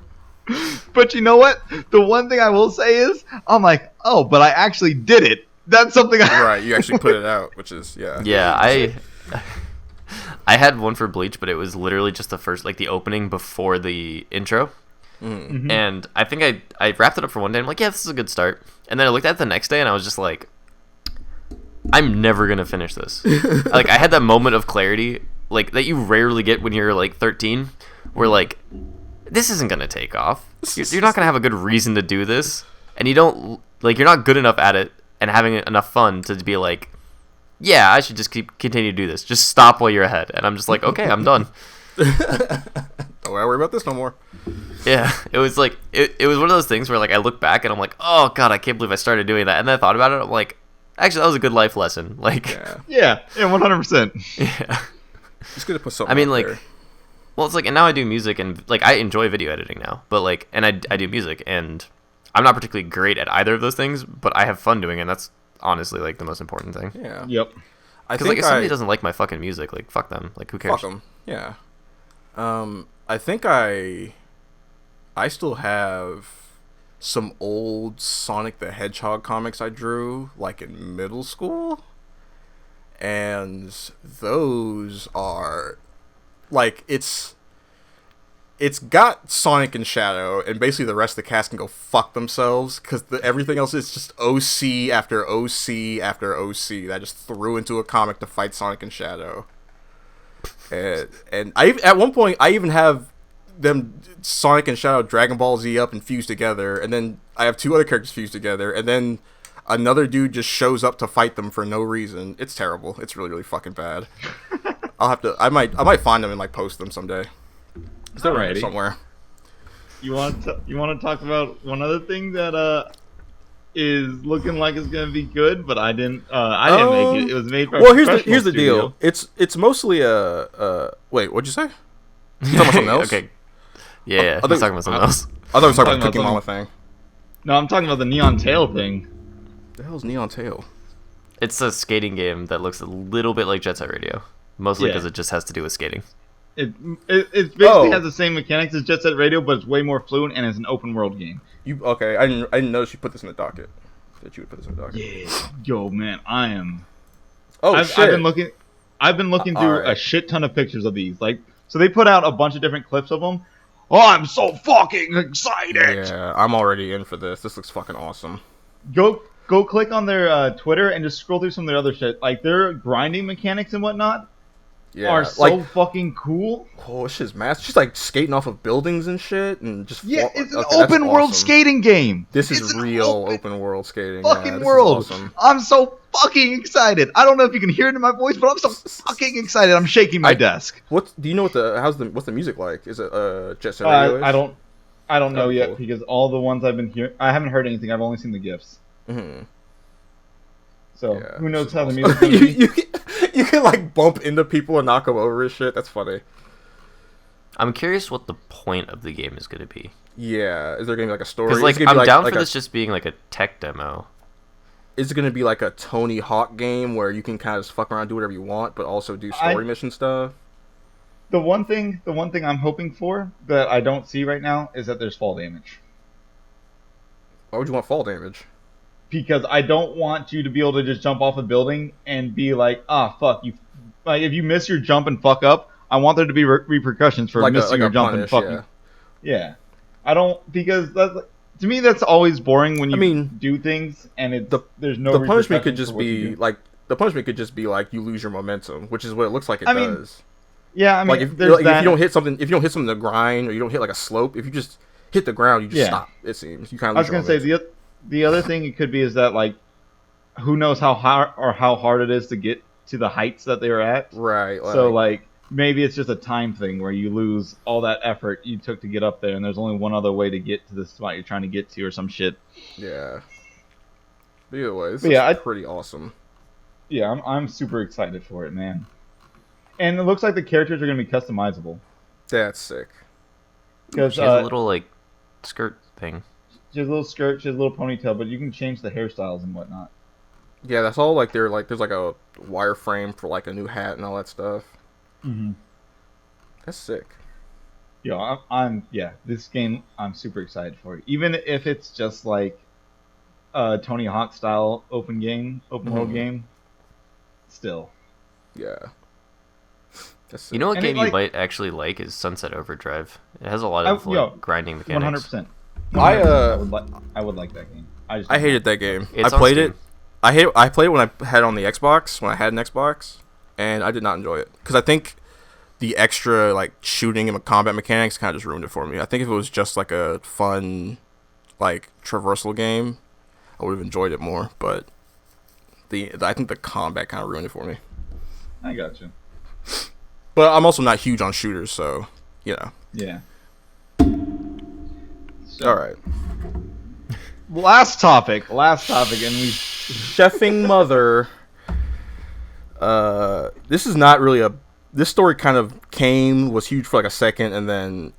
Speaker 1: But you know what? The one thing I will say is I'm like, oh, but I actually did it. That's something
Speaker 3: right, you actually put it out, which is
Speaker 4: Yeah, I had one for Bleach, but it was literally just the first, like the opening before the intro. And I think I wrapped it up for one day. I'm like, yeah, this is a good start. And then I looked at it the next day and I was just like, I'm never gonna finish this. Like I had that moment of clarity, like that you rarely get when you're like 13, where like this isn't gonna take off. You're not gonna have a good reason to do this, and you don't like you're not good enough at it and having enough fun to be like, yeah, I should just continue to do this. Just stop while you're ahead. And I'm just like, okay, I'm done.
Speaker 3: Don't worry about this no more.
Speaker 4: Yeah, it was like it was one of those things where like I look back and I'm like, oh god, I can't believe I started doing that. And then I thought about it. I'm like, actually, that was a good life lesson. Like,
Speaker 1: yeah, 100%.
Speaker 3: Yeah, just gonna put something.
Speaker 4: I mean,
Speaker 3: out
Speaker 4: like,
Speaker 3: there.
Speaker 4: well, it's like, and now I do music and like I enjoy video editing now, but like, and I do music and I'm not particularly great at either of those things, but I have fun doing it. And that's honestly like the most important thing.
Speaker 3: Yeah.
Speaker 1: Yep.
Speaker 4: Because like if somebody doesn't like my fucking music, like fuck them. Like who cares?
Speaker 3: Fuck them. Yeah. I think I still have some old Sonic the Hedgehog comics I drew like in middle school, and those are like it's got Sonic and Shadow, and basically the rest of the cast can go fuck themselves because everything else is just OC after OC after OC that I just threw into a comic to fight Sonic and Shadow. And I at one point I even have them Sonic and Shadow Dragon Ball Z up and fused together, and then I have two other characters fused together, and then another dude just shows up to fight them for no reason. It's terrible. It's really, really fucking bad. I might find them and like post them someday.
Speaker 1: Alrighty.
Speaker 3: Somewhere.
Speaker 1: You want to talk about one other thing that is looking like it's gonna be good, but I didn't make it. It was made by
Speaker 3: well.
Speaker 1: Here's
Speaker 3: the deal. It's mostly wait, what'd you say? You talking about something else?
Speaker 4: Okay. Yeah, I was talking about something else.
Speaker 3: I thought we were talking about Cookie Mama thing.
Speaker 1: No, I'm talking about the Neon Tail thing.
Speaker 3: The hell's Neon Tail?
Speaker 4: It's a skating game that looks a little bit like Jet Set Radio, mostly because it just has to do with skating.
Speaker 1: It basically has the same mechanics as Jet Set Radio, but it's way more fluid and it's an open world game.
Speaker 3: Okay? I didn't notice you put this in the docket. That you would put this in the docket.
Speaker 1: Yeah, yo, man, I am.
Speaker 3: Shit!
Speaker 1: I've been looking through
Speaker 3: right.
Speaker 1: a shit ton of pictures of these. Like, so they put out a bunch of different clips of them. Oh, I'm so fucking excited!
Speaker 3: Yeah, I'm already in for this. This looks fucking awesome.
Speaker 1: Go click on their Twitter and just scroll through some of their other shit. Like their grinding mechanics and whatnot are so fucking cool.
Speaker 3: Oh, it's just massive. She's like skating off of buildings and shit, and just
Speaker 1: it's an open world skating game.
Speaker 3: This is real open world skating.
Speaker 1: Fucking
Speaker 3: this
Speaker 1: world.
Speaker 3: is awesome.
Speaker 1: I'm so fucking excited. I don't know if you can hear it in my voice, but I'm so fucking excited. I'm shaking my desk.
Speaker 3: Do you know what's the music like? Is it Jet Set Radio?
Speaker 1: I don't know yet because all the ones I've been hearing, I haven't heard anything. I've only seen the GIFs.
Speaker 3: Mm-hmm.
Speaker 1: So who knows how the music
Speaker 3: you can like bump into people and knock them over and shit. That's funny.
Speaker 4: I'm curious what the point of the game is going to be.
Speaker 3: Yeah, is there going to be like a story?
Speaker 4: Because like I'm down for this just being like a tech demo.
Speaker 3: Is it going to be like a Tony Hawk game where you can kind of just fuck around, do whatever you want, but also do story mission stuff?
Speaker 1: The one thing I'm hoping for that I don't see right now is that there's fall damage.
Speaker 3: Why would you want fall damage?
Speaker 1: Because I don't want you to be able to just jump off a building and be like, fuck you. Like if you miss your jump and fuck up, I want there to be repercussions for missing your jump and fucking. Yeah, I don't because to me that's always boring when you do things and there's no.
Speaker 3: The punishment could just be like you lose your momentum, which is what it looks like it does.
Speaker 1: Yeah, I mean,
Speaker 3: like if you don't hit something, in the grind or you don't hit like a slope, if you just hit the ground, you just stop. It seems you kind of.
Speaker 1: I was gonna say the other thing it could be is that like, who knows how hard it is to get to the heights that they were at.
Speaker 3: Right.
Speaker 1: So like maybe it's just a time thing where you lose all that effort you took to get up there, and there's only one other way to get to the spot you're trying to get to or some shit.
Speaker 3: Yeah. But either way, this is pretty awesome.
Speaker 1: Yeah, I'm super excited for it, man. And it looks like the characters are going to be customizable.
Speaker 3: That's sick.
Speaker 4: Because she has a little like skirt thing.
Speaker 1: She has a little skirt, she has a little ponytail, but you can change the hairstyles and whatnot.
Speaker 3: Yeah, that's all. Like, there's like a wireframe for like a new hat and all that stuff.
Speaker 1: Mm-hmm.
Speaker 3: That's sick.
Speaker 1: Yeah, this game I'm super excited for it. Even if it's just like a Tony Hawk style open world game. Still.
Speaker 3: Yeah.
Speaker 4: You know what game you might actually like is Sunset Overdrive. It has a lot of grinding mechanics.
Speaker 1: 100%. I would like that game.
Speaker 3: I hated that game. I played it. I played it when I had it on the Xbox, when I had an Xbox, and I did not enjoy it because I think the extra like shooting and combat mechanics kind of just ruined it for me. I think if it was just like a fun like traversal game, I would have enjoyed it more. But I think the combat kind of ruined it for me.
Speaker 1: I got you.
Speaker 3: But I'm also not huge on shooters, so you know.
Speaker 1: Yeah.
Speaker 3: All right.
Speaker 1: Last topic, and we
Speaker 3: chefing mother. This is not really this story kind of was huge for like a second, and then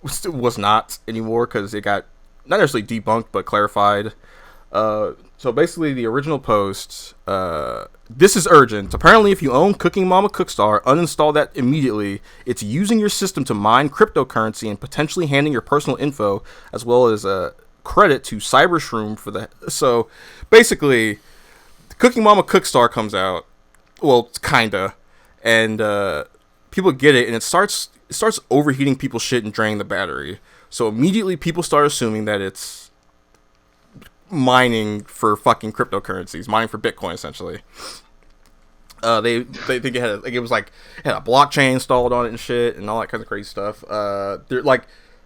Speaker 3: was not anymore because it got not necessarily debunked but clarified. So basically, the original post. This is urgent. Apparently, if you own Cooking Mama Cookstar, uninstall that immediately. It's using your system to mine cryptocurrency and potentially handing your personal info as well as credit to Cybershroom for the. So basically, Cooking Mama Cookstar comes out. Well, kinda, and people get it, and it starts overheating people's shit and draining the battery. So immediately, people start assuming that it's mining for fucking cryptocurrencies, mining for Bitcoin essentially. They think it had it had a blockchain installed on it and shit and all that kind of crazy stuff. They're like,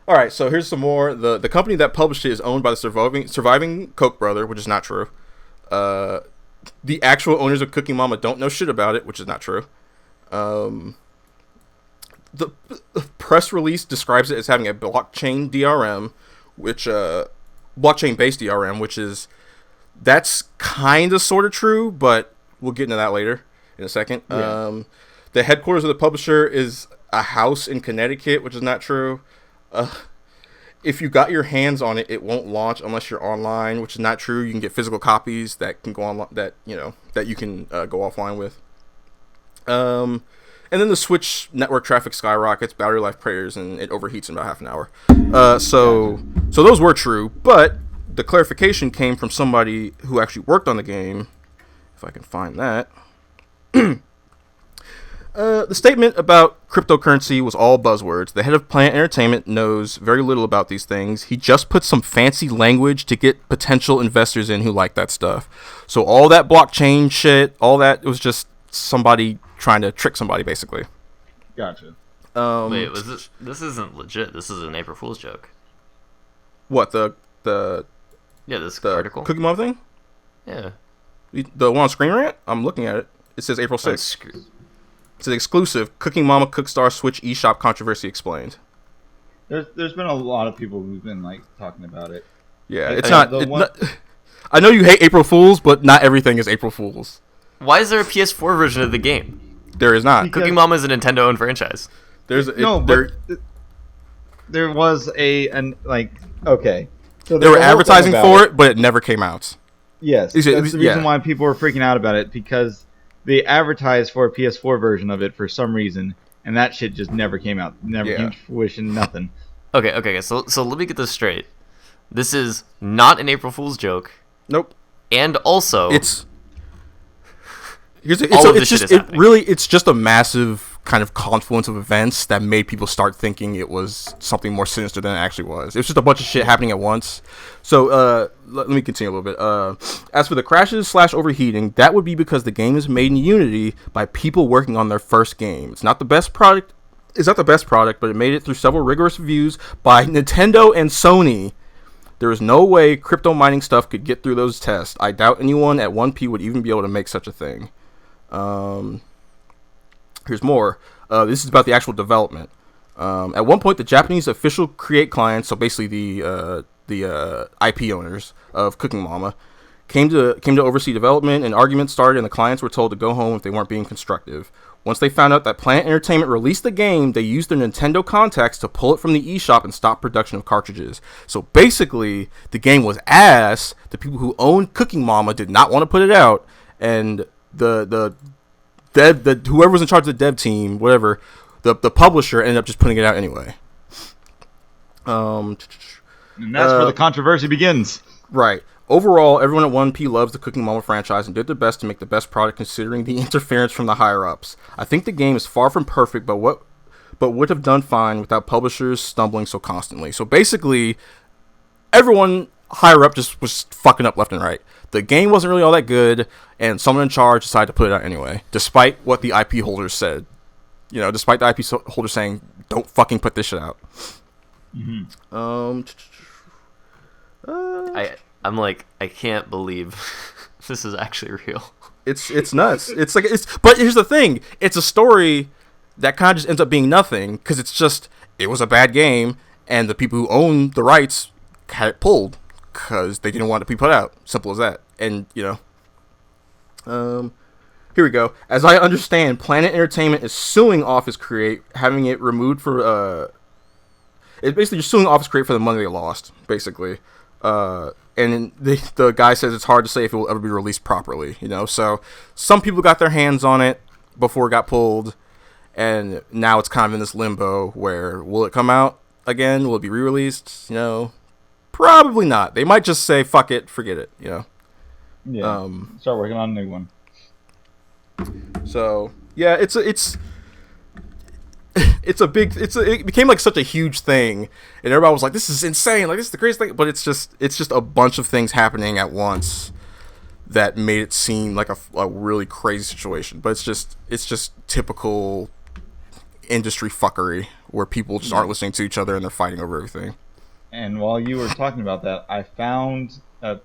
Speaker 3: all right, so here's some more. The company that published it is owned by the surviving Koch brother, which is not true. The actual owners of Cooking Mama don't know shit about it, which is not true. The press release describes it as having a blockchain DRM, which blockchain-based DRM, which is that's kind of sort of true, but we'll get into that later in a second. Yeah. The headquarters of the publisher is a house in Connecticut, which is not true. If you got your hands on it, it won't launch unless you're online, which is not true. You can get physical copies that can go on that you can go offline with. And And then the Switch network traffic skyrockets, battery life craters, and it overheats in about half an hour. So those were true, but the clarification came from somebody who actually worked on the game. If I can find that. The statement about cryptocurrency was all buzzwords. The head of Planet Entertainment knows very little about these things. He just put some fancy language to get potential investors in who like that stuff. So all that blockchain shit, all that was just somebody trying to trick somebody, basically.
Speaker 1: Gotcha.
Speaker 4: Wait, this isn't legit. This is an April Fool's joke.
Speaker 3: What, the
Speaker 4: article?
Speaker 3: Cookie Monster thing?
Speaker 4: Yeah.
Speaker 3: The one on Screen Rant? I'm looking at it. It says April 6th. It's an exclusive. Cooking Mama Cookstar Switch eShop controversy explained.
Speaker 1: There's been a lot of people who've been like talking about it.
Speaker 3: Yeah, it's not. I know you hate April Fools, but not everything is April Fools.
Speaker 4: Why is there a PS4 version of the game?
Speaker 3: There is not.
Speaker 4: Cooking Mama is a Nintendo-owned franchise.
Speaker 1: There was okay. So
Speaker 3: they were advertising for it, but it never came out.
Speaker 1: Yes, that's the reason why people were freaking out about it, because they advertised for a PS4 version of it for some reason, and that shit just never came out. Never came to fruition, nothing.
Speaker 4: Okay, so let me get this straight. This is not an April Fool's joke.
Speaker 3: Nope.
Speaker 4: And also...
Speaker 3: It's just a massive kind of confluence of events that made people start thinking it was something more sinister than it actually was. It was just a bunch of shit happening at once. So let me continue a little bit. As for the crashes / overheating, that would be because the game is made in Unity by people working on their first game. It's not the best product, but it made it through several rigorous reviews by Nintendo and Sony. There is no way crypto mining stuff could get through those tests. I doubt anyone at 1P would even be able to make such a thing. Here's more. This is about the actual development. At one point, the Japanese official Create client, so basically the IP owners of Cooking Mama, came to oversee development, and arguments started, and the clients were told to go home if they weren't being constructive. Once they found out that Planet Entertainment released the game, they used their Nintendo contacts to pull it from the eShop and stop production of cartridges. So basically, the game was ass. The people who owned Cooking Mama did not want to put it out, and the whoever was in charge of the dev team, whatever, the publisher ended up just putting it out anyway.
Speaker 1: And that's where the controversy begins.
Speaker 3: Right. Overall, everyone at 1P loves the Cooking Mama franchise and did their best to make the best product considering the interference from the higher-ups. I think the game is far from perfect, but would have done fine without publishers stumbling so constantly. So basically, everyone higher up just was fucking up left and right. The game wasn't really all that good, and someone in charge decided to put it out anyway, despite what the IP holders said. You know, despite the IP holders saying, don't fucking put this shit out.
Speaker 1: Mm-hmm.
Speaker 4: I'm like, I can't believe this is actually real.
Speaker 3: It's nuts. But here's the thing. It's a story that kind of just ends up being nothing, because it was a bad game, and the people who own the rights had it pulled, because they didn't want it to be put out. Simple as that. And, here we go. As I understand, Planet Entertainment is suing Office Create, having it removed for, it's basically just suing Office Create for the money they lost, basically. And the guy says it's hard to say if it will ever be released properly, So some people got their hands on it before it got pulled, and now it's kind of in this limbo where, will it come out again? Will it be re-released? Probably not. They might just say, fuck it, forget it,
Speaker 1: Yeah. Start working on a new one.
Speaker 3: So, yeah, it became like such a huge thing, and everybody was like, this is insane, like this is the craziest thing, but it's just a bunch of things happening at once that made it seem like a really crazy situation. But it's just typical industry fuckery where people just aren't listening to each other and they're fighting over everything.
Speaker 1: And while you were talking about that, I found a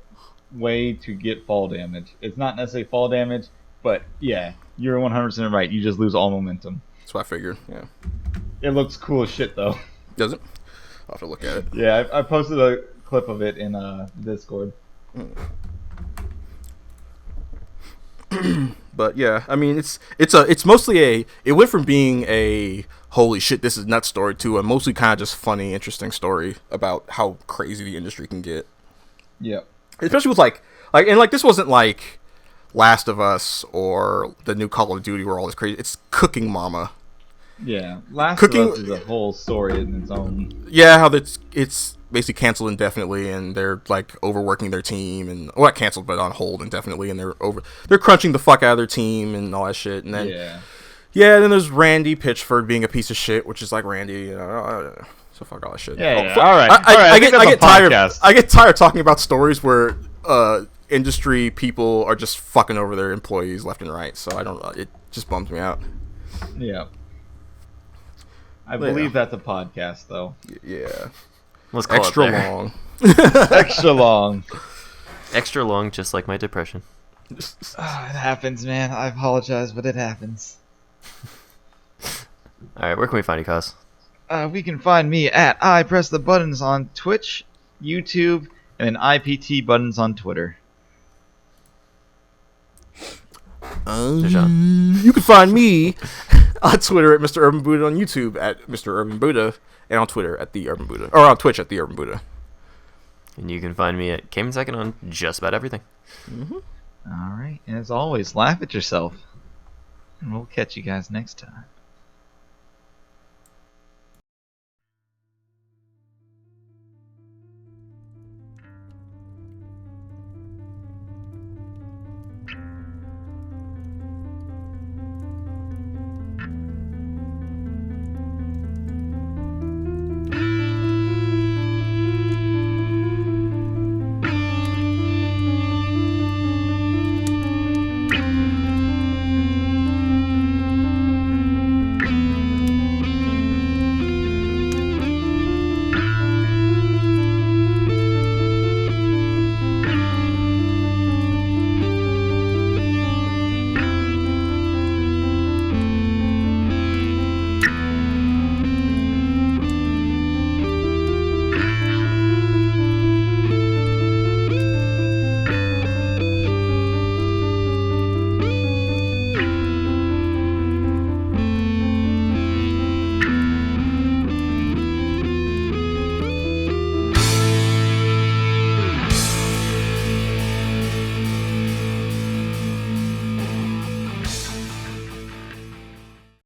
Speaker 1: way to get fall damage. It's not necessarily fall damage, but yeah, you're 100% right. You just lose all momentum.
Speaker 3: That's what I figured, yeah.
Speaker 1: It looks cool as shit, though.
Speaker 3: Does it? I'll have to look at it.
Speaker 1: Yeah, I posted a clip of it in Discord.
Speaker 3: But yeah, I mean, it's mostly it went from being a holy shit, this is nuts story to a mostly kind of just funny, interesting story about how crazy the industry can get.
Speaker 1: Yeah.
Speaker 3: Especially with like this wasn't like Last of Us or the new Call of Duty where all this crazy. It's Cooking Mama.
Speaker 1: Yeah, Last of
Speaker 3: Cooking,
Speaker 1: Us is a whole story in its own.
Speaker 3: yeah, how it's basically canceled indefinitely, and they're like overworking their team, and well, not canceled, but on hold indefinitely, and they're crunching the fuck out of their team and all that shit, and then then there's Randy Pitchford being a piece of shit, which is like Randy, so fuck all that shit.
Speaker 1: Yeah,
Speaker 3: Fuck.
Speaker 1: all right.
Speaker 3: I get tired.
Speaker 1: Podcast.
Speaker 3: I get tired talking about stories where industry people are just fucking over their employees left and right. So I don't. It just bums me out.
Speaker 1: Yeah. I believe that's a podcast, though.
Speaker 3: Yeah.
Speaker 4: Let's call
Speaker 3: Extra
Speaker 4: it there.
Speaker 3: long.
Speaker 1: Extra long.
Speaker 4: Extra long, just like my depression.
Speaker 1: It happens, man. I apologize, but it happens.
Speaker 4: Alright, where can we find you, Cos?
Speaker 1: We can find me at I Press the Buttons on Twitch, YouTube, and IPT Buttons on Twitter.
Speaker 3: You can find me on Twitter at Mr. Urban Buddha, on YouTube at Mr. Urban Buddha, and on Twitter at The Urban Buddha, or on Twitch at The Urban Buddha.
Speaker 4: And you can find me at Cayman Second on just about everything.
Speaker 1: All right, and as always, laugh at yourself, and we'll catch you guys next time.